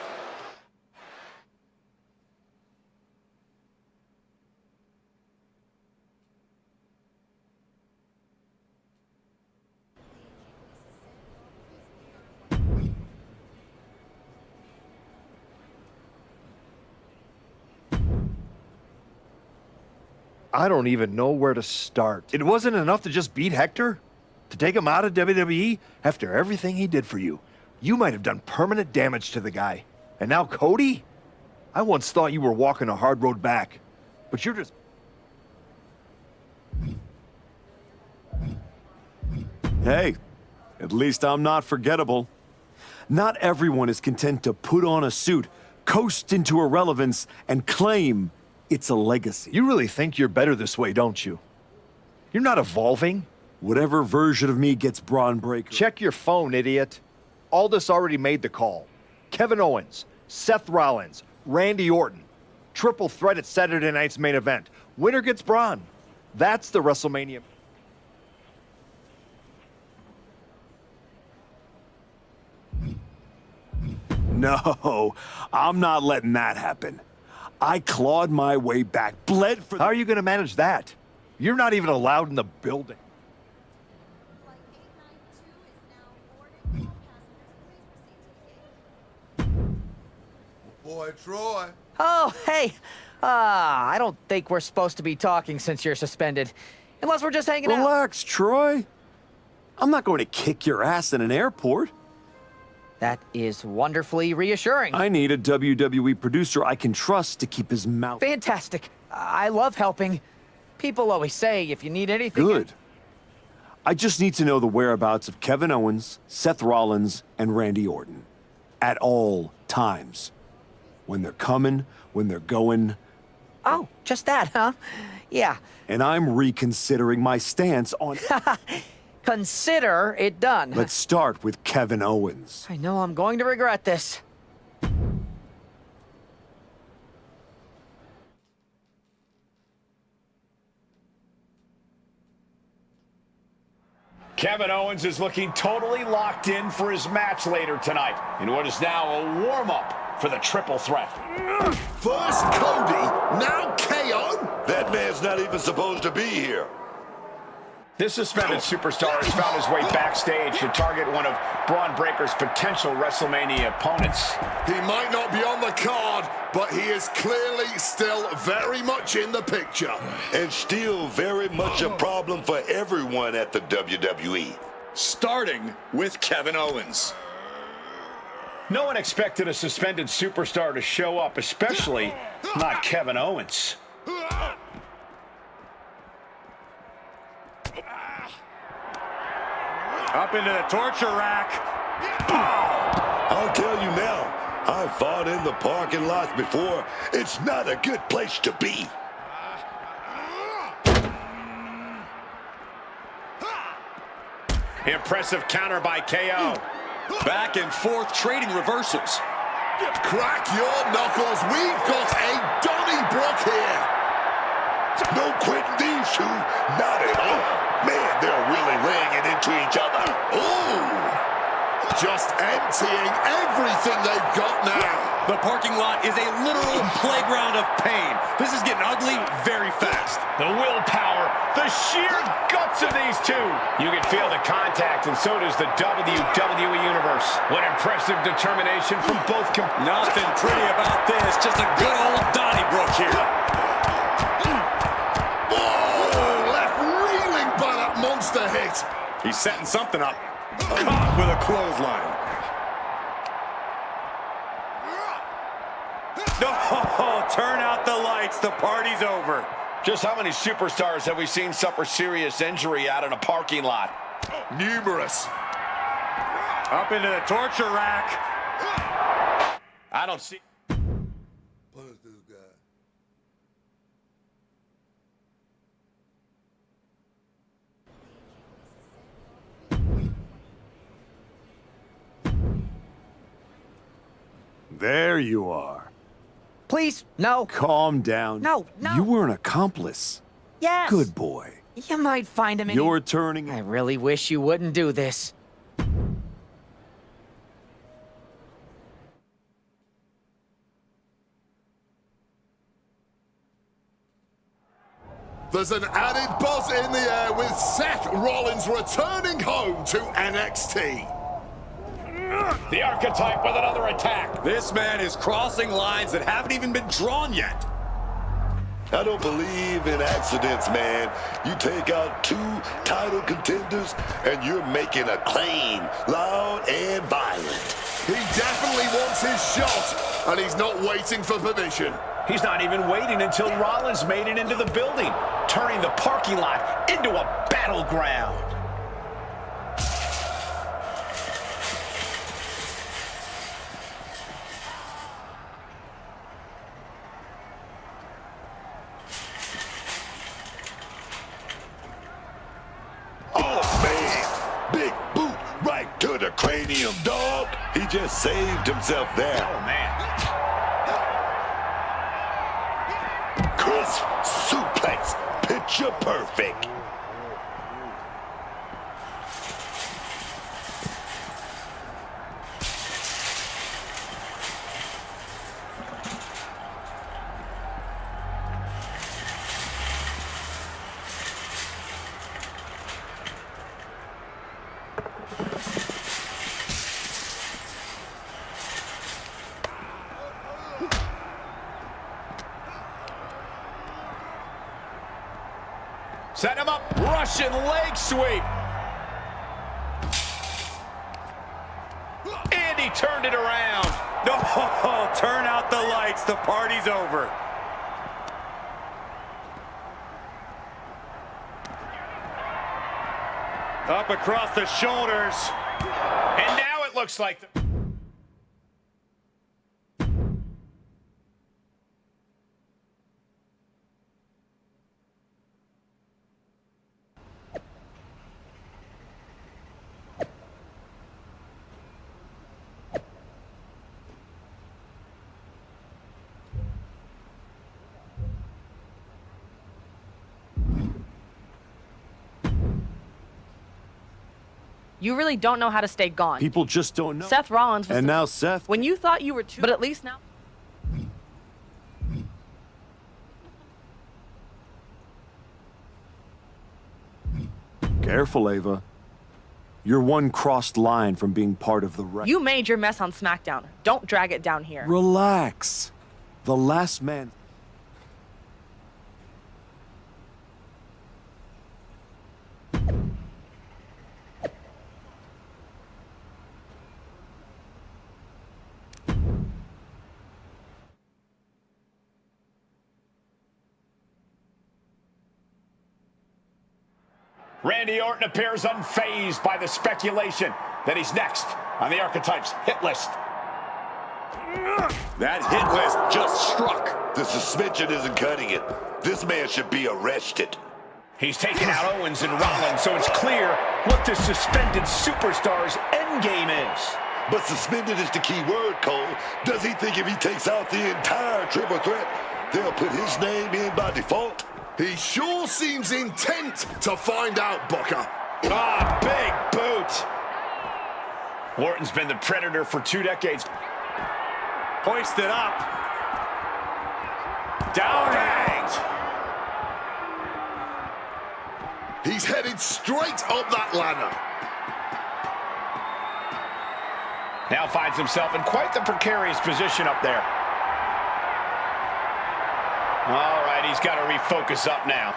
I don't even know where to start. It wasn't enough to just beat Hector? To take him out of WWE after everything he did for you? You might have done permanent damage to the guy. And now Cody? I once thought you were walking a hard road back. But you're just... Hey, at least I'm not forgettable. Not everyone is content to put on a suit, coast into irrelevance, and claim it's a legacy. You really think you're better this way, don't you? You're not evolving. Whatever version of me gets Braun Breaker. Check your phone, idiot. Aldous already made the call. Kevin Owens, Seth Rollins, Randy Orton. Triple threat at Saturday night's main event. Winner gets Braun. That's the WrestleMania. No, I'm not letting that happen. I clawed my way back, bled for... How are you going to manage that? You're not even allowed in the building. Boy, Troy. Oh, hey. I don't think we're supposed to be talking since you're suspended. Unless we're just hanging out. Relax, Troy. I'm not going to kick your ass in an airport. That is wonderfully reassuring. I need a WWE producer I can trust to keep his mouth... Fantastic. I love helping. People always say if you need anything... Good. I just need to know the whereabouts of Kevin Owens, Seth Rollins, and Randy Orton. At all times. When they're coming, when they're going... Oh, just that, huh? Yeah. And I'm reconsidering my stance on... Consider it done. Let's start with Kevin Owens. I know I'm going to regret this. Kevin Owens is looking totally locked in for his match later tonight in what is now a warm-up for the triple threat. First Cody, now KO? That man's not even supposed to be here. This suspended superstar has found his way backstage to target one of Braun Breaker's potential WrestleMania opponents. He might not be on the card, but he is clearly still very much in the picture. And still very much a problem for everyone at the WWE. Starting with Kevin Owens. No one expected a suspended superstar to show up, especially not Kevin Owens. Up into the torture rack. I'll tell you now, I've fought in the parking lots before. It's not a good place to be. Impressive counter by KO. Back and forth trading reversals. Crack your knuckles. We've got a Donnybrook here. No quitting these two. Not at all. Man, they're really laying it into each other. Ooh. Just emptying everything they've got now. The parking lot is a literal playground of pain. This is getting ugly very fast. The willpower, the sheer guts of these two. You can feel the contact, and so does the WWE Universe. What impressive determination from both. Nothing pretty about this. Just a good old Donnybrook here. Oh, left reeling by that monster hit. He's setting something up. Caught with a clothesline. No, turn out the lights. The party's over. Just how many superstars have we seen suffer serious injury out in a parking lot? Numerous. Up into the torture rack. I don't see. Punch this guy. There you are. Please, no. Calm down. No, no. You were an accomplice. Yes. Good boy. You might find him in... You're turning... I really wish you wouldn't do this. There's an added buzz in the air with Seth Rollins returning home to NXT. The Archetype with another attack. This man is crossing lines that haven't even been drawn yet. I don't believe in accidents, man. You take out 2 title contenders, and you're making a claim, loud and violent. He definitely wants his shot, and he's not waiting for permission. He's not even waiting until Rollins made it into the building, turning the parking lot into a battleground. To the cranium, dog. He just saved himself there. Oh, man. Crisp suplex. Picture perfect. Set him up. Russian leg sweep. And he turned it around. No, turn out the lights. The party's over. Up across the shoulders. And now it looks like the... You really don't know how to stay gone. People just don't know. Seth Rollins was... And now Seth... When you thought you were too... But at least now... Careful, Ava. You're one crossed line from being part of the rest. You made your mess on SmackDown. Don't drag it down here. Relax. The last man... Randy Orton appears unfazed by the speculation that he's next on the Archetype's hit list. That hit list just struck. The suspension isn't cutting it. This man should be arrested. He's taken out Owens and Rollins, so it's clear what this suspended superstar's endgame is. But suspended is the key word, Cole. Does he think if he takes out the entire triple threat, they'll put his name in by default? He sure seems intent to find out, Booker. Ah, big boot. Orton's been the Predator for 2 decades. Hoisted up. Down and He's headed straight up that ladder. now finds himself in quite the precarious position up there. All right, he's got to refocus up now.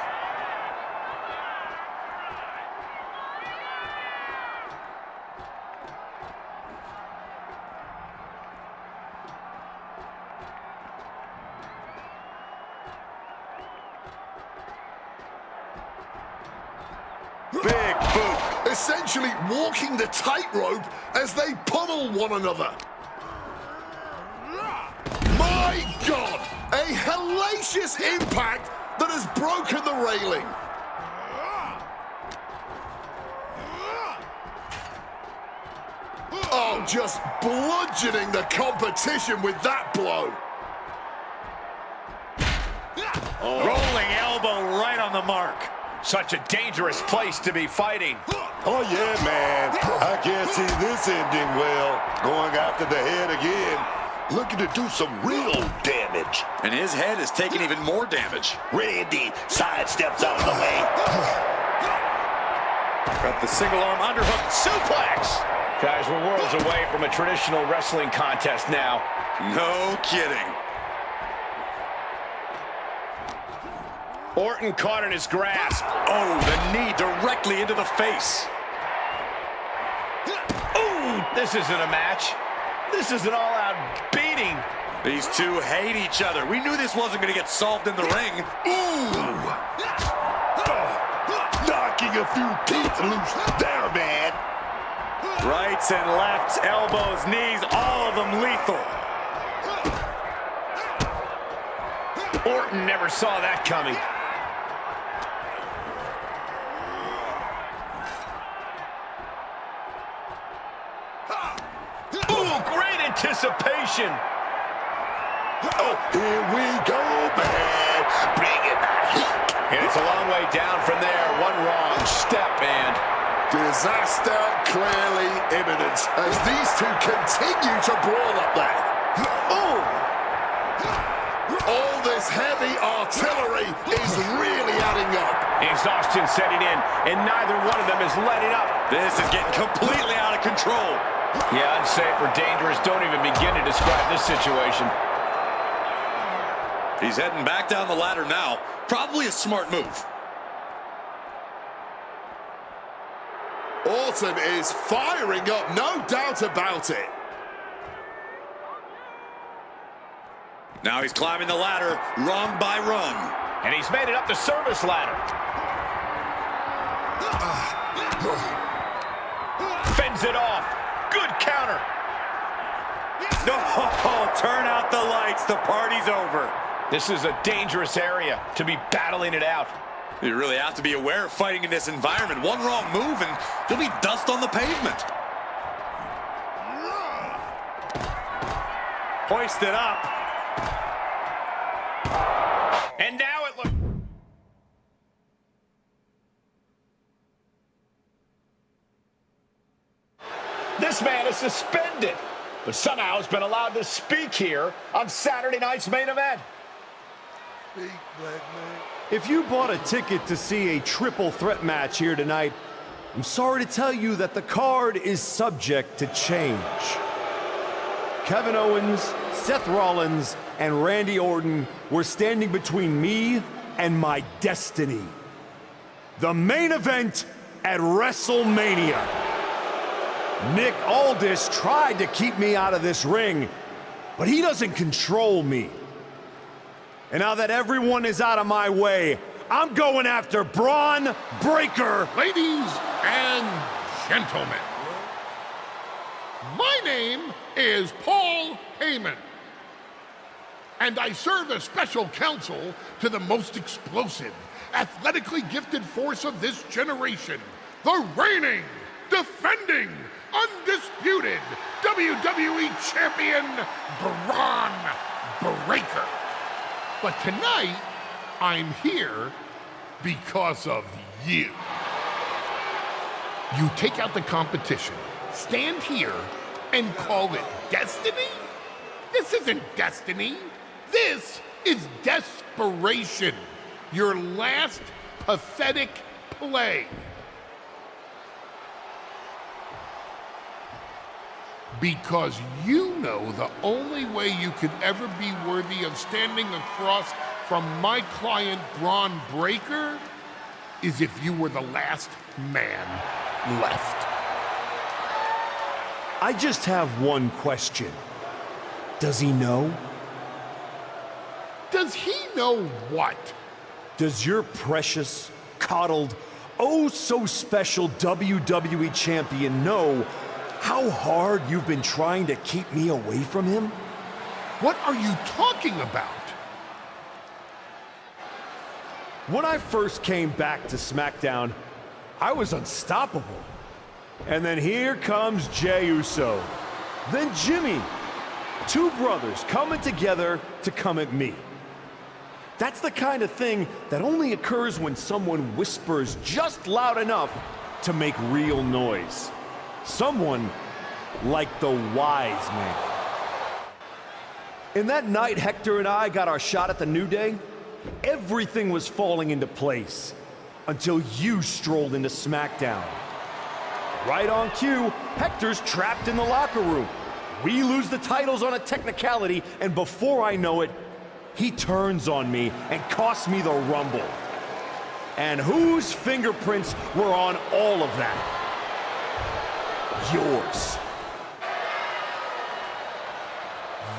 Big boot. Essentially walking the tightrope as they pummel one another. My God! A hellacious impact that has broken the railing. Oh, just bludgeoning the competition with that blow. Oh. Rolling elbow right on the mark. Such a dangerous place to be fighting. Oh, yeah, man. I can't see this ending well. Going after the head again. Looking to do some real damage. And his head is taking even more damage. Randy sidesteps out of the way. Got the single arm underhook suplex. Guys, we're worlds away from a traditional wrestling contest now. No kidding. Orton caught in his grasp. Oh, the knee directly into the face. Ooh, this isn't a match. This is an all-out beating. These two hate each other. We knew this wasn't going to get solved in the ring. Ooh! Knocking a few teeth loose there, man. Rights and lefts, elbows, knees, all of them lethal. Orton never saw that coming. Ooh, great anticipation. Oh, here we go, man. Bring it back. And it's a long way down from there. One wrong step, and disaster clearly imminent as these two continue to brawl up there. Oh! All this heavy artillery is really adding up. Exhaustion setting in, and neither one of them is letting up. This is getting completely out of control. Yeah, unsafe or dangerous. Don't even begin to describe this situation. He's heading back down the ladder now. Probably a smart move. Orton is firing up, no doubt about it. Now he's climbing the ladder rung by rung. And he's made it up the service ladder. Fends it off. Good counter. No, turn out the lights. The party's over. This is a dangerous area to be battling it out. You really have to be aware of fighting in this environment. One wrong move and there'll be dust on the pavement. Hoisted up. And now it looks... This man is suspended, but somehow has been allowed to speak here on Saturday night's main event. Speak, black man. If you bought a ticket to see a triple threat match here tonight, I'm sorry to tell you that the card is subject to change. Kevin Owens, Seth Rollins, and Randy Orton were standing between me and my destiny. The main event at WrestleMania. Nick Aldis tried to keep me out of this ring, but he doesn't control me. And now that everyone is out of my way, I'm going after Braun Breaker. Ladies and gentlemen, my name is Paul Heyman, and I serve as special counsel to the most explosive, athletically gifted force of this generation, the reigning, defending, undisputed WWE Champion, Braun Breaker. But tonight, I'm here because of you. You take out the competition stand here and call it destiny? This isn't destiny. This is desperation. Your last pathetic play. Because you know the only way you could ever be worthy of standing across from my client Braun Breaker is if you were the last man left. I just have one question. Does he know? Does he know what? Does your precious, coddled, oh so special WWE champion know how hard you've been trying to keep me away from him? What are you talking about? When I first came back to SmackDown, I was unstoppable. And then here comes Jey Uso. Then Jimmy. Two brothers coming together to come at me. That's the kind of thing that only occurs when someone whispers just loud enough to make real noise. Someone like the wise man. And that night Hector and I got our shot at the New Day, everything was falling into place until you strolled into SmackDown. Right on cue, Hector's trapped in the locker room. We lose the titles on a technicality, and before I know it, he turns on me and costs me the Rumble. And whose fingerprints were on all of that? Yours.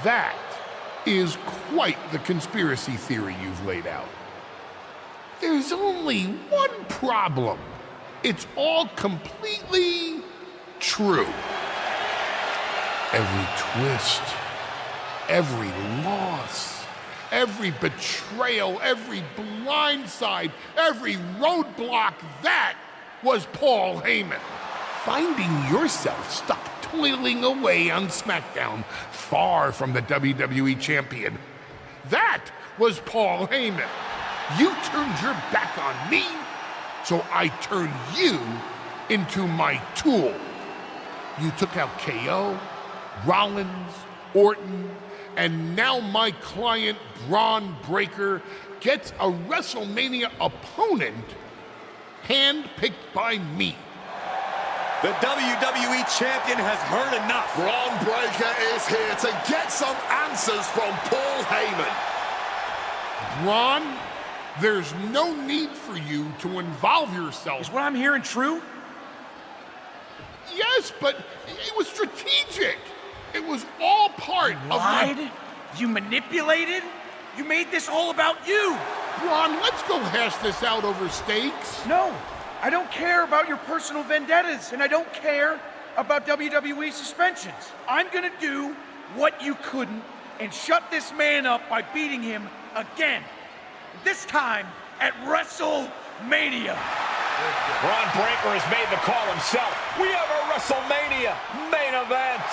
That is quite the conspiracy theory you've laid out. There's only one problem. It's all completely true. Every twist, every loss, every betrayal, every blindside, every roadblock, that was Paul Heyman. Finding yourself stuck toiling away on SmackDown, far from the WWE champion, that was Paul Heyman. You turned your back on me, so I turned you into my tool. You took out KO, Rollins, Orton, and now my client Braun Breaker gets a WrestleMania opponent handpicked by me. The WWE champion has heard enough. Braun Breaker is here to get some answers from Paul Heyman. Braun, there's no need for you to involve yourself. Is what I'm hearing true? Yes, but it was strategic. It was all part of Lied? You manipulated? You made this all about you. Braun, let's go hash this out over steaks. No, I don't care about your personal vendettas, and I don't care about WWE suspensions. I'm gonna do what you couldn't and shut this man up by beating him again. This time at WrestleMania. Braun Breaker has made the call himself. We have a WrestleMania main event.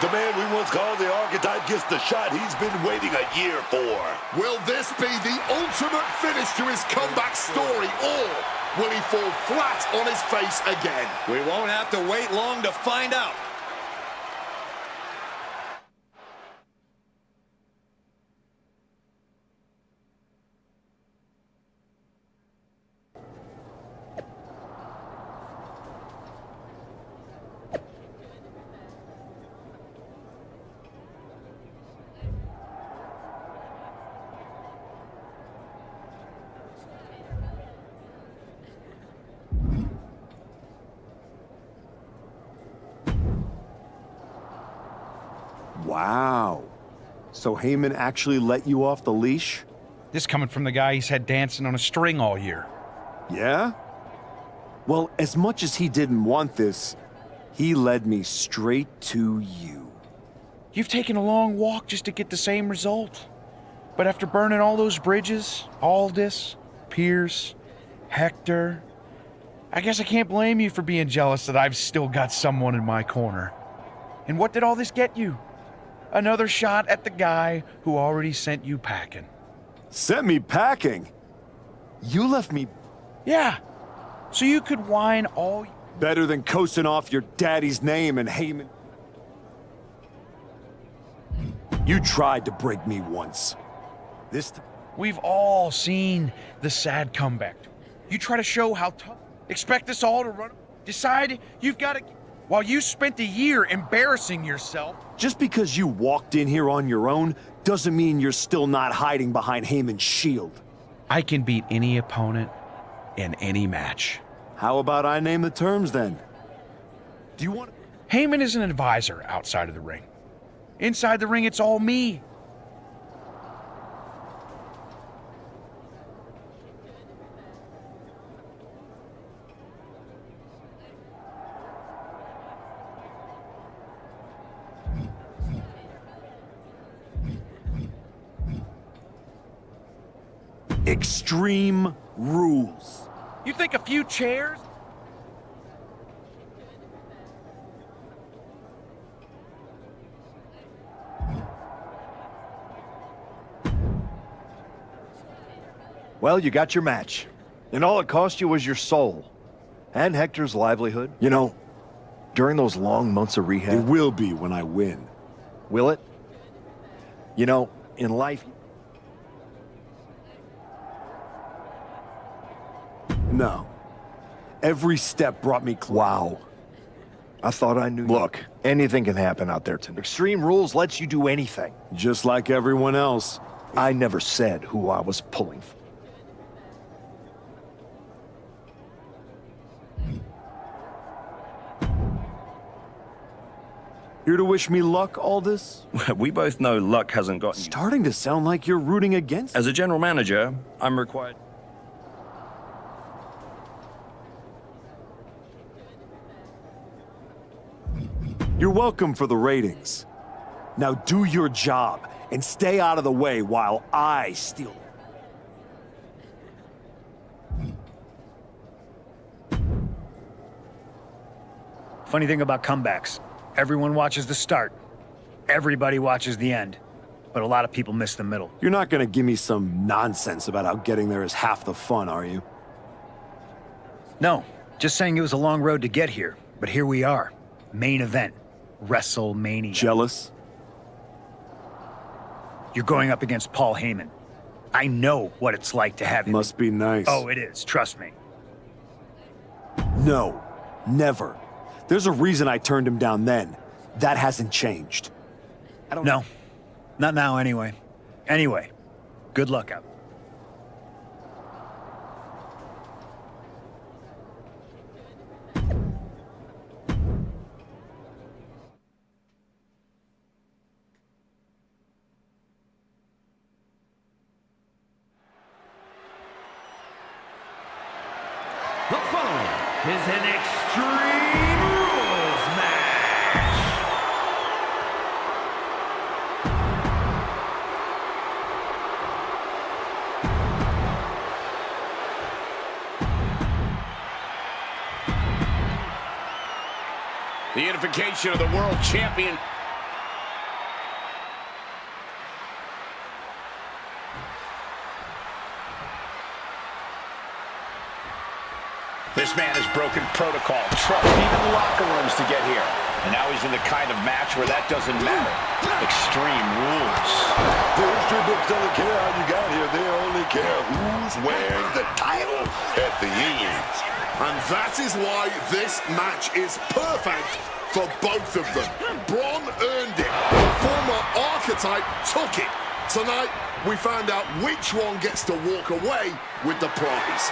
The man we once called the archetype gets the shot he's been waiting a year for. Will this be the ultimate finish to his comeback story, or will he fall flat on his face again? We won't have to wait long to find out. Wow. So Heyman actually let you off the leash? This coming from the guy he's had dancing on a string all year. Yeah? Well, as much as he didn't want this, he led me straight to you. You've taken a long walk just to get the same result. But after burning all those bridges, Aldis, Pierce, Hector, I guess I can't blame you for being jealous that I've still got someone in my corner. And what did all this get you? Another shot at the guy who already sent you packing. Sent me packing? You left me... Yeah, so you could whine all... Better than coasting off your daddy's name and Heyman. You tried to break me once. This time. We've all seen the sad comeback. You try to show how tough. Expect us all to run. Decide you've got to. While you spent a year embarrassing yourself. Just because you walked in here on your own doesn't mean you're still not hiding behind Heyman's shield. I can beat any opponent in any match. How about I name the terms then? Do you want? Heyman is an advisor outside of the ring. Inside the ring, it's all me. Extreme rules. You think a few chairs? Well, you got your match. And all it cost you was your soul. And Hector's livelihood. You know, during those long months of rehab... It will be when I win. Will it? You know, in life... No. Every step brought me close. Wow. I thought I knew. Look, anything can happen out there tonight. Extreme Rules lets you do anything. Just like everyone else. I never said who I was pulling for. Here to wish me luck, Aldous? We both know luck hasn't gotten you. Starting to sound like you're rooting against As a general manager, I'm required... You're welcome for the ratings. Now do your job and stay out of the way while I steal. Funny thing about comebacks, everyone watches the start. Everybody watches the end. But a lot of people miss the middle. You're not gonna give me some nonsense about how getting there is half the fun, are you? No, just saying it was a long road to get here. But here we are. Main event. WrestleMania. Jealous? You're going up against Paul Heyman. I know what it's like to have him. Must be nice. Oh, it is. Trust me. No, never. There's a reason I turned him down then. That hasn't changed. No, not now anyway. Anyway, good luck out. The following is an Extreme Rules match. The unification of the world champion. This man has broken protocol, trust, even locker rooms to get here. And now he's in the kind of match where that doesn't matter. Extreme Rules. The history books don't care how you got here. They only care who's wearing the title at the end. And that is why this match is perfect for both of them. Braun earned it. The former archetype took it. Tonight, we find out which one gets to walk away with the prize.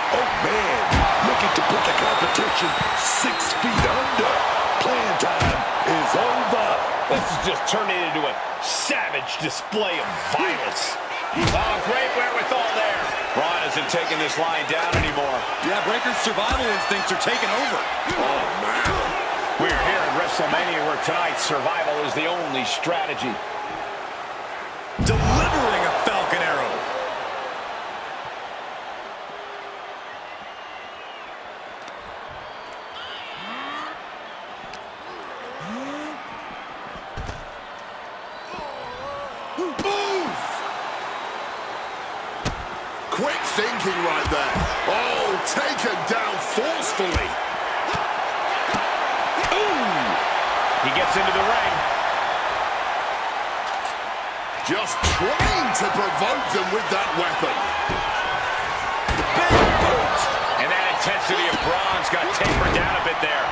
Oh, man, looking to put the competition 6 feet under. Playing time is over. This is just turning into a savage display of violence. Oh, great wherewithal there. Braun isn't taking this line down anymore. Yeah, Breaker's survival instincts are taking over. Oh, man. We're here at WrestleMania where tonight's survival is the only strategy. Delivering a Falcon Arrow. Quick thinking right there. Oh, taken down gets into the ring. Just trying to provoke them with that weapon. Big boot. And that intensity of Braun's got tapered down a bit there.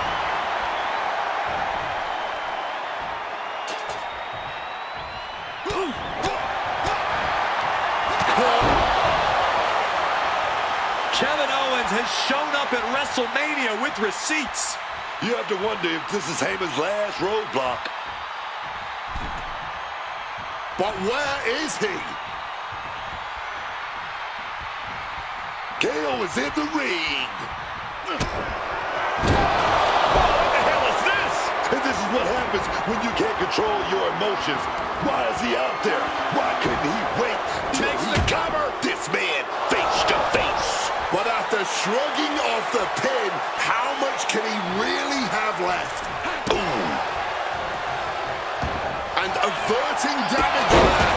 Kevin Owens has shown up at WrestleMania with receipts. You have to wonder if this is Heyman's last roadblock. But where is he? KO is in the ring. What the hell is this? And this is what happens when you can't control your emotions. Why is he out there? Why couldn't he wait till Makes he the cover. This man face to face. But after shrugging off the pin, how much can he really have left? Ooh. And averting damage there.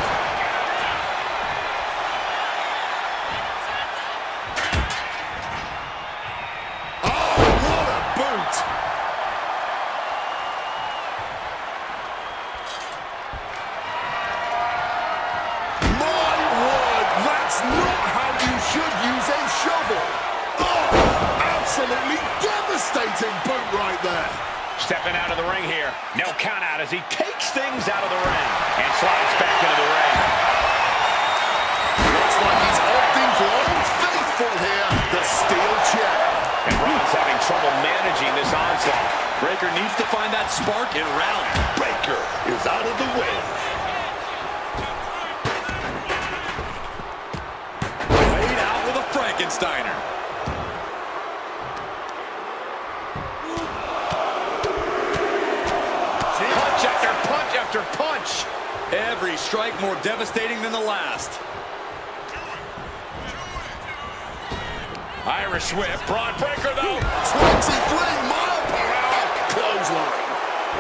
Oh, what a boot! My word, that's not how you should use a shovel. Oh, absolutely devastating boot right there. Stepping out of the ring here. No count out as he takes things out of the ring and slides back into the ring. Looks like he's opting for Old Faithful here, the steel chair. And Braun's having trouble managing this onslaught. Breaker needs to find that spark and rally. Breaker is out of the way. Laid out with a Frankensteiner. Punch after punch after punch. Every strike more devastating than the last. Irish whip. Braun Breaker, though. 23-mile-per-hour clothesline.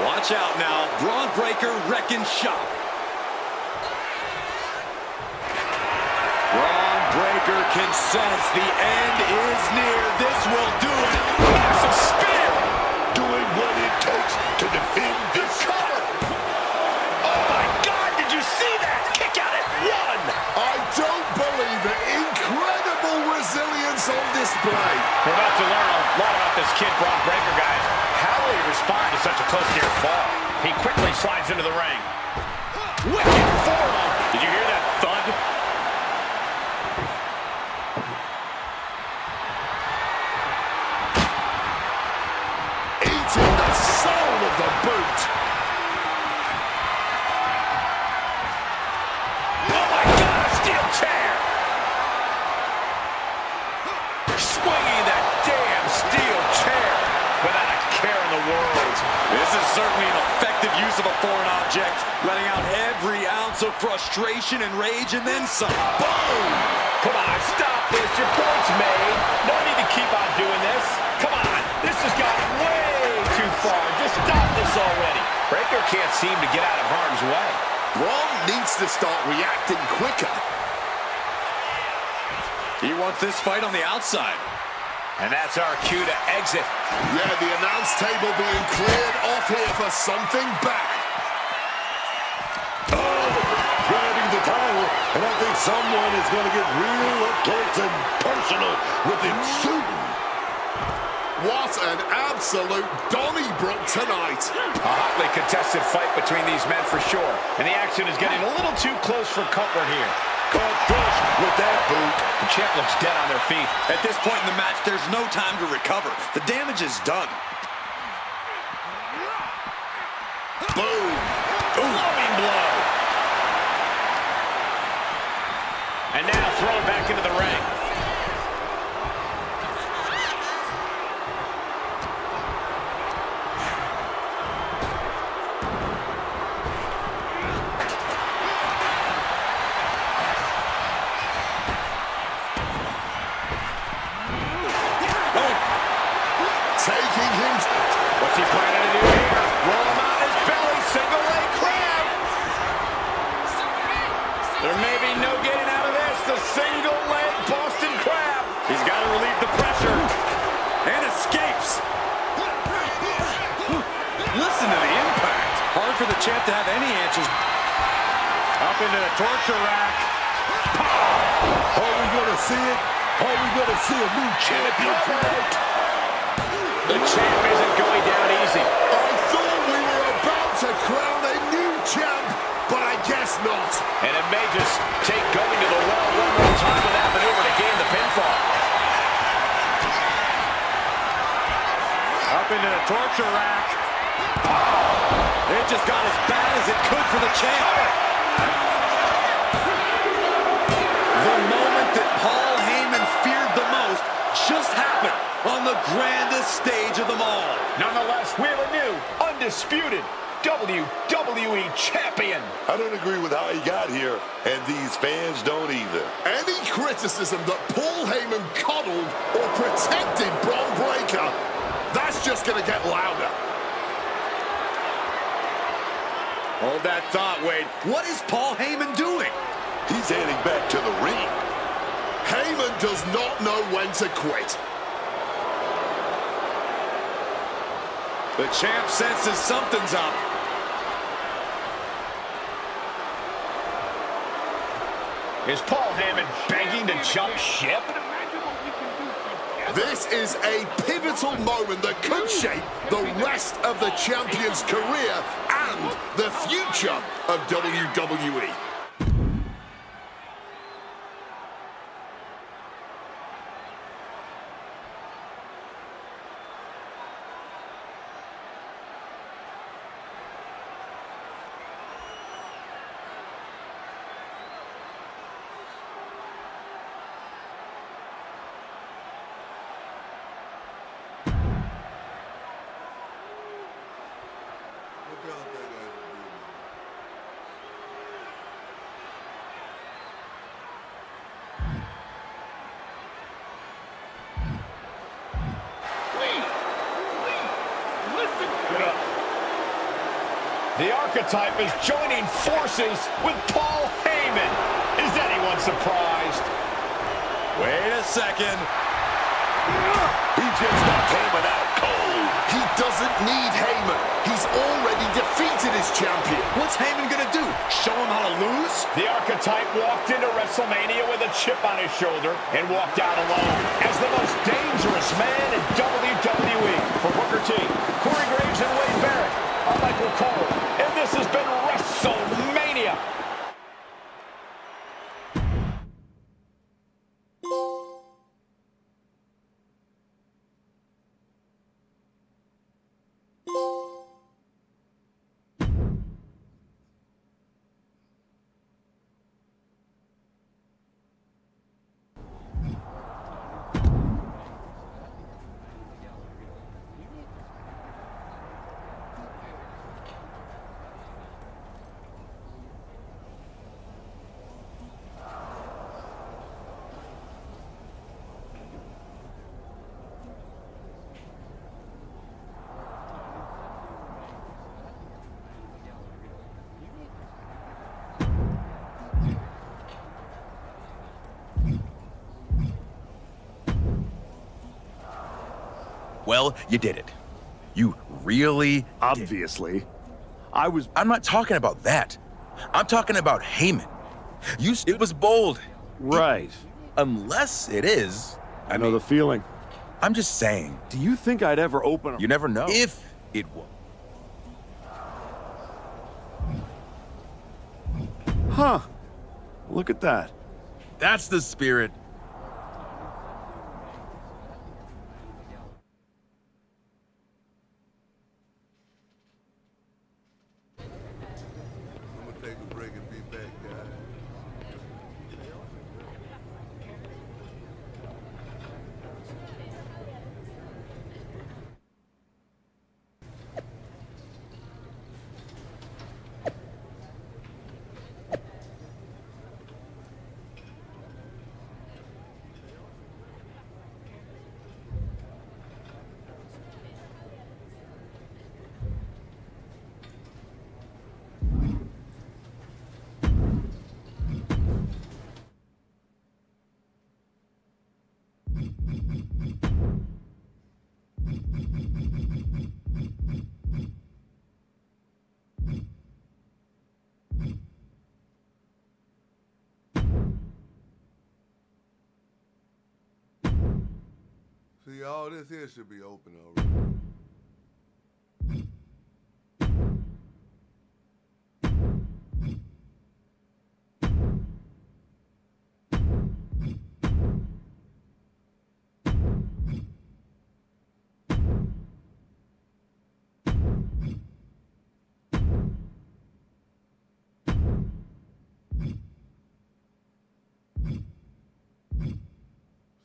Watch out now. Braun Breaker wrecking shop. Braun Breaker can sense the end is near. This will do it. Massive spear. Doing what it takes to defend this cover. Oh, my God. Did you see that? Kick out at one. I don't believe it. Incredible resilience on display. We're about to learn a lot about this kid, Braun Breaker, guys. How will he respond to such a close-near fall? He quickly slides into the ring. Wicked forearm. Did you hear that thud? Eating the soul of the boot. Oh, my God, a steel chair. Swinging that damn steel chair without a care in the world. This is certainly an effective use of a foreign object, letting out every ounce of frustration and rage and then some. Boom! Come on, stop this. Your point's made. No need to keep on doing this. Come on, this has gotten way too far. Just stop this already. Breaker can't seem to get out of harm's way. Braun needs to start reacting quicker. He wants this fight on the outside. And that's our cue to exit. Yeah, the announce table being cleared off here for something bad. Oh, grabbing the towel, and I think someone is going to get real up close and personal with it soon. What an absolute Donnybrook tonight. A hotly contested fight between these men for sure. And the action is getting a little too close for comfort here. Caught flush with that boot. The champ looks dead on their feet. At this point in the match, there's no time to recover. The damage is done. Boom. Blowing blow. And now thrown back into the ring. Taking him. What's he planning to do here? Roll him on his belly, single leg crab. There may be no getting out of this. The single leg Boston crab. He's got to relieve the pressure. And escapes. Listen to the impact. Hard for the champ to have any answers. Up into the torture rack. Are we gonna see it? Are we gonna see a new champion tonight? The champ isn't going down easy. I thought we were about to crown a new champ, but I guess not. And it may just take going to the well one more time with that maneuver to gain the pinfall. Up into the torture rack. It just got as bad as it could for the champ. The moment that Paul Heyman feared the most just happened on the grandest stage of them all. Nonetheless, we have a new, undisputed WWE champion. I don't agree with how he got here, and these fans don't either. Any criticism that Paul Heyman coddled or protected Bron Breakker, that's just going to get louder. Hold that thought, Wade. What is Paul Heyman doing? He's heading back to the ring. Heyman does not know when to quit. The champ senses something's up. Is Paul Heyman begging to jump ship? This is a pivotal moment that could shape the rest of the champion's career and the future of WWE. The archetype is joining forces with Paul Heyman. Is anyone surprised? Wait a second. He just knocked Heyman out cold. He doesn't need Heyman. He's already defeated his champion. What's Heyman gonna do? Show him how to lose? The archetype walked into WrestleMania with a chip on his shoulder and walked out alone as the most dangerous man in WWE. For Booker T, Corey Graves, and Wade Barrett, I'm Michael Cole, and this has been WrestleMania. Well, you did it. You really Obviously. I'm not talking about that. I'm talking about Heyman. It was bold. Right. Unless it is. I know the feeling. I'm just saying. Do you think I'd ever open a... You never know. If it will. Huh. Look at that. That's the spirit. I'm gonna take a break and be back, guys. See, all this here should be open already.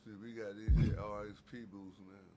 See, we got these here RXP booths now.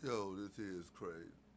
Yo, this is crazy.